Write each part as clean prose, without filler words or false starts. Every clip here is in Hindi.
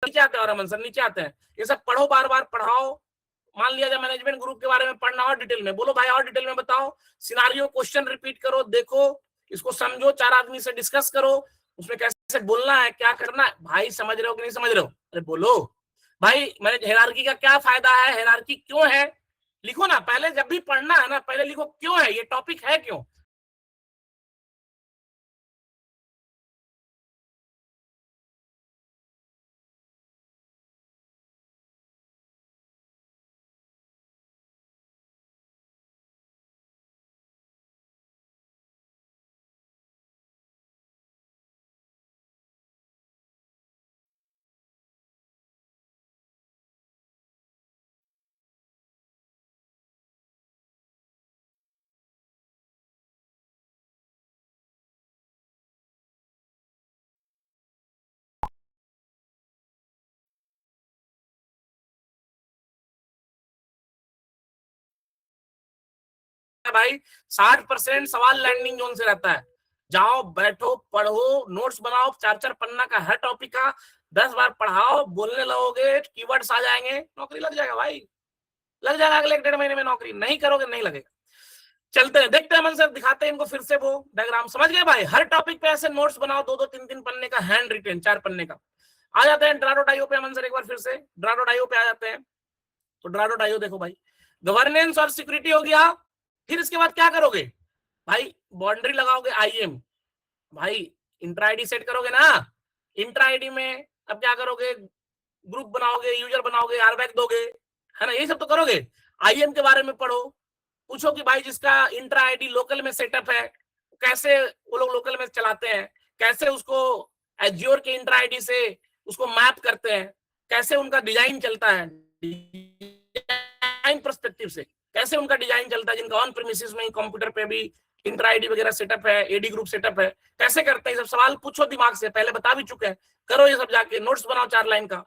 नीचे आते हैं और अमन सर नीचे आते हैं, ये सब पढ़ो, बार बार पढ़ाओ। मान लिया जाए मैनेजमेंट ग्रुप के बारे में पढ़ना और डिटेल में, बोलो भाई और डिटेल में बताओ, सिनारियो क्वेश्चन रिपीट करो, देखो इसको समझो, 4 आदमी से डिस्कस करो, उसमें कैसे बोलना है, क्या करना है। भाई समझ रहे हो कि नहीं समझ रहे हो? अरे बोलो भाई। मैंने हायरार्की का क्या फायदा है, हायरार्की क्यों है, लिखो ना पहले, जब भी पढ़ना है ना पहले लिखो क्यों है, ये टॉपिक है क्यों। भाई 60% सवाल लैंडिंग जोन से रहता है। जाओ बैठो पढ़ो, नोट्स बनाओ, 4-4 पन्ना का हर टॉपिक का 10 बार पढ़ाओ, बोलने लगोगे कीवर्ड्स आ जाएंगे, नौकरी लग जाएगा भाई, लग जाएगा अगले 1-1.5 महीने में नौकरी। नहीं करोगे नहीं लगेगा। चलते हैं, देखते हैं मन सर, दिखाते हैं इनको फिर से वो डायग्राम। समझ गए भाई? हर टॉपिक पे ऐसे नोट्स बनाओ, 2-2 3-3 पन्ने का हैंड रिटेन, 4 पन्ने का। आ जाते हैं ड्राडो पे अमन सर, एक बार फिर से ड्राडो पे आ जाते हैं। तो ड्राडो देखो भाई, गवर्नेंस और सिक्योरिटी हो गया। फिर इसके बाद क्या करोगे भाई? बाउंड्री लगाओगे आईएम, भाई इंट्रा आईडी सेट करोगे ना, इंट्रा आईडी में अब क्या करोगे? ग्रुप बनाओगे, यूजर बनाओगे, आरबैक दोगे, है ना, ये सब तो करोगे। आईएम के बारे में पढ़ो, पूछो कि भाई जिसका इंट्रा आईडी लोकल में सेटअप है, कैसे वो लोग लोकल में चलाते हैं, कैसे उसको एज्योर के इंट्रा आईडी से उसको मैप करते हैं, कैसे उनका डिजाइन चलता है, डिजाइन पर्सपेक्टिव से कैसे उनका डिजाइन चलता है, जिनका ऑन प्रीमिसेस में कंप्यूटर पे भी इंट्रा आईडी वगैरह सेटअप है, एडी ग्रुप सेटअप है, कैसे करते हैं, सब सवाल पूछो दिमाग से, पहले बता भी चुके हैं, करो ये सब, जाके नोट्स बनाओ 4 लाइन का।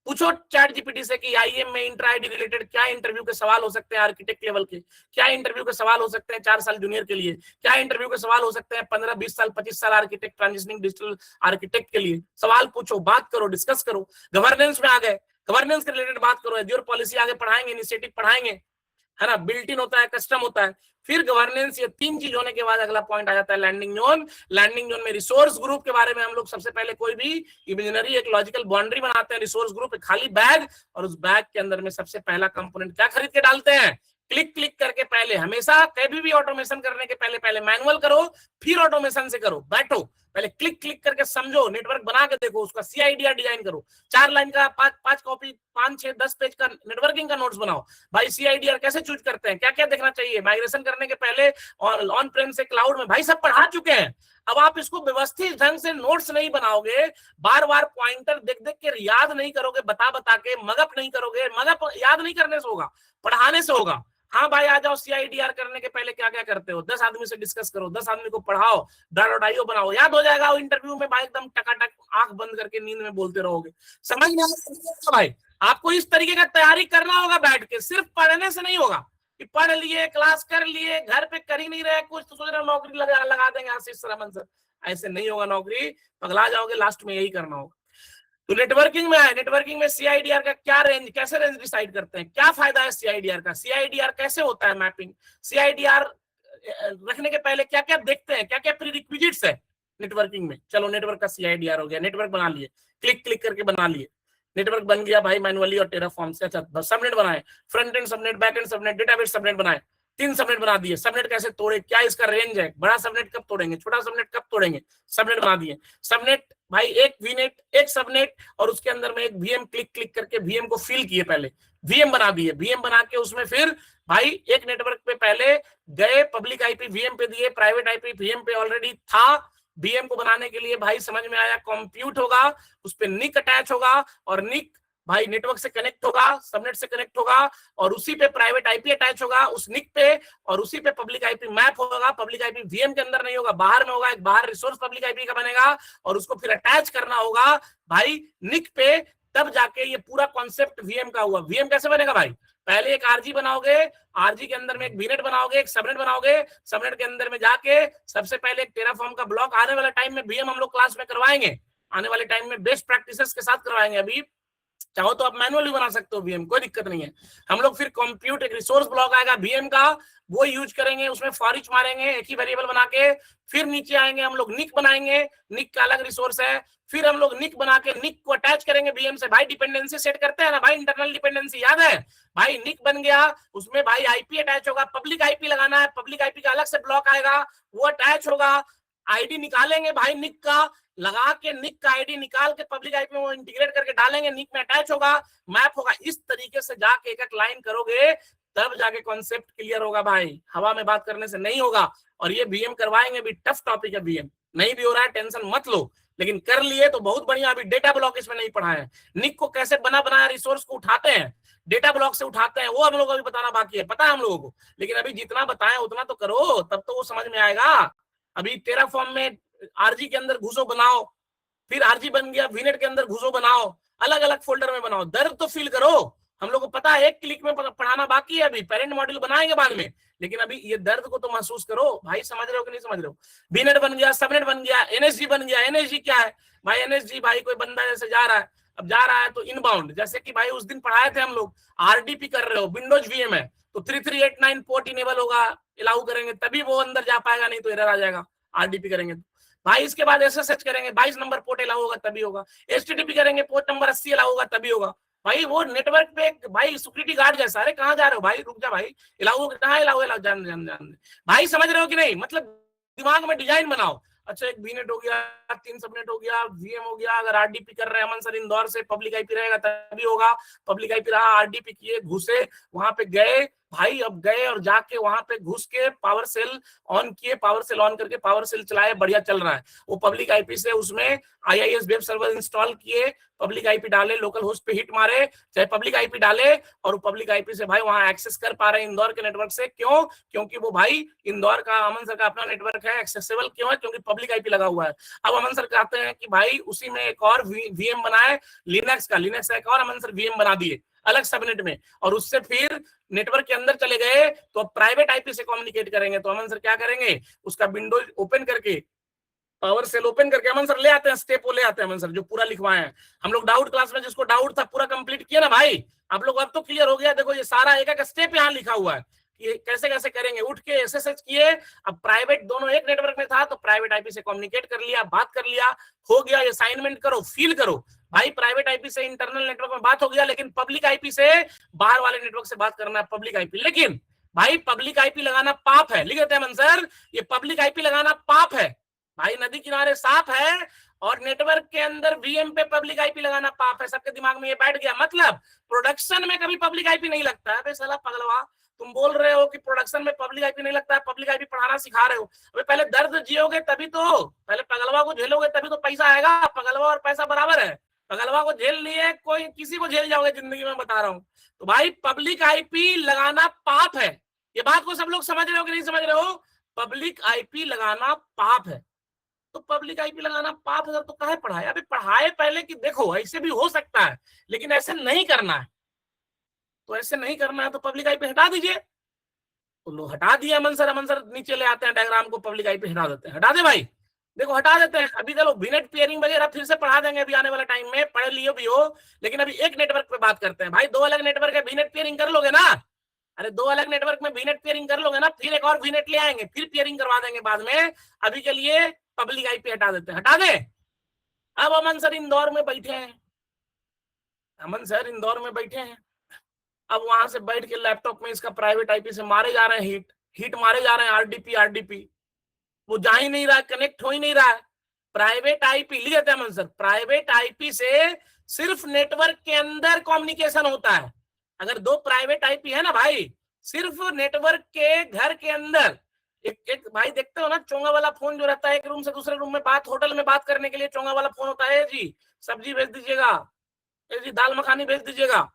पूछो चैट जीपीटी से कि आईएम में इंट्रा आईडी रिलेटेड क्या इंटरव्यू के सवाल हो सकते हैं आर्किटेक्ट लेवल के, क्या इंटरव्यू के सवाल हो सकते हैं 4 साल जूनियर के लिए, क्या इंटरव्यू के सवाल हो सकते हैं 15-20 साल 25 साल आर्किटेक्ट, ट्रांजिशनिंग डिजिटल आर्किटेक्ट के लिए। सवाल पूछो, बात करो, डिस्कस करो। गवर्नेंस में आ गए, गवर्नेंस के रिलेटेड बात करो, एज्योर पॉलिसी आगे पढ़ाएंगे, इनिशिएटिव पढ़ाएंगे, है ना, बिल्ट इन होता है, कस्टम होता है। फिर गवर्नेंस, ये 3 चीज होने के बाद अगला पॉइंट आ जाता है लैंडिंग जोन। लैंडिंग जोन में रिसोर्स ग्रुप के बारे में हम लोग सबसे पहले कोई भी इमेजिनरी एक लॉजिकल बाउंड्री बनाते हैं, रिसोर्स ग्रुप एक खाली बैग, और उस बैग के अंदर में सबसे पहला कंपोनेंट क्या खरीद के डालते हैं? क्लिक क्लिक करके पहले, हमेशा कभी भी ऑटोमेशन करने के पहले पहले मैनुअल करो, फिर ऑटोमेशन से करो। बैठो पहले क्लिक क्लिक करके समझो, नेटवर्क बना के देखो, उसका सीआईडीआर डिजाइन करो, 4 लाइन का 5 कॉपी 5-6-10 पेज का नेटवर्किंग का नोट्स बनाओ। भाई सीआईडीआर कैसे चूज करते हैं, क्या क्या देखना चाहिए, माइग्रेशन करने के पहले और ऑन प्रेम से क्लाउड में, भाई सब पढ़ा चुके हैं। अब आप इसको व्यवस्थित ढंग से नोट्स नहीं बनाओगे, बार बार पॉइंटर देख देख के याद नहीं करोगे, बता बता के मगअप नहीं करोगे, मगअप याद नहीं करने से होगा, पढ़ाने से होगा। हाँ भाई आ जाओ, सीआईडीआर करने के पहले क्या क्या करते हो, 10 आदमी से डिस्कस करो, 10 आदमी को पढ़ाओ, डायो बनाओ, याद हो जाएगा। इंटरव्यू में भाई एकदम टकाटक आंख बंद करके नींद में बोलते रहोगे। समझ में आया भाई? आपको इस तरीके का तैयारी करना होगा बैठ के, सिर्फ पढ़ने से नहीं होगा कि पढ़ लिए, क्लास कर लिए, घर पे कर ही नहीं रहे कुछ, तो सोच रहे नौकरी लगा देंगे आशीष सर, अमन सर। ऐसे नहीं होगा नौकरी, पगला जाओगे, लास्ट में यही करना होगा। तो नेटवर्किंग में है, नेटवर्किंग में सीआईडीआर का क्या रेंज, कैसे रेंज डिसाइड करते हैं, क्या फायदा है सीआईडीआर का, सीआईडीआर कैसे होता है मैपिंग, सीआईडीआर रखने के पहले क्या क्या देखते हैं, क्या क्या प्रीरिक्विजिट्स है नेटवर्किंग में। चलो नेटवर्क का सीआईडीआर हो गया, नेटवर्क बना लिए, क्लिक क्लिक करके बना लिए, नेटवर्क बन गया भाई मैनुअली और टेराफॉर्म से। अच्छा सबनेट बनाए, front end subnet, back and subnet, database subnet बनाए, 3 सबनेट बना दिए। सबनेट कैसे तोड़े, क्या इसका रेंज है, बड़ा सबनेट कब तोड़ेंगे, छोटा सबनेट कब तोड़ेंगे, सबनेट बना दिए। सबनेट भाई एक वीनेट, एक सबनेट, और उसके अंदर में एक वीएम, क्लिक क्लिक करके वीएम को फिल किए, पहले वीएम बना दिए, वीएम बना के उसमें फिर भाई एक नेटवर्क पे पहले गए, पब्लिक आईपी वीएम पे दिए, प्राइवेट आईपी वीएम पे ऑलरेडी था। वीएम को बनाने के लिए भाई समझ में आया, कंप्यूट होगा, उस पर निक अटैच होगा, और निक भाई नेटवर्क से कनेक्ट होगा, सबनेट से कनेक्ट होगा, और उसी पे प्राइवेट आईपी अटैच होगा उस निक पे, और उसी पे पब्लिक आईपी मैप होगा। पब्लिक आईपी वीएम के अंदर नहीं होगा, बाहर में होगा, एक बाहर रिसोर्स पब्लिक आईपी का बनेगा, और उसको फिर अटैच करना होगा भाई निक पे, तब जाके ये पूरा कॉन्सेप्ट वीएम का हुआ। वीएम कैसे बनेगा भाई? पहले एक आरजी बनाओगे, आरजी के अंदर में एक वीनेट बनाओगे, एक सबनेट बनाओगे, सबनेट के अंदर में जाके सबसे पहले एक टेराफॉर्म का ब्लॉक, आने वाले टाइम में वीएम हम लोग क्लास में करवाएंगे, आने वाले टाइम में बेस्ट प्रैक्टिसेस के साथ करवाएंगे, अभी चाहो तो आप मैनुअली बना सकते हो वीएम, कोई दिक्कत नहीं है। हम लोग फिर कंप्यूट एक रिसोर्स ब्लॉक आएगा वीएम का, वो यूज करेंगे, उसमें फॉर ईच मारेंगे एक ही वेरिएबल बना के, फिर नीचे आएंगे हम लोग निक बनाएंगे, निक का अलग रिसोर्स है, फिर हम लोग निक बना के निक को अटैच करेंगे वीएम से। भाई डिपेंडेंसी सेट करते हैं ना भाई, इंटरनल डिपेंडेंसी याद है भाई, निक बन गया, उसमें भाई आईपी अटैच होगा, पब्लिक आईपी लगाना है, पब्लिक आईपी का अलग से ब्लॉक आएगा, वो अटैच होगा, आईडी निकालेंगे भाई निक का, लगा के निक का आईडी निकाल के पब्लिक आईपी में वो इंटीग्रेट करके डालेंगे, निक में अटैच होगा, मैप होगा। इस तरीके से जाके एक एक लाइन करोगे तब जाके कॉन्सेप्ट क्लियर होगा भाई, हवा में बात करने से नहीं होगा। और ये वीएम करवाएंगे भी, टफ टॉपिक है वीएम, नहीं भी हो रहा है टेंशन मत लो, लेकिन कर लिए तो बहुत बढ़िया। अभी डेटा ब्लॉक इसमें नहीं पढ़ा है, निक को कैसे बना बनाया रिसोर्स को उठाते हैं, डेटा ब्लॉक से उठाते हैं, वो हम लोग को अभी बताना बाकी है, पता है हम लोगों को, लेकिन अभी जितना बताएं उतना तो करो, तब तो वो समझ में आएगा। अभी टेराफॉर्म में आरजी के अंदर घुसो बनाओ, फिर आरजी बन गया वीनेट के अंदर घुसो बनाओ, अलग अलग फोल्डर में बनाओ, दर्द तो फील करो। हम लोग को पता है एक क्लिक में पढ़ाना बाकी है, अभी पेरेंट मॉड्यूल बनाएंगे बाद में, लेकिन अभी ये दर्द को तो महसूस करो भाई। समझ रहे हो कि नहीं समझ रहे हो? बीनेट बन गया, सबनेट बन गया, एनएसजी बन गया। एनएसजी क्या है भाई? एनएसजी भाई कोई बंदा जैसे जा रहा है, अब जा रहा है तो इनबाउंड, जैसे कि भाई उस दिन पढ़ाए थे हम लोग, आरडीपी कर रहे हो, विंडोज वीएम है तो 3389 पोर्ट इनेबल होगा, अलाउ करेंगे तभी वो अंदर जा पाएगा, नहीं तो एरर आ जाएगा आरडीपी करेंगे तो। भाई इसके बाद एसएसएच करेंगे, 22 नंबर पोर्ट अलाउ होगा तभी होगा, एचटीटीपी करेंगे, पोर्ट नंबर 80 अलाउ होगा तभी होगा। भाई वो नेटवर्क पे भाई सिक्योरिटी गार्ड जैसा, अरे कहाँ जा रहे हो भाई, रुक जा भाई, अलाउ कहाँ अलाउ अलाउ, जान जान जान भाई, समझ रहे हो कि नहीं? मतलब दिमाग में डिजाइन बनाओ। अच्छा एक बीनेट हो गया, 3 सबनेट हो गया, वीएम हो गया, अगर आरडीपी कर रहे हैं अमन सर इंदौर से, पब्लिक आईपी रहेगा तभी होगा, पब्लिक आईपी रहा, आरडीपी किए, घुसे वहां पे गए भाई, अब गए और जाके वहां पे घुस के पावर सेल ऑन किए, पावर सेल ऑन करके पावर सेल चलाए, बढ़िया चल रहा है। वो पब्लिक आईपी से उसमें आईआईएस वेब सर्वर इंस्टॉल किए, पब्लिक आईपी डाले, लोकल होस्ट पे हिट मारे, चाहे पब्लिक आईपी डाले, और पब्लिक आईपी से भाई वहां एक्सेस कर पा रहे हैं इंदौर के नेटवर्क से। क्यों? क्योंकि वो भाई इंदौर का अमन सर का अपना नेटवर्क है, एक्सेसिबल क्यों है? क्योंकि पब्लिक आईपी लगा हुआ है। अब अमन सर कहते हैं कि भाई उसी में एक और वीएम बनाए लिनक्स का, लिनक्स का एक और अमन सर वीएम बना दिए अलग सबनेट में, और उससे फिर नेटवर्क के अंदर चले गए तो प्राइवेट आईपी से कम्युनिकेट करेंगे। तो अमन सर क्या करेंगे, उसका विंडोज ओपन करके, पावर सेल ओपन करके अमन सर ले आते हैं, स्टेप वो ले आते हैं अमन सर जो पूरा लिखवाए हैं हम लोग। डाउट क्लास में जिसको डाउट था पूरा कंप्लीट किया ना भाई, आप लोग अब तो क्लियर हो गया। देखो ये सारा एक एक स्टेप यहाँ लिखा हुआ है कि कैसे कैसे करेंगे। उठ के एसएसएच किए, अब प्राइवेट दोनों एक नेटवर्क में था तो प्राइवेट आईपी से कम्युनिकेट कर लिया, बात कर लिया, हो गया। असाइनमेंट करो, फील करो भाई, प्राइवेट आईपी से इंटरनल नेटवर्क में बात हो गया, लेकिन पब्लिक आईपी से बाहर वाले नेटवर्क से बात करना है, पब्लिक आईपी। लेकिन भाई पब्लिक आईपी लगाना पाप है, लिख देते हैं सर, ये पब्लिक आईपी लगाना पाप है भाई, नदी किनारे साफ है और नेटवर्क के अंदर वीएम पे पब्लिक आईपी लगाना पाप है। सबके दिमाग में ये बैठ गया, मतलब प्रोडक्शन में कभी पब्लिक आईपी नहीं लगता है। साला पगलवा, तुम बोल रहे हो कि प्रोडक्शन में पब्लिक आईपी नहीं लगता है, पब्लिक आईपी पढ़ाना सिखा रहे हो। अबे पहले दर्द जियोगे तभी तो, पहले पगलवा को झेलोगे तभी तो पैसा आएगा। पगलवा और पैसा बराबर है, पगलवा को झेल लिए कोई किसी को झेल जाओगे जिंदगी में, बता रहा हूँ। तो भाई पब्लिक आईपी लगाना पाप है, ये बात को सब लोग समझ रहे हो कि नहीं समझ रहे हो? पब्लिक आईपी लगाना पाप है। तो पब्लिक आईपी लगाना पाप है तो काहे पढ़ाया? अभी पढ़ाए पहले कि देखो ऐसे भी हो सकता है, लेकिन ऐसे नहीं करना है। तो ऐसे नहीं करना है तो पब्लिक आईपी हटा दीजिए। तो लोग हटा दिए, अमन सर नीचे ले आते हैं डायग्राम को, पब्लिक आईपी हटा देते हैं। हटा दे भाई, देखो हटा देते हैं। अभी चलो वीनेट पेयरिंग वगैरह फिर से पढ़ा देंगे अभी आने वाले टाइम में, पढ़ लियो भी हो, लेकिन अभी एक नेटवर्क पे बात करते हैं। भाई 2 अलग नेटवर्क है, वीनेट पेयरिंग कर लोगे ना? अरे 2 अलग नेटवर्क में वीनेट पेयरिंग कर लोगे ना, फिर एक और वीनेट ले आएंगे, फिर पेयरिंग करवा देंगे बाद में। अभी के लिए पब्लिक आईपी हटा देते हैं, हटा दे। अब अमन सर इंदौर में बैठे हैं, अमन सर इंदौर में बैठे हैं, अब वहां से बैठ के लैपटॉप में इसका प्राइवेट आईपी से मारे जा रहे हैं हिट मारे जा रहे हैं, आरडीपी वो जा ही नहीं रहा, कनेक्ट हो ही नहीं रहा है। प्राइवेट आईपी लिख देते हैं अमन सर, प्राइवेट आईपी से सिर्फ नेटवर्क के अंदर कम्युनिकेशन होता है। अगर 2 प्राइवेट आईपी है ना भाई, सिर्फ नेटवर्क के घर के अंदर। एक भाई देखते हो ना चोंगा वाला फोन जो रहता है, एक रूम से दूसरे रूम में बात, होटल में बात करने के लिए चोंगा वाला फोन होता है, जी सब्जी भेज दीजिएगा, जी दाल मखानी भेज दीजिएगा।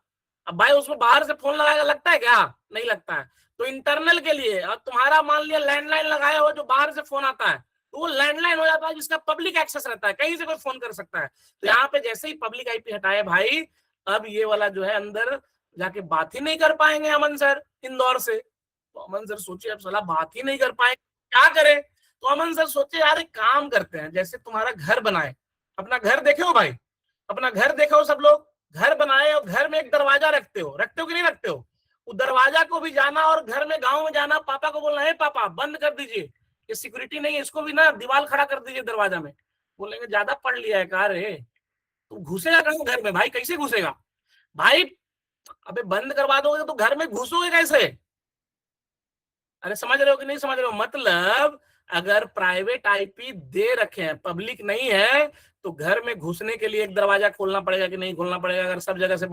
अब भाई उसमें बाहर से फोन लगाएगा, लगता है क्या? नहीं लगता है। तो इंटरनल के लिए, अब तुम्हारा मान लिया लैंडलाइन लगाया हो जो बाहर से फोन आता है, तो वो लैंडलाइन हो जाता है जिसका पब्लिक एक्सेस रहता है, कहीं से कोई फोन कर सकता है। तो यहाँ पे जैसे ही पब्लिक आईपी हटाए भाई, अब ये वाला जो है अंदर जाके बात ही नहीं कर पाएंगे अमन सर इंदौर से। तो अमन सर सोचे अब साला बात ही नहीं कर पाएंगे, क्या करें? तो अमन सर सोचे यार एक काम करते हैं, जैसे तुम्हारा घर बनाए, अपना घर देखे हो भाई, अपना घर देखो सब लोग, घर बनाए रखते हो कि नहीं रखते हो? वो दरवाजा को भी जाना और घर में गांव में जाना, पापा को बोलना है पापा बंद कर दीजिए, ये सिक्योरिटी नहीं है, इसको भी ना दीवार खड़ा कर दीजिए दरवाजा में। बोलेंगे ज्यादा पढ़ लिया है कहा रे, तू घुसेगा कहाँ घर में भाई, कैसे घुसेगा भाई? अबे बंद करवा दोगे तो घर में घुसोगे कैसे? अरे समझ रहे हो कि नहीं समझ रहे हो? मतलब अगर प्राइवेट आईपी दे रखे हैं, पब्लिक नहीं है, तो घर में घुसने के लिए एक दरवाजा खोलना पड़ेगा कि नहीं खोलना पड़ेगा? अगर सब जगह से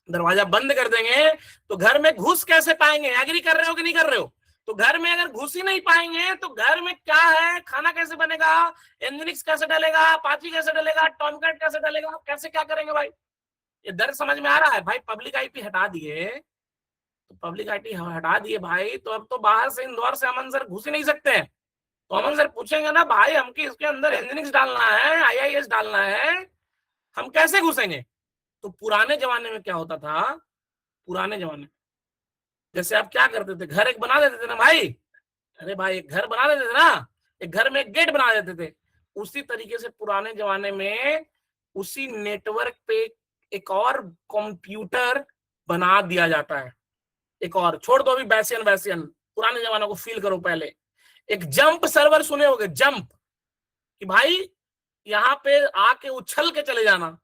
दरवाजा बंद कर देंगे तो घर में घुस कैसे पाएंगे? एग्री कर रहे हो कि नहीं कर रहे हो? तो घर में अगर घुस ही नहीं पाएंगे तो घर में क्या है, खाना कैसे बनेगा, एनजिनिक्स कैसे डलेगा, अपाची कैसे डलेगा, टॉमकैट कैसे डलेगा, कैसे क्या करेंगे भाई? ये दर्द समझ में आ रहा है? भाई पब्लिक आईपी हटा दिए, तो पब्लिक आईपी हटा दिए भाई, तो अब तो बाहर से इंदौर से अमन सर घुस ही नहीं सकते हैं। तो अमन सर पूछेंगे ना भाई हमके इसके अंदर एनजिनिक्स डालना है, आईआईएस डालना है, हम कैसे घुसेंगे? तो पुराने जमाने में क्या होता था, पुराने जमाने जैसे आप क्या करते थे, घर एक बना देते थे ना भाई, अरे भाई एक घर बना देते थे ना, एक घर में एक गेट बना देते थे, उसी तरीके से पुराने जमाने में उसी नेटवर्क पे एक और कंप्यूटर बना दिया जाता है। एक और छोड़ दो अभी बैसियन वैसियन, पुराने जमाने को फील करो पहले। एक जंप सर्वर सुने होगे, जंप, कि भाई यहाँ पे आके उछल के चले जाना,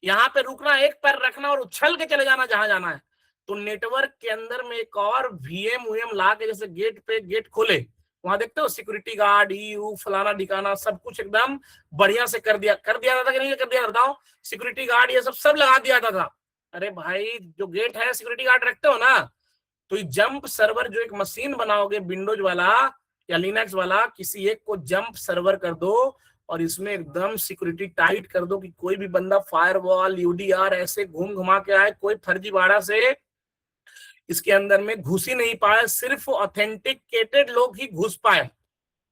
यहाँ पे रुकना, एक पैर रखना और उछल के चले जाना जहां जाना है। तो नेटवर्क के अंदर में एक और वीएम ला के, जैसे गेट पे गेट खोले, वहां देखते हो सिक्योरिटी गार्ड ईयू फलाना ढिकाना सब कुछ एकदम बढ़िया से कर दिया था कि नहीं कर दिया? बताओ, सिक्योरिटी गार्ड ये सब लगा दिया था। अरे भाई जो गेट है सिक्योरिटी गार्ड रखते हो ना, तो ये जंप सर्वर जो एक मशीन बनाओगे विंडोज वाला या लिनक्स वाला, किसी एक को जंप सर्वर कर दो और इसमें एकदम सिक्योरिटी टाइट कर दो कि कोई भी बंदा फायरवॉल यूडीआर ऐसे घूम घुमा के आए, कोई फर्जीवाड़ा से इसके अंदर में घुस ही नहीं पाए, सिर्फ ऑथेंटिकेटेड लोग ही घुस पाए।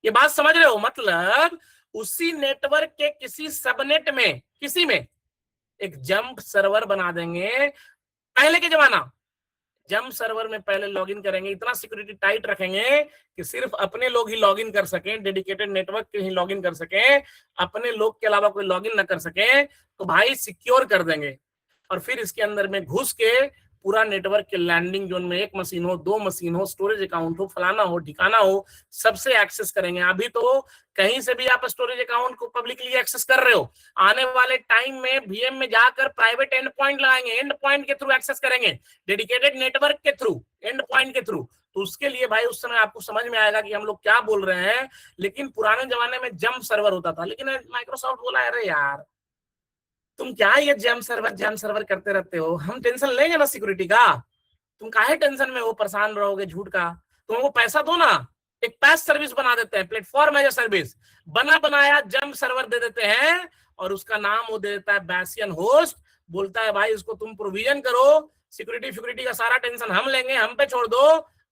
ये बात समझ रहे हो? मतलब उसी नेटवर्क के किसी सबनेट में, किसी में एक जंप सर्वर बना देंगे। पहले के जमाना जंप सर्वर में पहले लॉगिन करेंगे, इतना सिक्योरिटी टाइट रखेंगे कि सिर्फ अपने लोग ही लॉगिन कर सकें, डेडिकेटेड नेटवर्क के ही लॉगिन कर सकें, अपने लोग के अलावा कोई लॉगिन न कर सके, तो भाई सिक्योर कर देंगे। और फिर इसके अंदर में घुस के पूरा नेटवर्क के लैंडिंग जोन में एक मशीन हो, दो मशीन हो, स्टोरेज अकाउंट हो, फलाना हो ठिकाना हो, सबसे एक्सेस करेंगे। अभी तो कहीं से भी आप स्टोरेज अकाउंट को पब्लिकली एक्सेस कर रहे हो, आने वाले टाइम में वीएम में जाकर प्राइवेट एंड पॉइंट लगाएंगे, एंड पॉइंट के थ्रू एक्सेस करेंगे, डेडिकेटेड नेटवर्क के थ्रू, एंड पॉइंट के थ्रू। तो उसके लिए भाई उस समय आपको समझ में आएगा कि हम लोग क्या बोल रहे हैं। लेकिन पुराने जमाने में जंप सर्वर होता था, लेकिन माइक्रोसॉफ्ट बोला अरे यार तुम क्या ये जंप सर्वर करते रहते हो, हम टेंशन लेंगे ना सिक्योरिटी का, तुम काहे टेंशन में हो, परेशान रहोगे झूठ का, तुम वो पैसा दो ना, एक पैस सर्विस बना देते हैं, प्लेटफॉर्म एज ए सर्विस, बना बनाया जंप सर्वर दे देते हैं और उसका नाम वो दे देता है बैसियन होस्ट। बोलता है भाई इसको तुम प्रोविजन करो, सिक्योरिटी का सारा टेंशन हम लेंगे, हम पे छोड़ दो,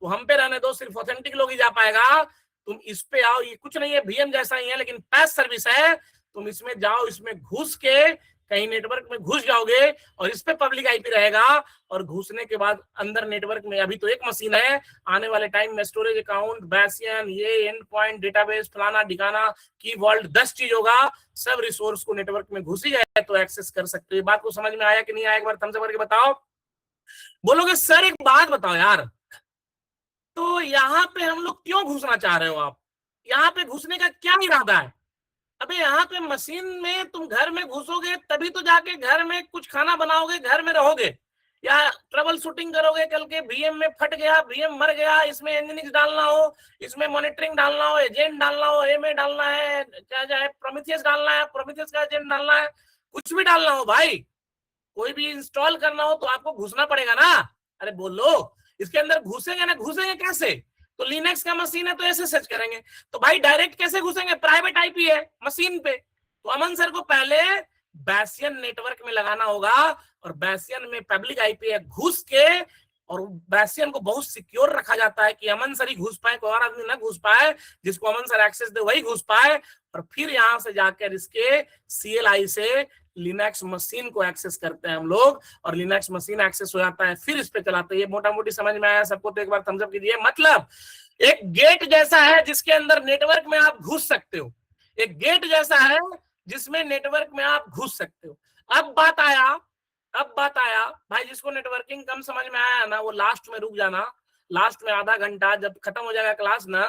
वो हम पे रहने दो, सिर्फ ऑथेंटिक लोग ही जा पाएगा, तुम इस पे आओ, ये कुछ नहीं है वीएम जैसा ही है लेकिन पैस सर्विस है, तुम इसमें जाओ, इसमें घुस के कहीं नेटवर्क में घुस जाओगे और इस पे पब्लिक आईपी रहेगा, और घुसने के बाद अंदर नेटवर्क में अभी तो एक मशीन है, आने वाले टाइम में स्टोरेज अकाउंट, बैसियन, ये एंड पॉइंट, डेटाबेस, फलाना ढिकाना, की वॉल्ट, 10 चीज होगा, सब रिसोर्स को नेटवर्क में घुस ही गए तो एक्सेस कर सकते हो। ये बात को समझ में आया कि नहीं आया, एक बार थम्स अप करके बताओ। बोलोगे सर एक बात बताओ यार, तो यहाँ पे हम लोग क्यों घुसना चाह रहे हो आप, यहाँ पे घुसने का क्या इरादा है? अबे यहाँ पे मशीन में तुम घर में घुसोगे तभी तो जाके घर में कुछ खाना बनाओगे, घर में रहोगे, या ट्रबल शूटिंग करोगे, कल के वीएम में फट गया, वीएम मर गया, इसमें एनजिनिक्स डालना हो, इसमें मॉनिटरिंग डालना हो, एजेंट डालना हो, एमए डालना है, क्या जाए प्रोमीथियस डालना है, प्रोमीथियस का एजेंट डालना है, कुछ भी डालना हो भाई, कोई भी इंस्टॉल करना हो तो आपको घुसना पड़ेगा ना। अरे बोलो, इसके अंदर घुसेंगे ना, घुसेंगे कैसे? तो लिनक्स का मशीन है तो ऐसे सर्च करेंगे, तो भाई डायरेक्ट कैसे घुसेंगे, प्राइवेट आईपी है मशीन पे, तो अमन सर को पहले बैसियन नेटवर्क में लगाना होगा, और बैसियन में पब्लिक आईपी है, घुस के, और बैसियन को बहुत सिक्योर रखा जाता है कि अमन सर ही घुस पाए, कोई और आदमी ना घुस पाए, जिसको अमन सर एक्सेस दे वही घुस पाए, और फिर यहां से जाकर इसके सीएलआई से लिनक्स मशीन को एक्सेस करते हैं हम लोग, और लिनक्स मशीन एक्सेस हो जाता है, फिर इस पे चलाते हैं। ये मोटा मोटी समझ में आया सबको? तो एक बार थम्स अप कीजिए। मतलब एक गेट जैसा है जिसके अंदर नेटवर्क में आप घुस सकते हो, एक गेट जैसा है जिसमें नेटवर्क में आप घुस सकते हो। अब बात आया अब बात आया भाई, जिसको नेटवर्किंग कम समझ में आया ना वो लास्ट में रुक जाना, लास्ट में आधा घंटा जब खत्म हो जाएगा क्लास ना,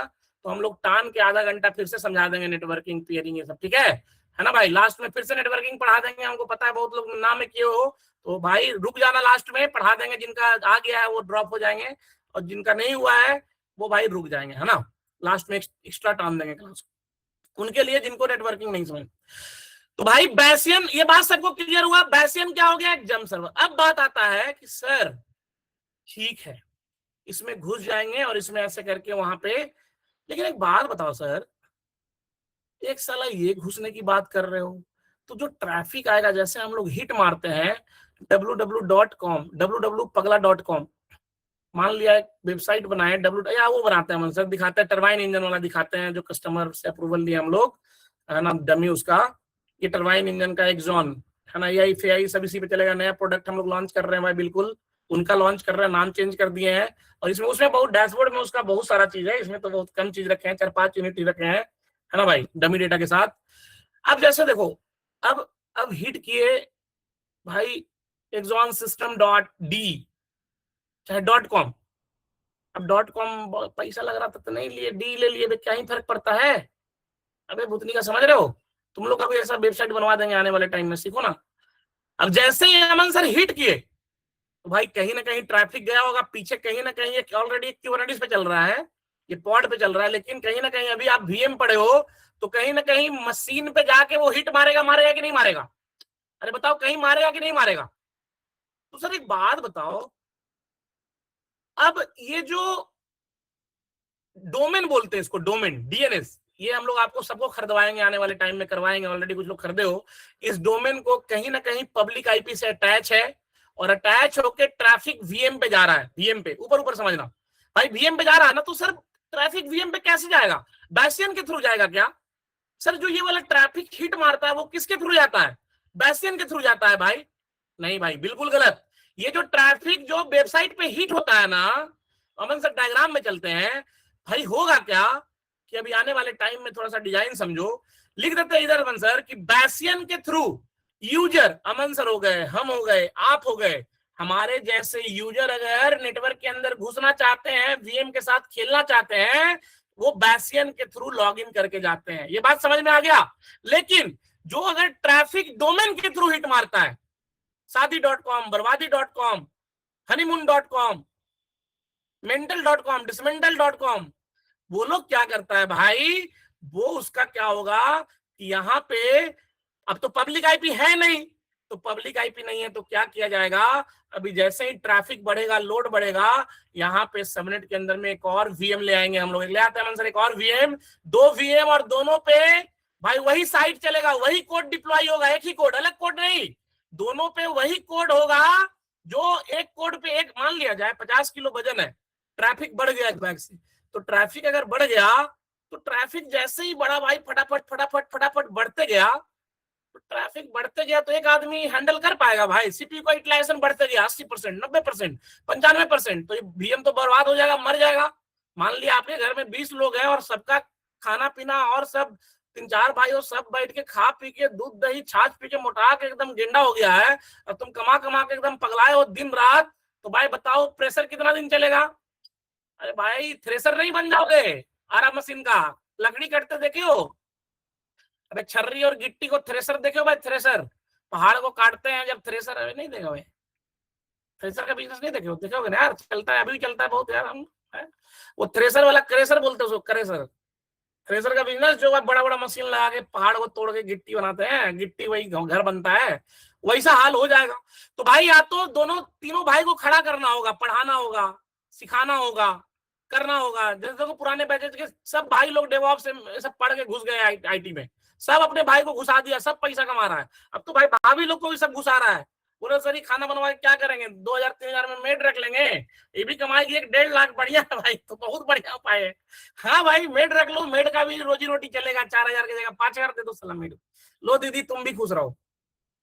तो हम लोग टान के आधा घंटा फिर से समझा देंगे नेटवर्किंग, पेयरिंग, ये सब, ठीक है ना भाई। लास्ट में फिर से नेटवर्किंग पढ़ा देंगे, हमको पता है बहुत लोग ना में किए हो, तो भाई रुक जाना, लास्ट में पढ़ा देंगे, जिनका आ गया है वो ड्रॉप हो जाएंगे, और जिनका नहीं हुआ है वो भाई रुक जाएंगे, है ना। लास्ट में एक्स्ट्रा टान देंगे क्लास उनके लिए जिनको नेटवर्किंग नहीं समझ। तो भाई बैसियन, ये बात सबको क्लियर हुआ, बैसियन क्या हो गया, एक जम सर्वर। अब बात आता है कि सर ठीक है इसमें घुस जाएंगे और इसमें ऐसे करके वहां पे, लेकिन एक बात बताओ सर, एक साला ये घुसने की बात कर रहे हो, तो जो ट्रैफिक आएगा, जैसे हम लोग हिट मारते हैं www.com, www.pagla.com, मान लिया एक वेबसाइट बनाए डब्ल्यू, या वो बनाते हैं सर, दिखाते हैं टरबाइन इंजन वाला, दिखाते हैं जो कस्टमर से अप्रूवल लिए हम लोग, है ना, डमी उसका, ये टरबाइन इंजन का एक्सॉन, है ना, यही फेआई सब इसी पे चलेगा। नया प्रोडक्ट हम लोग लॉन्च कर रहे हैं भाई, बिल्कुल उनका लॉन्च कर रहे हैं, नाम चेंज कर दिए हैं, और इसमें उसमें बहुत डैशबोर्ड में उसका बहुत सारा चीज है, इसमें तो बहुत कम चीज रखे हैं, 4-5 यूनिट ही रखे हैं, है ना भाई, डमी डेटा के साथ। अब जैसे देखो, अब हिट किए भाई एक्सॉन सिस्टम .d चाहे .com, अब .com पैसा लग रहा था तो नहीं लिए, डी ले लिए, क्या ही फर्क पड़ता है। अबे भूतनी का समझ रहे हो, तुम लोग का भी ऐसा वेबसाइट बनवा देंगे आने वाले टाइम में, सीखो ना। अब जैसे ही अमन सर हिट किए तो भाई कहीं ना कहीं ट्रैफिक गया होगा पीछे, कहीं ना कहीं ऑलरेडी क्यूबरनेटिस पे चल रहा है, ये पॉड पे चल रहा है, लेकिन कहीं ना कहीं अभी आप वीएम पढ़े हो तो कहीं ना कहीं मशीन पे जाके वो हिट मारेगा, मारेगा कि नहीं मारेगा, अरे बताओ, कहीं मारेगा कि नहीं मारेगा। तो सर एक बात बताओ, अब ये जो डोमेन बोलते हैं इसको, डोमेन डीएनएस, ये हम लोग आपको सबको खरीदवाएंगे आने वाले टाइम में, करवाएंगे, ऑलरेडी कुछ लोग खरीदे हो। इस डोमेन को कहीं ना कहीं पब्लिक आईपी से अटैच है, और अटैच होकर ट्रैफिक वीएम पे जा रहा है, वीएम पे ऊपर ऊपर समझना भाई, वीएम पे जा रहा है ना, तो सर ट्रैफिक वीएम पे कैसे जाएगा, बैसियन के थ्रू जाएगा क्या। सर जो ये वाला ट्रैफिक हिट मारता है वो किसके थ्रू जाता है, बैसियन के थ्रू जाता है भाई, नहीं भाई बिल्कुल गलत। ये जो ट्रैफिक जो वेबसाइट पे हिट होता है ना, अमन सर डायग्राम में चलते हैं भाई, होगा क्या कि अभी आने वाले टाइम में थोड़ा सा डिजाइन समझो, लिख देते हैं इधर अमन सर कि बैसियन के थ्रू यूजर, अमन सर हो गए, हम हो गए, आप हो गए, हमारे जैसे यूजर अगर नेटवर्क के अंदर घुसना चाहते हैं, वीएम के साथ खेलना चाहते हैं, वो बैसियन के थ्रू लॉगिन करके जाते हैं। ये बात समझ में आ गया। लेकिन जो अगर ट्रैफिक डोमेन के थ्रू हिट मारता है, शादी.com, बर्बादी.com, हनीमून.com, मेंटल.com, डिसमेंटल.com, वो लोग क्या करता है भाई, वो उसका क्या होगा कि यहाँ पे अब तो पब्लिक आईपी है नहीं, तो पब्लिक आईपी नहीं है तो क्या किया जाएगा, अभी जैसे ही ट्रैफिक बढ़ेगा, लोड बढ़ेगा, यहाँ पे सबनेट के अंदर में एक और वीएम ले आएंगे हम लोग, ले आते हैं सर एक और वीएम, 2 वीएम, और दोनों पे भाई वही साइट चलेगा, वही कोड डिप्लॉय होगा, एक ही कोड, अलग कोड नहीं, दोनों पे वही कोड होगा, जो एक कोड पे एक, मान लिया जाए 50 किलो वजन है, ट्रैफिक बढ़ गया एक बैग से, तो ट्रैफिक अगर बढ़ गया तो ट्रैफिक जैसे ही बढ़ा भाई, फटाफट फटाफट फटाफट बढ़ते गया, तो ट्रैफिक बढ़ते गया तो एक आदमी हैंडल कर पाएगा भाई, सीपीयू का यूटिलाइजेशन बढ़ते गया 80%, 90%, 95%, तो ये वीएम तो बर्बाद हो जाएगा, मर जाएगा। मान लिया आपके घर में 20 लोग हैं और सबका खाना पीना और सब 3-4 भाई सब बैठ के खा पी के दूध दही छाछ पी के मोटा के एकदम गेंडा हो गया है, और तुम कमा कमा के एकदम पगलाए हो दिन रात, तो भाई बताओ प्रेशर कितना दिन चलेगा। अरे भाई थ्रेसर नहीं बन जाओगे, आरा मशीन का लकड़ी कटते देखे हो, अबे छर्री और गिट्टी को थ्रेसर देखे हो भाई, थ्रेसर पहाड़ को काटते हैं जब थ्रेसर, अभी नहीं देखा भाई, थ्रेसर का बिजनेस नहीं देखे हो, देखोगे ना यार, चलता है अभी भी चलता है बहुत यार, हम है? वो थ्रेसर वाला क्रेसर बोलते हैं उसको, क्रेसर, थ्रेसर का बिजनेस जो है बड़ा बड़ा मशीन लगा के पहाड़ को तोड़ के गिट्टी बनाते हैं, गिट्टी वही घर बनता है, वैसा हाल हो जाएगा। तो भाई या तो दोनों तीनों भाई को खड़ा करना होगा, पढ़ाना होगा, सिखाना होगा, करना होगा। जैसे देखो पुराने बैचेज के सब भाई लोग डेवऑप्स से सब पढ़ के घुस गए आईटी में, सब अपने भाई को घुसा दिया, सब पैसा कमा रहा है। अब तो भाई भाभी लोग को भी सब घुसा रहा है, पूरा सर खाना बनवा के क्या करेंगे, 2000-3000 में मेड रख लेंगे, ये भी कमाएगी 1-1.5 लाख, बढ़िया है भाई, तो बहुत बढ़िया उपाय है। हाँ भाई मेड रख लो, मेड का भी रोजी रोटी चलेगा, 4000 की जगह 5000 दे दो सलाम मेड, लो दीदी तुम भी खुश रहो,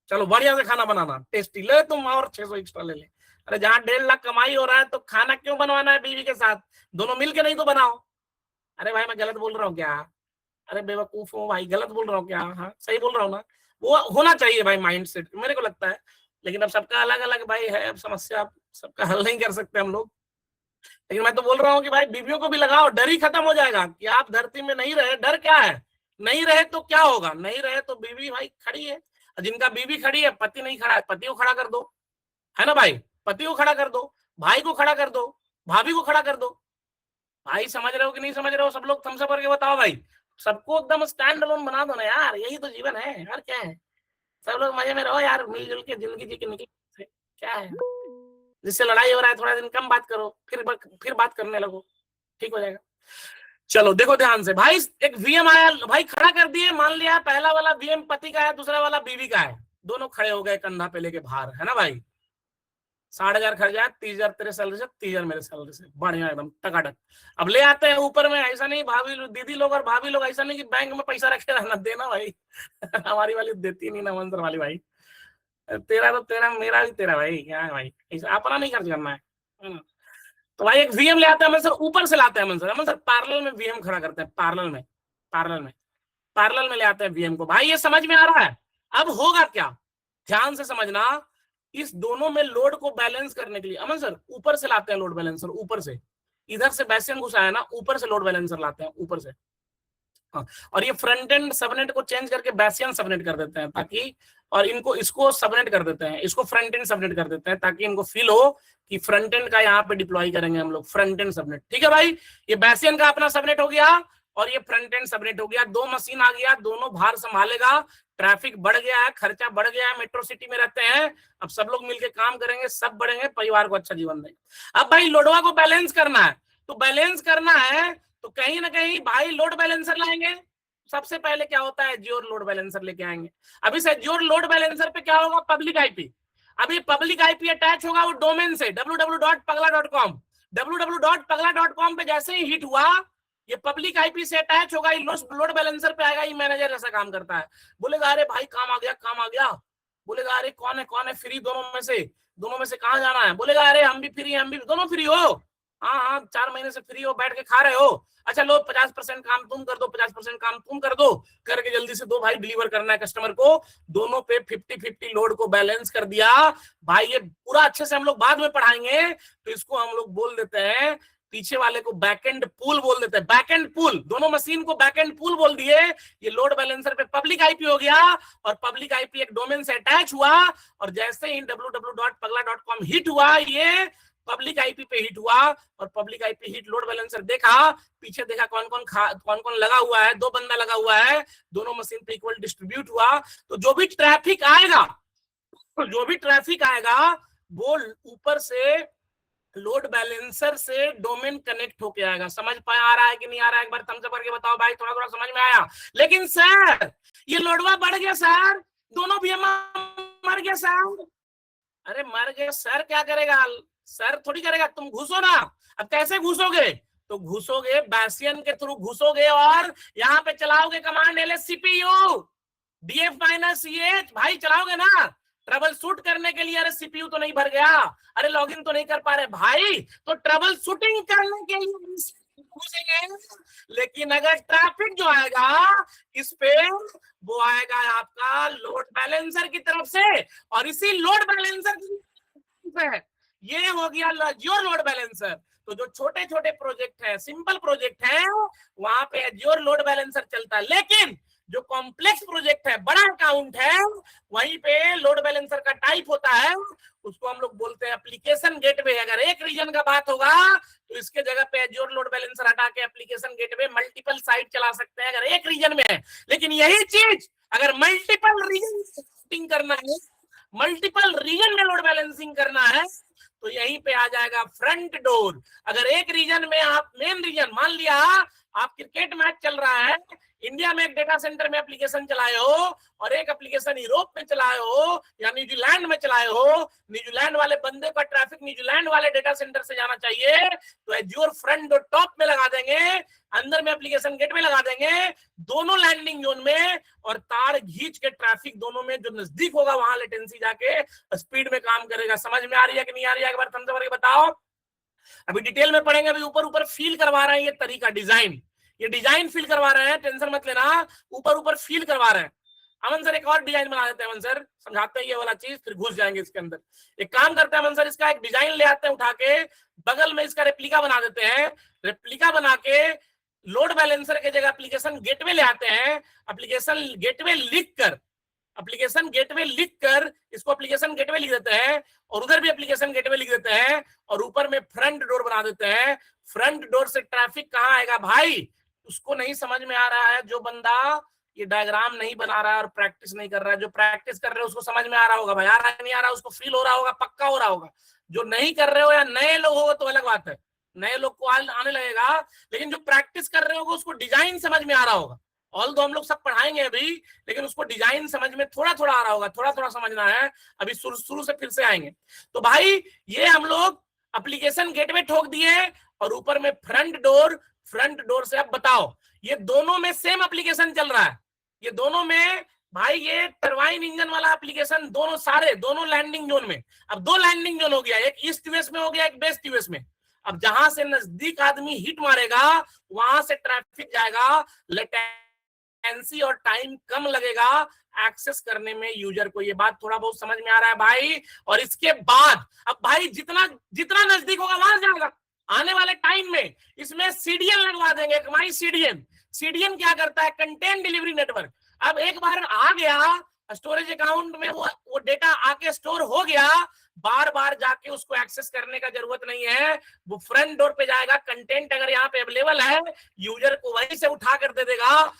चलो बढ़िया से खाना बनाना टेस्टी, ले तुम और 600 एक्स्ट्रा ले ले। अरे जहाँ 1.5 लाख कमाई हो रहा है तो खाना क्यों बनवाना है बीवी के साथ, दोनों मिलके नहीं तो बनाओ। अरे भाई मैं गलत बोल रहा हूँ क्या, अरे बेवकूफ हो भाई, गलत बोल रहा हूँ क्या, हाँ सही बोल रहा हूँ ना। वो होना चाहिए भाई माइंड सेट, मेरे को लगता है लेकिन अब सबका अलग अलग भाई है, अब समस्या सबका हल नहीं कर सकते हम लोग। लेकिन मैं तो बोल रहा हूँ कि भाई बीवियों को भी लगाओ, डर ही खत्म हो जाएगा कि आप धरती में नहीं रहे। डर क्या है, नहीं रहे तो क्या होगा, नहीं रहे तो बीवी भाई खड़ी है, जिनका बीवी खड़ी है, पति नहीं खड़ा है, पति को खड़ा कर दो, है ना भाई, पति को खड़ा कर दो, भाई को खड़ा कर दो, भाभी को खड़ा कर दो। भाई समझ रहे हो कि नहीं समझ रहे हो, सब लोग थम्स अप करके बताओ भाई। सबको एकदम स्टैंड अलोन बना दो ना यार, यही तो जीवन है यार, क्या है। सब लोग मजे में रहो यार, मिलजुल के जिंदगी जी के निकल, क्या है। जिससे लड़ाई हो रहा है थोड़ा दिन कम बात करो, फिर बात करने लगो, ठीक हो जाएगा। चलो देखो ध्यान से भाई, एक वीएम आया भाई, खड़ा कर दिए, मान लिया पहला वाला वीएम पति का है, दूसरा वाला बीवी का है, दोनों खड़े हो गए कंधा पे लेके बाहर, है ना भाई। 60,000 खर्च आया, 30,000 तेरे सैलरी से, 30,000 मेरे सैलरी से, बढ़िया एकदम टकाटक। अब ले आते हैं ऊपर में, ऐसा नहीं भाभी दीदी लोग और भाभी लोग, ऐसा नहीं कि बैंक में पैसा रखे रहना, देना भाई हमारी वाली देती नहीं ना, मंजर वाली भाई, तेरा तो तेरा, मेरा भी तेरा भाई, क्या है भाई, ऐसा अपना नहीं खर्च करना है ना। तो भाई एक वीएम ले आते हैं, सर ऊपर से लाते हैं, सर पार्लर में वीएम खड़ा करते हैं, पार्लर में ले आते हैं वीएम को। भाई ये समझ में आ रहा है, अब होगा क्या, ध्यान से समझना। इस दोनों में लोड को बैलेंस करने के लिए अमन सर ऊपर से लाते हैं लोड बैलेंसर, ऊपर से, इधर से बेसियन घुसा है ना, ऊपर से लोड बैलेंसर लाते हैं ऊपर से। हाँ, और ये फ्रंट एंड सबनेट को चेंज करके बेसियन सबनेट कर देते हैं, ताकि, और इनको इसको सबनेट कर देते हैं, इसको फ्रंट एंड सबनेट कर देते हैं, ताकि इनको फील हो कि फ्रंट एंड का यहाँ पे डिप्लॉय करेंगे हम लोग, फ्रंट एंड सबनेट। ठीक है भाई, ये बेसियन का अपना सबनेट हो गया और ये फ्रंट एंड सबनेट हो गया, दो मशीन आ गया, दोनों भार संभालेगा, ट्रैफिक बढ़ गया है, खर्चा बढ़ गया है, मेट्रो सिटी में रहते हैं, अब सब लोग मिलकर काम करेंगे, सब बढ़ेंगे, परिवार को अच्छा जीवन देंगे। अब भाई लोडवा को बैलेंस करना है, तो बैलेंस करना है तो कहीं ना कहीं भाई लोड बैलेंसर लाएंगे। सबसे पहले क्या होता है, एज्योर लोड बैलेंसर लेके आएंगे। अभी से एज्योर लोड बैलेंसर पे क्या होगा, पब्लिक आईपी। अभी पब्लिक आईपी अटैच होगा वो डोमेन से www.pagla.com, www.pagla.com पे जैसे ही हिट हुआ, ये पब्लिक आईपी से अटैच होगा, लोड बैलेंसर पे आएगा। ये मैनेजर ऐसा काम करता है, बोलेगा अरे भाई काम आ गया, काम आ गया, बोलेगा अरे कौन है फ्री, दोनों में से कहाँ जाना है, बोलेगा अरे हम भी फ्री, हम भी, दोनों फ्री हो, हाँ 4 महीने से फ्री हो, बैठ के खा रहे हो, अच्छा लो 50% काम तुम कर दो, 50% काम तुम कर दो, करके जल्दी से दो भाई, डिलीवर करना है कस्टमर को। दोनों पे 50-50 लोड को बैलेंस कर दिया भाई। ये पूरा अच्छे से हम लोग बाद में पढ़ाएंगे, तो इसको हम लोग बोल देते हैं, पीछे वाले को बैकएंड पूल बोल देते हैं, बैकएंड पूल, दोनों मशीन को बैकएंड पूल बोल दिए। ये लोड बैलेंसर पे पब्लिक आईपी हो गया, और पब्लिक आईपी एक डोमेन से अटैच हुआ, और जैसे ही www.pagla.com हिट हुआ, ये पब्लिक आईपी पे हिट हुआ, और public IP hit, load balancer देखा, पीछे देखा कौन कौन लगा हुआ है, 2 बंदा लगा हुआ है, दोनों मशीन पे इक्वल डिस्ट्रीब्यूट हुआ। तो जो भी ट्रैफिक आएगा वो ऊपर से लोड बैलेंसर से डोमेन कनेक्ट होके आएगा। समझ आ रहा है कि नहीं आ रहा है, एक बार थम्स अप करके बताओ भाई, थोड़ा थोड़ा समझ में आया। लेकिन सर ये लोडवा बढ़ गया सर, दोनों भी मर गया सर। अरे मर गए सर, क्या करेगा सर, थोड़ी करेगा, तुम घुसो ना। अब कैसे घुसोगे, तो घुसोगे बेसियन के थ्रू घुसोगे, और यहाँ पे चलाओगे कमांड LSCPU DF-EH भाई, चलाओगे ना ट्रबल शूट करने के लिए। अरे सीपीयू तो नहीं भर गया, अरे लॉगिन तो नहीं कर पा रहे भाई, तो ट्रबल शूटिंग करने के लिए घुसेंगे। लेकिन अगर ट्रैफिक जो आएगा इस पे, वो आएगा आपका लोड बैलेंसर की तरफ से, और इसी लोड बैलेंसर की ये हो गया जो लोड बैलेंसर। तो जो छोटे छोटे प्रोजेक्ट है, सिंपल प्रोजेक्ट है, वहां पे एज्योर लोड बैलेंसर चलता है। लेकिन जो कॉम्प्लेक्स प्रोजेक्ट है, बड़ा अकाउंट है, वहीं पे लोड बैलेंसर का टाइप होता है, उसको हम लोग बोलते हैं एप्लीकेशन गेटवे। अगर एक रीजन का बात होगा तो इसके जगह पे एज्योर लोड बैलेंसर हटा के एप्लीकेशन गेटवे मल्टीपल साइट चला सकते हैं, अगर एक रीजन में है। लेकिन यही चीज अगर मल्टीपल रीजन करना है, मल्टीपल रीजन में लोड बैलेंसिंग करना है, तो यहीं पे आ जाएगा फ्रंट डोर। अगर एक रीजन में आप, मेन रीजन, मान लिया आप क्रिकेट मैच चल रहा है, इंडिया में एक डेटा सेंटर में एप्लीकेशन चलाए हो, और एक एप्लीकेशन यूरोप में चलाए हो या न्यूजीलैंड में चलाए हो, न्यूजीलैंड वाले बंदे का ट्रैफिक न्यूजीलैंड वाले डेटा सेंटर से जाना चाहिए, तो एज्योर फ्रंट डोर टॉप में लगा देंगे, अंदर में एप्लीकेशन गेट में लगा देंगे, दोनों लैंडिंग जोन में, और तार घींच के ट्रैफिक दोनों में, जो नजदीक होगा वहां लेटेंसी जाके स्पीड में काम करेगा। समझ में आ रही है कि नहीं आ रही है, एक बार थम्स अप करके बताओ। अभी डिटेल में पढ़ेंगे, अभी ऊपर ऊपर फील करवा रहे हैं ये तरीका, डिजाइन, ये डिजाइन फील करवा रहे हैं, टेंशन मत लेना, ऊपर ऊपर फील करवा रहे हैं। अमन सर एक और डिजाइन बना देते हैं, अमन सर समझाते हैं ये वाला चीज, फिर घुस जाएंगे इसके अंदर। एक काम करते हैं अमन सर, इसका एक डिजाइन ले आते हैं उठा के, बगल में इसका रेप्लिका बना देते हैं, रेप्लिका बना के लोड बैलेंसर के जगह एप्लीकेशन गेटवे ले आते हैं, एप्लीकेशन गेटवे लिख कर, एप्लीकेशन गेटवे लिख कर इसको एप्लीकेशन गेटवे लिख देते हैं, और उधर भी एप्लीकेशन गेटवे लिख देते हैं, और ऊपर में फ्रंट डोर बना देते हैं। फ्रंट डोर से ट्रैफिक कहाँ आएगा भाई? उसको नहीं समझ में आ रहा है जो बंदा ये डायग्राम नहीं बना रहा है और प्रैक्टिस नहीं कर रहा है। जो प्रैक्टिस कर रहे हो उसको समझ में आ रहा होगा भाई, आ रहा है नहीं आ रहा, उसको फील हो रहा होगा, पक्का हो रहा होगा। जो नहीं कर रहे हो या नए लोग हो तो अलग बात है, नए लोग को आने लगेगा, लेकिन जो प्रैक्टिस कर रहे होगा उसको डिजाइन समझ में आ रहा होगा। ऑल दो हम लोग सब पढ़ाएंगे अभी, लेकिन उसको डिजाइन समझ में थोड़ा थोड़ा आ रहा होगा, थोड़ा थोड़ा समझना है। अभी शुरू से फिर से आएंगे। तो भाई ये हम लोग एप्लीकेशन गेटवे ठोक दिए, और ऊपर में फ्रंट डोर से अब बताओ ये दोनों में सेम एप्लीकेशन चल रहा है, ये दोनों में भाई ये टरबाइन इंजन वाला एप्लीकेशन दोनों लैंडिंग जोन में। अब दो लैंडिंग जोन हो गया, एक ईस्ट यूएस में हो गया, एक वेस्ट यूएस में। अब जहां से नजदीक आदमी हिट मारेगा वहां से ट्रैफिक जाएगा, लेटेंसी और टाइम कम लगेगा एक्सेस करने में यूजर को। ये बात थोड़ा बहुत समझ में आ रहा है भाई? और इसके बाद अब भाई जितना जितना नजदीक होगा वहां जाएगा। आने वाले टाइम में इसमें सीडीएन लगवा देंगे, माई सीडीएन। सीडीएन क्या करता है? Content delivery network. अब एक बार आ गया स्टोरेज अकाउंट में, वो डेटा आके स्टोर हो गया, बार बार जाके उसको एक्सेस करने का जरूरत नहीं है, वो फ्रंट डोर पे जाएगा। कंटेंट अगर यहाँ पे अवेलेबल है, यूजर को वहीं से उठा कर दे देगा,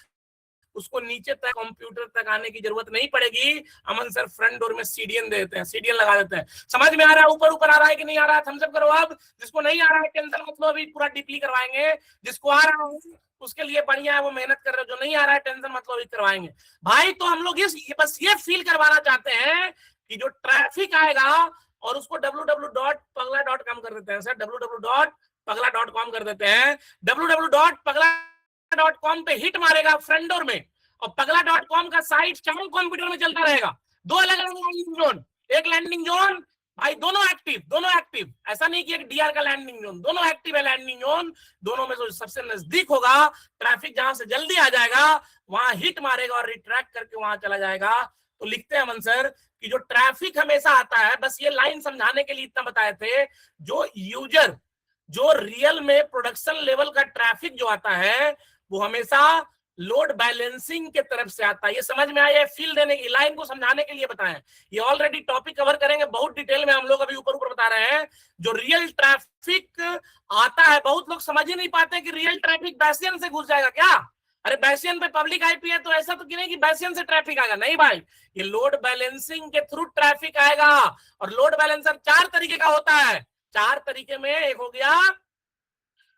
उसको नीचे तक कंप्यूटर तक आने की जरूरत नहीं पड़ेगी। अमन सर फ्रंट डोर में सीडीएन दे देते हैं, सीडीएन लगा देते हैं। समझ में आ रहा है? ऊपर आ रहा है कि नहीं आ रहा है? थम्स अप करो। अब जिसको नहीं आ रहा है टेंशन मत लो, अभी पूरा डीपली करवाएंगे। जिसको आ रहा है उसके लिए बढ़िया है, वो मेहनत कर रहे हो। जो नहीं आ रहा है टेंशन मत लो, अभी करवाएंगे भाई। तो हम लोग बस ये फील करवाना चाहते हैं कि जो ट्रैफिक आएगा, और उसको www.pagla.com कर देते हैं सर, www.pagla.com कर देते हैं। www.pagla.com पे हिट मारेगा फ्रंट डोर में, और pagla.com का साइट चारों कंप्यूटर में चलता रहेगा। दो अलग अलग लैंडिंग जोन, एक लैंडिंग जोन भाई, दोनों एक्टिव। ऐसा नहीं कि एक डीआर का लैंडिंग जोन, दोनों एक्टिव है लैंडिंग जोन। दोनों में जो सबसे नजदीक होगा, ट्रैफिक जहां से जल्दी आ जाएगा वहां हिट मारेगा और रिट्रैक्ट करके वहां चला जाएगा। तो लिखते हैं अमन सर कि जो ट्रैफिक हमेशा आता है, बस ये लाइन समझाने के लिए इतना बताए थे, जो यूजर जो रियल में प्रोडक्शन लेवल का ट्रैफिक जो आता है वो हमेशा लोड बैलेंसिंग के तरफ से आता है। ये समझ में आया? फील देने की, लाइन को समझाने के लिए बताएं। ये ऑलरेडी टॉपिक कवर करेंगे बहुत डिटेल में, हम लोग अभी ऊपर बता रहे हैं। जो रियल ट्रैफिक आता है, बहुत लोग समझ ही नहीं पाते कि रियल ट्रैफिक बैसियन से घुस जाएगा क्या। अरे बैसियन पे पब्लिक आईपी है तो ऐसा तो नहीं कि बैसियन से ट्रैफिक आएगा, नहीं भाई, ये लोड बैलेंसिंग के थ्रू ट्रैफिक आएगा। और लोड बैलेंसर 4 तरीके का होता है। 4 तरीके में एक हो गया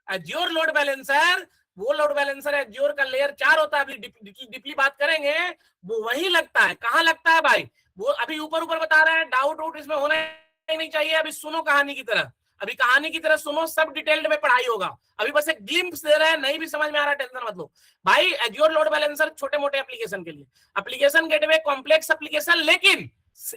एज्योर लोड बैलेंसर, वो लोड बैलेंसर एज्योर का लेयर 4 होता है, अभी डीपली बात करेंगे। वो वही लगता है, कहाँ लगता है भाई? वो अभी ऊपर बता रहे हैं, डाउट इसमें होना ही नहीं चाहिए। अभी सुनो कहानी की तरह, अभी कहानी की तरह सुनो, सब डिटेल्ड में पढ़ाई होगा। अभी बस एक ग्लिम्प्स दे रहे हैं, नहीं भी समझ में आ रहा टेंशन मत लो भाई। एज्योर लोड बैलेंसर छोटे मोटे एप्लीकेशन के लिए, एप्लीकेशन गेटवे कॉम्प्लेक्स एप्लीकेशन, लेकिन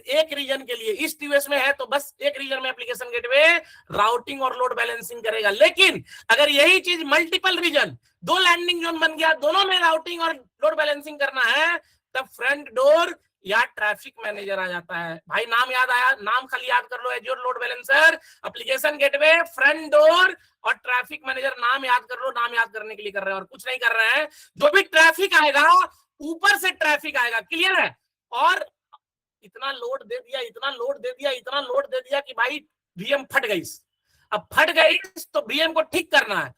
एक रीजन के लिए, ईस्ट यूएस में है तो बस एक रीजन में एप्लीकेशन गेटवे राउटिंग और लोड बैलेंसिंग करेगा। लेकिन अगर यही चीज मल्टीपल रीजन, 2 लैंडिंग जोन बन गया, दोनों में राउटिंग और लोड बैलेंसिंग करना है, तब फ्रंट डोर या ट्रैफिक मैनेजर आ जाता है भाई। नाम याद आया? नाम खाली याद कर लो, Azure load balancer, application gateway, front door और ट्रैफिक मैनेजर। नाम याद कर लो, नाम याद करने के लिए कर रहे हैं और कुछ नहीं कर रहे हैं। जो भी ट्रैफिक आएगा, ऊपर से ट्रैफिक आएगा, क्लियर है? और इतना लोड दे दिया कि भाई वीएम फट गई। अब फट गई तो वीएम को ठीक करना है।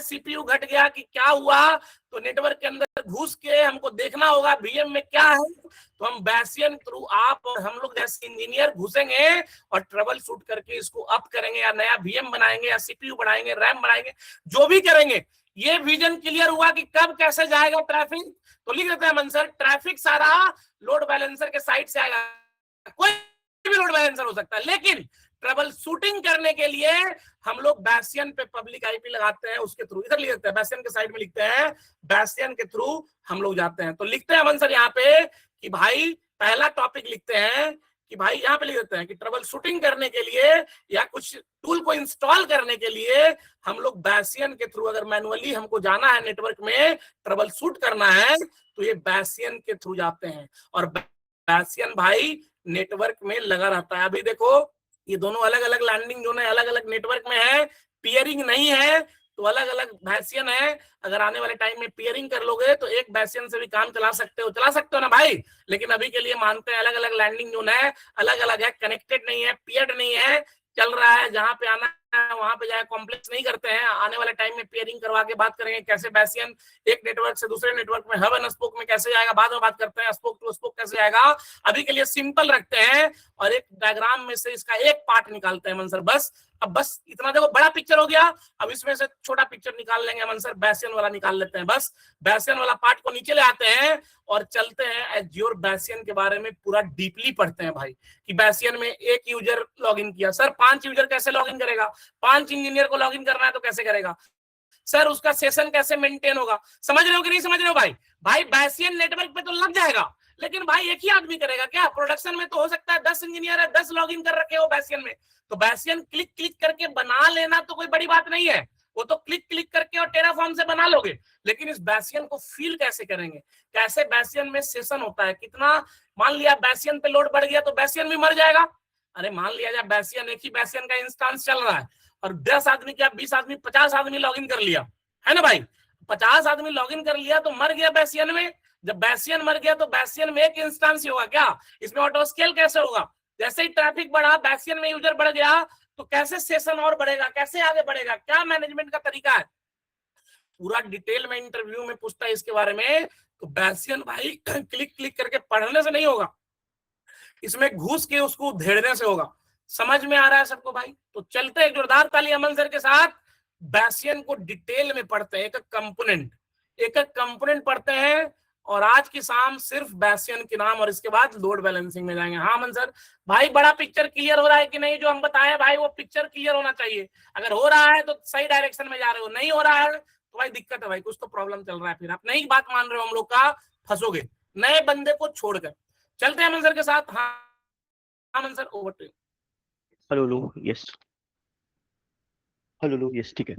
सीपीयू घट गया कि क्या हुआ, तो नेटवर्क के अंदर घुस के हमको देखना होगा वीएम में क्या है। तो हम बैसियन थ्रू, आप और हम लोग जैसे इंजीनियर घुसेंगे और ट्रबल शूट करके इसको अप करेंगे, या नया वीएम बनाएंगे, या सीपीयू बनाएंगे, रैम बनाएंगे, जो भी करेंगे। ये विजन क्लियर हुआ कि कब कैसे जाएगा ट्रैफिक? तो लिख देते हैं मंसर, ट्रैफिक सारा लोड बैलेंसर के साइड से आएगा। कोई भी लोड बैलेंसर हो सकता है, लेकिन ट्रबल शूटिंग करने के लिए हम लोग बैसियन पे पब्लिक आईपी लगाते हैं, उसके थ्रू। इधर लिख देते हैं, बैसियन के साइड में लिखते हैं, बैसियन के थ्रू हम लोग जाते हैं। तो लिखते हैं मंसर यहाँ पे कि भाई पहला टॉपिक लिखते हैं कि भाई यहाँ पे लिख देते हैं कि ट्रबल शूटिंग करने के लिए या कुछ टूल को इंस्टॉल करने के लिए हम लोग बैसियन के थ्रू, अगर मैनुअली हमको जाना है नेटवर्क में ट्रबल शूट करना है तो ये बैसियन के थ्रू जाते हैं। और बैसियन भाई नेटवर्क में लगा रहता है। अभी देखो ये दोनों अलग अलग लैंडिंग जोन है, अलग अलग नेटवर्क में है, पियरिंग नहीं है तो अलग अलग बैसियन है। अगर आने वाले टाइम में पियरिंग कर लोगे तो एक बैसियन से भी काम चला सकते हो ना भाई। लेकिन अभी के लिए मानते हैं अलग अलग लैंडिंग जोन है, अलग अलग है, कनेक्टेड नहीं है, पियर्ड नहीं है, चल रहा है, जहां पे आना है वहां पे जाए, कॉम्प्लेक्स नहीं करते हैं। आने वाले टाइम में पियरिंग करवा के बात करेंगे कैसे बैसियन एक नेटवर्क से दूसरे नेटवर्क में, हब एंड स्पोक में कैसे जाएगा, बाद में बात करते हैं स्पोक टू स्पोक कैसे जाएगा। अभी के लिए सिंपल रखते हैं और एक डायग्राम में से इसका एक पार्ट निकालते हैं अमन सर बस। अब बस इतना देखो, बड़ा पिक्चर हो गया, अब इसमें से छोटा पिक्चर निकाल लेंगे अमन सर, बैसियन वाला निकाल लेते हैं। बस बैसियन वाला पार्ट को नीचे ले आते हैं और चलते हैं एज्योर बैसियन के बारे में पूरा डीपली पढ़ते हैं भाई। कि बैसियन में एक यूजर लॉगिन किया, सर 5 यूजर कैसे लॉगिन करेगा? 5 इंजीनियर को लॉगिन करना है तो कैसे करेगा सर? उसका सेशन कैसे मेंटेन होगा? समझ रहे हो कि नहीं समझ रहे हो भाई? भाई बैसियन नेटवर्क पे तो लग जाएगा, लेकिन भाई एक ही आदमी करेगा क्या? प्रोडक्शन में तो हो सकता है 10 इंजीनियर है, 10 लॉगिन कर रखे हो बैसियन में, तो बैसियन क्लिक क्लिक करके बना लेना तो कोई बड़ी बात नहीं है, वो तो क्लिक क्लिक करके और टेराफॉर्म से बना लोगे। लेकिन इस बैसियन को फील कैसे करेंगे? कैसे बैसियन में सेशन होता है, कितना, मान लिया बैसियन पे लोड बढ़ गया तो बैसियन भी मर जाएगा। अरे मान लिया जाए बैसियन, एक ही बैसियन का इंस्टेंस चल रहा है और 10 आदमी क्या 20 आदमी 50 आदमी लॉगिन कर लिया है ना भाई, 50 आदमी लॉगिन कर लिया तो मर गया बैसियन में। जब बैसियन मर गया तो बैसियन में एक इंस्टेंस ही होगा क्या? इसमें ऑटो स्केल कैसे होगा? जैसे ही ट्रैफिक बढ़ा, बैसियन में यूजर बढ़ गया तो कैसे सेशन और बढ़ेगा, कैसे आगे बढ़ेगा, क्या मैनेजमेंट का तरीका है, पूरा डिटेल में इंटरव्यू में पूछता है इसके बारे में। तो बैसियन भाई क्लिक क्लिक करके पढ़ने से नहीं होगा, इसमें घुस के उसको उधेड़ने से होगा। समझ में आ रहा है सबको भाई? तो चलते हैं, जोरदार ताली अमन सर के साथ। बैसियन को डिटेल में पढ़ते हैं, एक एक कंपोनेंट पढ़ते हैं। और आज की शाम सिर्फ बैसियन के नाम और इसके बाद लोड बैलेंसिंग में जाएंगे। हाँ अमन सर भाई, बड़ा पिक्चर क्लियर हो रहा है कि नहीं? जो हम बताए भाई वो पिक्चर क्लियर होना चाहिए। अगर हो रहा है तो सही डायरेक्शन में जा रहे हो, नहीं हो रहा है तो भाई दिक्कत है भाई, कुछ तो प्रॉब्लम चल रहा है। फिर आप नई बात मान रहे हो हम लोग का, फंसोगे नए बंदे को छोड़कर। चलते हैं अमन सर के साथ। हाँ Aman sir over to you. Hello yes, hello yes, ठीक है।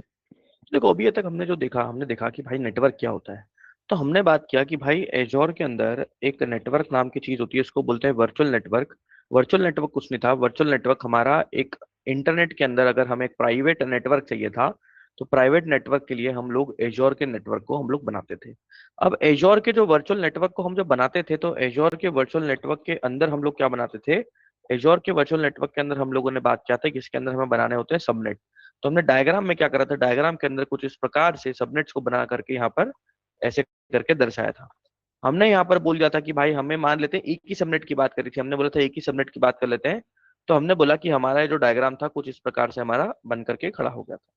देखो अभी तक हमने जो देखा, हमने देखा कि भाई नेटवर्क क्या होता है। तो हमने बात किया कि भाई एजोर के अंदर एक नेटवर्क नाम की चीज होती है, उसको बोलते हैं वर्चुअल नेटवर्क। वर्चुअल नेटवर्क कुछ नहीं था, वर्चुअल नेटवर्क हमारा एक इंटरनेट के अंदर अगर हमें एक प्राइवेट नेटवर्क चाहिए था तो प्राइवेट नेटवर्क के लिए हम लोग एजोर के नेटवर्क को हम लोग बनाते थे। अब एजोर के जो वर्चुअल नेटवर्क को हम जब बनाते थे तो एजोर के वर्चुअल नेटवर्क के अंदर हम लोग क्या बनाते थे, एजोर के वर्चुअल नेटवर्क के अंदर हम लोगों ने बात किया था कि इसके अंदर हमें बनाने होते हैं सबनेट। तो हमने डायग्राम में क्या करा था, डायग्राम के अंदर कुछ इस प्रकार से सबनेट्स को बना करके यहाँ पर ऐसे करके दर्शाया था। हमने यहाँ पर बोल दिया था कि भाई हमें मान लेते हैं एक ही सबनेट की बात करी थी, हमने बोला था एक ही सबनेट की बात कर लेते हैं। तो हमने बोला कि हमारा जो डायग्राम था कुछ इस प्रकार से हमारा बन करके खड़ा हो गया था।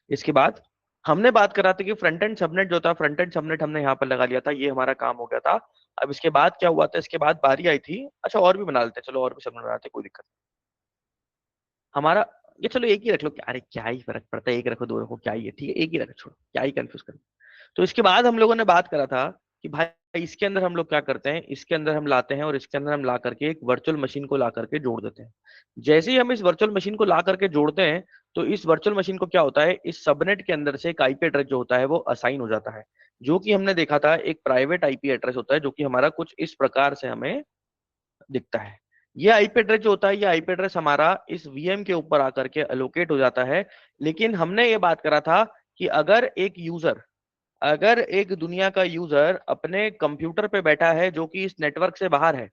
इसके बाद हमने बात करा था कि फ्रंट एंड सबनेट जो था, फ्रंट एंड सबनेट हमने यहाँ पर लगा लिया था, ये हमारा काम हो गया था। अब इसके बाद क्या हुआ था, इसके बाद बारी आई थी, अच्छा और भी बना लेते हैं, चलो और भी सबनेट बनाते हैं, कोई दिक्कत नहीं। हमारा ये चलो एक ही रख लो, अरे क्या ही फर्क पड़ता है, एक रखो दो रखो क्या ही है, ठीक है एक ही रखो, छोड़ो क्या ही कंफ्यूज करो। तो इसके बाद हम लोगों ने बात करा था कि भाई इसके अंदर हम लोग क्या करते हैं, इसके अंदर हम लाते हैं और इसके अंदर हम ला करके एक वर्चुअल मशीन को ला करके जोड़ देते हैं। जैसे ही हम इस वर्चुअल मशीन को ला करके जोड़ते हैं तो इस वर्चुअल मशीन को क्या होता है, इस सबनेट के अंदर से एक आईपी एड्रेस जो होता है वो असाइन हो जाता है, जो कि हमने देखा था एक प्राइवेट आईपी एड्रेस होता है, जो कि हमारा कुछ इस प्रकार से हमें दिखता है। ये आईपी एड्रेस जो होता है, ये आईपी एड्रेस हमारा इस वीएम के ऊपर आकर के एलोकेट हो जाता है। लेकिन हमने ये बात करा था कि अगर एक दुनिया का यूजर अपने कंप्यूटर पे बैठा है जो कि इस नेटवर्क से बाहर है,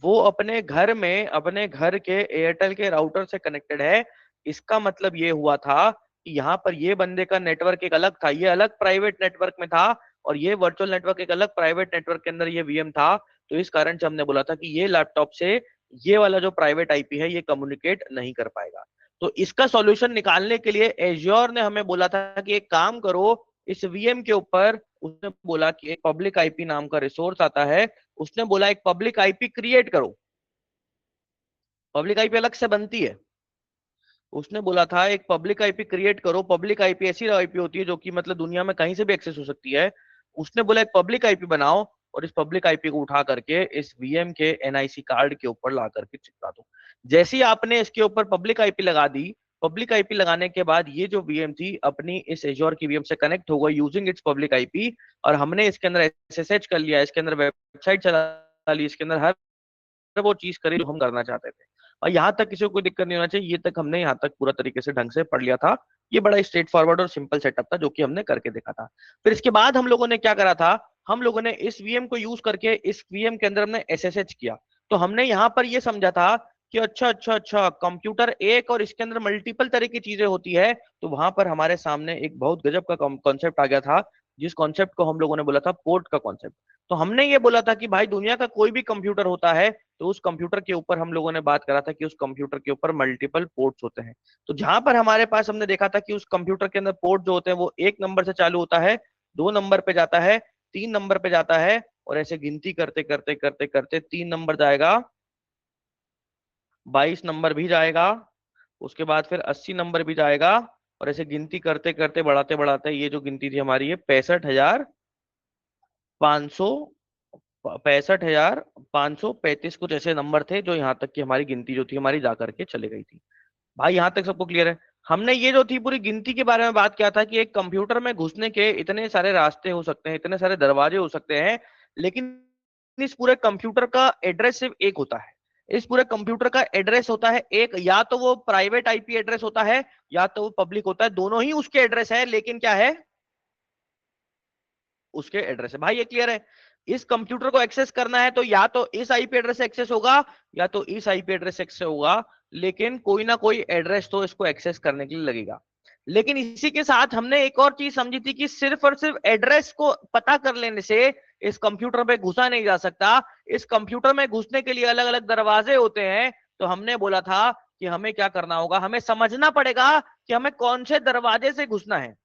वो अपने घर में अपने घर के एयरटेल के राउटर से कनेक्टेड है, इसका मतलब ये हुआ था कि यहाँ पर ये बंदे का नेटवर्क एक अलग था, ये अलग प्राइवेट नेटवर्क में था, और ये वर्चुअल नेटवर्क एक अलग प्राइवेट नेटवर्क के अंदर ये वीएम था। तो इस कारण से हमने बोला था कि ये लैपटॉप से ये वाला जो प्राइवेट आईपी है ये कम्युनिकेट नहीं कर पाएगा। तो इसका सॉल्यूशन निकालने के लिए एज्योर ने हमें बोला था कि एक काम करो, इस वीएम के ऊपर उसने बोला कि एक पब्लिक आईपी नाम का रिसोर्स आता है, उसने बोला एक पब्लिक आईपी क्रिएट करो। पब्लिक आईपी अलग से बनती है, उसने बोला था एक पब्लिक आईपी क्रिएट करो। पब्लिक आईपी ऐसी आईपी होती है जो कि मतलब दुनिया में कहीं से भी एक्सेस हो सकती है। उसने बोला एक पब्लिक आईपी बनाओ और इस पब्लिक आईपी को उठा करके इस वीएम के एनआईसी कार्ड के ऊपर ला करके चिपका दो। जैसे ही आपने इसके ऊपर पब्लिक आईपी लगा दी, पब्लिक आईपी लगाने के बाद ये जो वीएम थी अपनी इस एज्योर की वीएम से कनेक्ट हो गई यूजिंग इट्स पब्लिक आईपी, और हमने इसके अंदर एसएसएच कर लिया, इसके अंदर वेबसाइट चला ली, इसके अंदर हर वो चीज करी जो हम करना चाहते थे। और यहाँ तक किसी को कोई दिक्कत नहीं होना चाहिए, ये तक हमने यहाँ तक पूरा तरीके से ढंग से पढ़ लिया था। ये बड़ा स्ट्रेट फॉरवर्ड और सिंपल सेटअप था जो कि हमने करके देखा था। फिर इसके बाद हम लोगों ने क्या करा था, हम लोगों ने इस वीएम को यूज करके इस वीएम के अंदर हमने एसएसएच किया। तो हमने यहाँ पर ये समझा था कि अच्छा कंप्यूटर एक और इसके अंदर मल्टीपल तरह की चीजें होती है। तो वहां पर हमारे सामने एक बहुत गजब का कॉन्सेप्ट आ गया था, जिस कॉन्सेप्ट को हम लोगों ने बोला था पोर्ट का कॉन्सेप्ट। तो हमने ये बोला था कि भाई दुनिया का कोई भी कंप्यूटर होता है तो उस कंप्यूटर के ऊपर हम लोगों ने बात करा था कि उस कंप्यूटर के ऊपर मल्टीपल पोर्ट्स होते हैं। तो जहां पर हमारे पास हमने देखा था कि उस कंप्यूटर के अंदर पोर्ट जो होते हैं वो 1 नंबर से चालू होता है, 2 नंबर पे जाता है, 3 नंबर पे जाता है, और ऐसे गिनती करते करते करते करते 3 नंबर जाएगा, 22 नंबर भी जाएगा, उसके बाद फिर 80 नंबर भी जाएगा, और ऐसे गिनती करते करते बढ़ाते बढ़ाते ये जो गिनती थी हमारी, ये 65,535 कुछ ऐसे नंबर थे, जो यहाँ तक की हमारी गिनती जो थी हमारी जा करके चले गई थी। भाई यहाँ तक सबको क्लियर है? हमने ये जो थी पूरी गिनती के बारे में बात किया था कि एक कंप्यूटर में घुसने के इतने सारे रास्ते हो सकते हैं, इतने सारे दरवाजे हो सकते हैं, लेकिन इस पूरे कंप्यूटर का एड्रेस सिर्फ एक होता है। इस पूरे कंप्यूटर का एड्रेस होता है एक, या तो वो प्राइवेट आईपी एड्रेस होता है या तो वो पब्लिक होता है, दोनों ही उसके एड्रेस है, लेकिन क्या है, उसके एड्रेस है। भाई ये क्लियर है? इस कंप्यूटर को एक्सेस करना है तो या तो इस आईपी एड्रेस से एक्सेस होगा या तो इस आईपी एड्रेस से एक्सेस होगा, लेकिन कोई ना कोई एड्रेस तो इसको एक्सेस करने के लिए लगेगा। लेकिन इसी के साथ हमने एक और चीज समझी थी कि सिर्फ और सिर्फ एड्रेस को पता कर लेने से इस कंप्यूटर पे घुसा नहीं जा सकता। इस कंप्यूटर में घुसने के लिए अलग अलग दरवाजे होते हैं। तो हमने बोला था कि हमें क्या करना होगा, हमें समझना पड़ेगा कि हमें कौन से दरवाजे से घुसना है।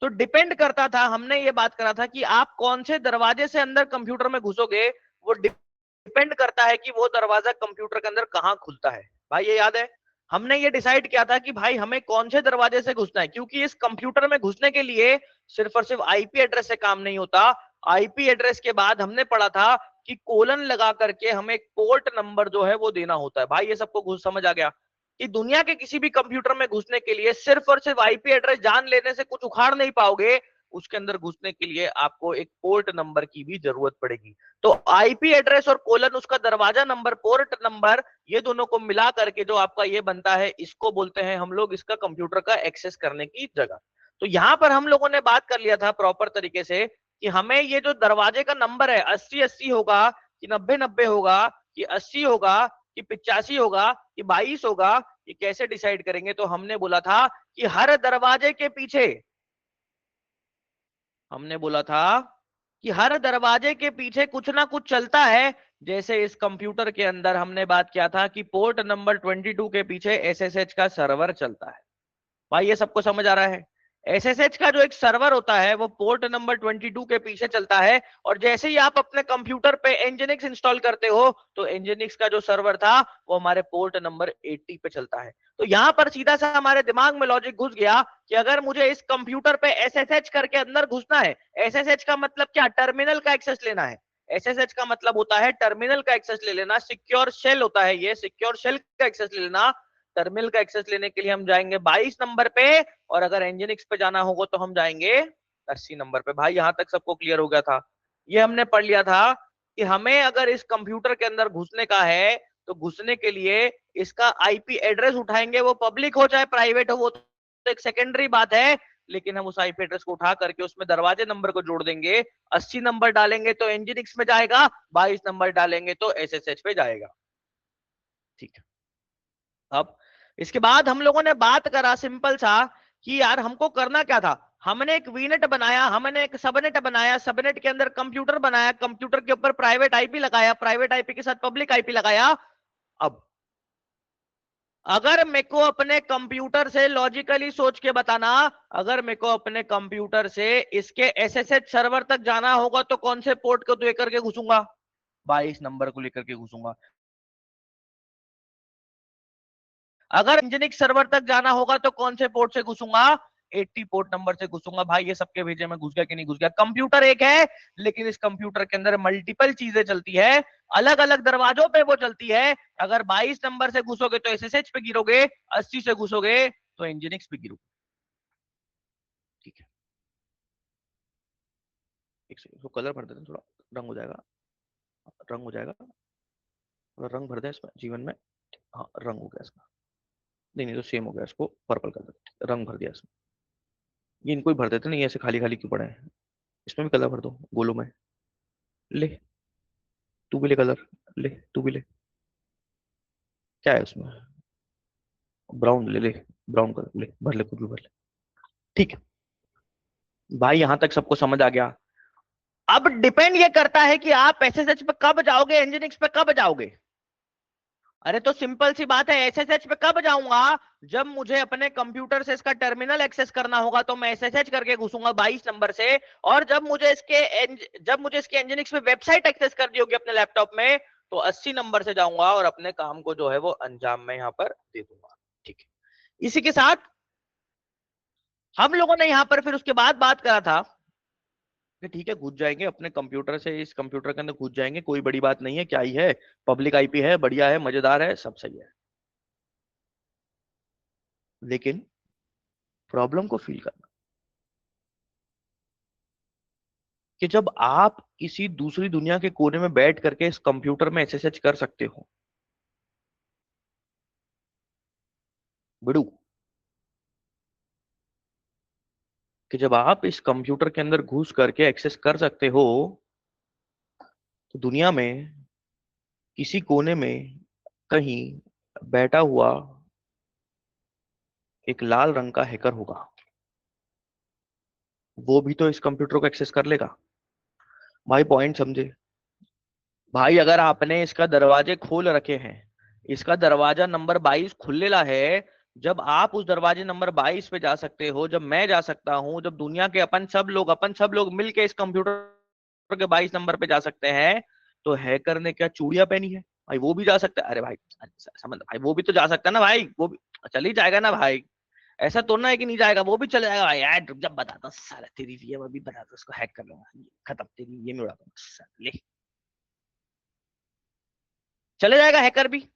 तो डिपेंड करता था, हमने ये बात करा था कि आप कौन से दरवाजे से अंदर कंप्यूटर में घुसोगे, वो डिपेंड करता है कि वो दरवाजा कंप्यूटर के अंदर कहाँ खुलता है। भाई ये याद है? हमने ये डिसाइड किया था कि भाई हमें कौन से दरवाजे से घुसना है, क्योंकि इस कंप्यूटर में घुसने के लिए सिर्फ और सिर्फ आईपी एड्रेस से काम नहीं होता। आईपी एड्रेस के बाद हमने पढ़ा था कि कोलन लगा करके हमें पोर्ट नंबर जो है वो देना होता है। भाई ये सबको समझ आ गया कि दुनिया के किसी भी कंप्यूटर में घुसने के लिए सिर्फ और सिर्फ आईपी एड्रेस जान लेने से कुछ उखाड़ नहीं पाओगे, उसके अंदर घुसने के लिए आपको एक पोर्ट नंबर की भी जरूरत पड़ेगी। तो आईपी एड्रेस और कोलन उसका दरवाजा नंबर, पोर्ट नंबर, ये दोनों को मिला करके जो आपका ये बनता है, इसको बोलते हैं हम लोग इसका कंप्यूटर का एक्सेस करने की जगह। तो यहां पर हम लोगों ने बात कर लिया था प्रॉपर तरीके से कि हमें ये जो दरवाजे का नंबर है 80-80 होगा कि 90-90 होगा कि 80 होगा कि 85 होगा कि 22 होगा, ये कैसे डिसाइड करेंगे। तो हमने बोला था कि हर दरवाजे के पीछे, हमने बोला था कि हर दरवाजे के पीछे कुछ ना कुछ चलता है। जैसे इस कंप्यूटर के अंदर हमने बात किया था कि पोर्ट नंबर 22 के पीछे एसएसएच का सर्वर चलता है। भाई ये सबको समझ आ रहा है? एसएसएच का जो एक सर्वर होता है वो पोर्ट नंबर 22 के पीछे चलता है, और जैसे ही आप अपने कंप्यूटर पे एनजिनिक्स इंस्टॉल करते हो तो एनजिनिक्स का जो सर्वर था वो हमारे पोर्ट नंबर 80 पे चलता है। तो यहां पर सीधा सा हमारे दिमाग में लॉजिक घुस गया कि अगर मुझे इस कंप्यूटर पे एसएसएच करके अंदर घुसना है, एसएसएच का मतलब क्या, टर्मिनल का एक्सेस लेना है। एसएसएच का मतलब होता है टर्मिनल का एक्सेस ले लेना, सिक्योर शेल होता है ये, सिक्योर शेल का एक्सेस ले लेना। टर्मिनल का एक्सेस लेने के लिए हम जाएंगे 22 नंबर पे, और अगर एनजिनिक्स पे जाना होगा तो हम जाएंगे 80 नंबर पे। भाई यहां तक सबको क्लियर हो गया था? ये हमने पढ़ लिया था कि हमें अगर इस कंप्यूटर के अंदर घुसने का है तो घुसने के लिए इसका आईपी एड्रेस उठाएंगे, वो पब्लिक हो चाहे प्राइवेट हो, वो तो एक सेकेंडरी बात है, लेकिन हम उस आईपी एड्रेस को उठा करके उसमें दरवाजे नंबर को जोड़ देंगे। 80 नंबर डालेंगे तो एनजिनिक्स में जाएगा, 22 नंबर डालेंगे तो एसएसएच पे जाएगा। ठीक है, अब इसके बाद हम लोगों ने बात करा सिंपल सा कि यार हमको करना क्या था। हमने एक वीनेट बनाया, हमने एक सबनेट बनाया, सबनेट के अंदर कंप्यूटर बनाया, कंप्यूटर के ऊपर प्राइवेट आईपी लगाया, प्राइवेट आईपी के साथ पब्लिक आईपी लगाया। अब अगर मेरे को अपने कंप्यूटर से लॉजिकली सोच के बताना, अगर मेरे को अपने कंप्यूटर से इसके एसएसएच सर्वर तक जाना होगा तो कौन से पोर्ट को लेकर के घुसूंगा, 22 नंबर को लेकर के घुसूंगा। अगर इंजीनिक्स सर्वर तक जाना होगा तो कौन से पोर्ट से घुसूंगा, 80 पोर्ट नंबर से घुसूंगा भाई, ये सबके भेजे में घुस गया कि नहीं घुस गया। कंप्यूटर एक है, लेकिन इस कंप्यूटर के अंदर मल्टीपल चीजें चलती है, अलग अलग दरवाजों पे वो चलती है। अगर 22 नंबर से घुसोगे तो एसएसएच पे गिरोगे, 80 से घुसोगे तो इंजीनिक्स पे गिरोगे। ठीक है, एक सेकंड, तो कलर भर देते हैं, थोड़ा रंग हो जाएगा, रंग हो जाएगा, थोड़ा रंग भर दें इसमें जीवन में। हाँ, रंग हो गया इसका, नहीं नहीं तो सेम हो गया, इसको पर्पल कर देते, रंग भर दिया इसमें। ये इनको ही भर देते, नहीं ऐसे खाली खाली क्यों पड़े हैं, इसमें भी कलर भर दो गोलों में। ले, तू भी ले कलर, ले तू भी ले, क्या है उसमें, ब्राउन ले ले, ब्राउन कलर ले, भर ले, कुछ भी भर ले। ठीक है भाई, यहां तक सबको समझ आ गया। अब डिपेंड ये करता है कि आप एसएसएच पे कब जाओगे, इंजीनिक्स पे कब जाओगे। अरे तो सिंपल सी बात है, एसएसएच पे कब जाऊंगा, जब मुझे अपने कंप्यूटर से इसका टर्मिनल एक्सेस करना होगा तो मैं एसएसएच करके घुसूंगा 22 नंबर से। और जब मुझे इसके इंजीनिक्स पे वेबसाइट एक्सेस करनी होगी अपने लैपटॉप में, तो 80 नंबर से जाऊंगा और अपने काम को जो है वो अंजाम में यहां पर दे दूंगा। ठीक है, इसी के साथ हम लोगों ने यहां पर फिर उसके बाद बात करा था कि ठीक है घुस जाएंगे अपने कंप्यूटर से, इस कंप्यूटर के अंदर घुस जाएंगे, कोई बड़ी बात नहीं है, क्या ही है, पब्लिक आईपी है, बढ़िया है, मजेदार है, सब सही है। लेकिन प्रॉब्लम को फील करना कि जब आप किसी दूसरी दुनिया के कोने में बैठ करके इस कंप्यूटर में एसएसएच कर सकते हो, बिड़ू, कि जब आप इस कंप्यूटर के अंदर घुस करके एक्सेस कर सकते हो, तो दुनिया में किसी कोने में कहीं बैठा हुआ एक लाल रंग का हैकर होगा, वो भी तो इस कंप्यूटर को एक्सेस कर लेगा। भाई पॉइंट समझे भाई, अगर आपने इसका दरवाजे खोल रखे हैं, इसका दरवाजा नंबर 22 खुलेला है, जब आप उस दरवाजे नंबर 22 पे जा सकते हो, जब मैं जा सकता हूं, जब दुनिया के अपन सब लोग मिलके इस कंप्यूटर के 22 नंबर पे जा सकते हैं, तो हैकर ने क्या चूड़ियां पहनी है भाई, वो भी जा सकता है। अरे भाई समझ भाई, वो भी तो जा सकता है ना भाई, वो भी चल ही जाएगा ना भाई, ऐसा तो ना है कि नहीं जाएगा, वो भी चले जाएगा भाई। यार रुक, जब बताता हूँ साला, तेरी वीएम अभी बताता हूँ, उसको हैक कर लूंगा, खत्म, तेरी वीएम उड़ा दूंगा, ले चले जाएगा हैकर भी।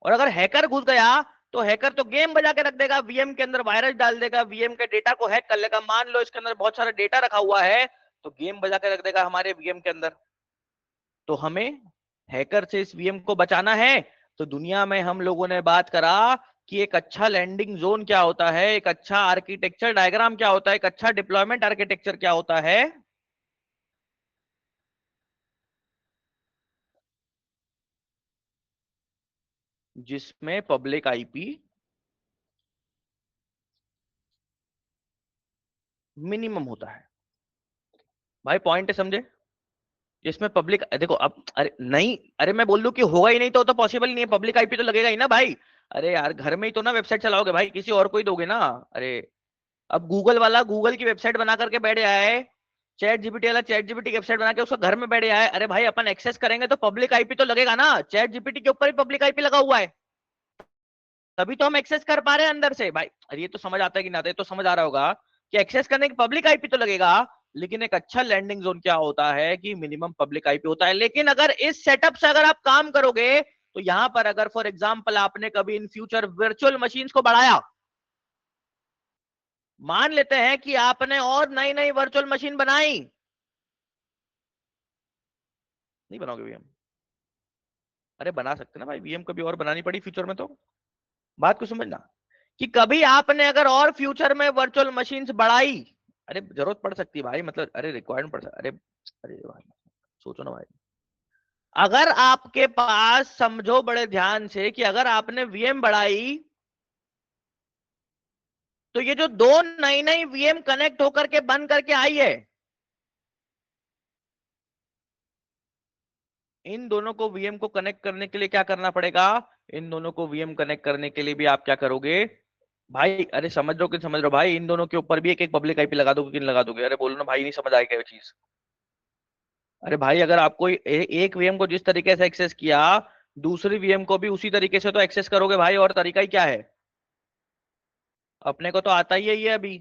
और अगर हैकर घुस गया तो हैकर तो गेम बजा के रख देगा, वीएम के अंदर वायरस डाल देगा, वीएम के डेटा को हैक कर लेगा। मान लो इसके अंदर बहुत सारा डेटा रखा हुआ है, तो गेम बजा के रख देगा हमारे वीएम के अंदर। तो हमें हैकर से इस वीएम को बचाना है। तो दुनिया में हम लोगों ने बात करा कि एक अच्छा लैंडिंग जोन क्या होता है, एक अच्छा आर्किटेक्चर डायग्राम क्या होता है, एक अच्छा डिप्लॉयमेंट आर्किटेक्चर क्या होता है, जिसमें पब्लिक आईपी मिनिमम होता है। भाई पॉइंट समझे, जिसमें पब्लिक, देखो अब, अरे नहीं, अरे मैं बोल दूं कि होगा ही नहीं तो पॉसिबल ही नहीं है, पब्लिक आईपी तो लगेगा ही ना भाई। अरे यार घर में ही तो ना वेबसाइट चलाओगे भाई, किसी और को ही दोगे ना। अरे अब गूगल वाला गूगल की वेबसाइट बना करके बैठ गया है, चैट जीपीटी वाला चैट जीपीटी की वेबसाइट बना के उसको घर में बैठ गया है। अरे भाई अपन एक्सेस करेंगे तो पब्लिक आईपी तो लगेगा ना, चैट जीपीटी के ऊपर ही पब्लिक आईपी लगा हुआ है, तभी तो हम एक्सेस कर पा रहे हैं अंदर से भाई। अरे ये तो समझ आता है कि ना आता है, तो समझ आ रहा होगा कि एक्सेस करने की पब्लिक आईपी तो लगेगा, लेकिन एक अच्छा लैंडिंग जोन क्या होता है कि मिनिमम पब्लिक आईपी होता है। लेकिन अगर इस सेटअप से अगर आप काम करोगे, तो यहां पर अगर फॉर एग्जांपल आपने कभी इन फ्यूचर वर्चुअल मशीन्स को बढ़ाया, मान लेते हैं कि आपने और नई नई वर्चुअल मशीन बनाई, नहीं बनाओगे वीएम, अरे बना सकते ना भाई, वीएम कभी और बनानी पड़ी फ्यूचर में तो, बात को समझना कि कभी आपने अगर और फ्यूचर में वर्चुअल मशीन्स बढ़ाई, अरे जरूरत पड़ सकती है भाई, मतलब अरे रिक्वायरमेंट पड़ सकती, अरे अरे भाई सोचो ना भाई, अगर आपके पास, समझो बड़े ध्यान से, कि अगर आपने वीएम बढ़ाई, तो ये जो दो नई नई वीएम कनेक्ट होकर के बन करके आई है, इन दोनों को वीएम को कनेक्ट करने के लिए क्या करना पड़ेगा, इन दोनों को वीएम कनेक्ट करने के लिए भी आप क्या करोगे भाई, अरे समझ रहे हो कि समझ रहे हो भाई, इन दोनों के ऊपर भी एक एक पब्लिक आईपी लगा दोगे कि नहीं लगा दोगे, अरे बोलो ना भाई, नहीं समझ आएगा ये चीज। अरे भाई अगर आपको एक वीएम को जिस तरीके से एक्सेस किया, दूसरी वीएम को भी उसी तरीके से तो एक्सेस करोगे भाई, और तरीका ही क्या है, अपने को तो आता ही है ये अभी।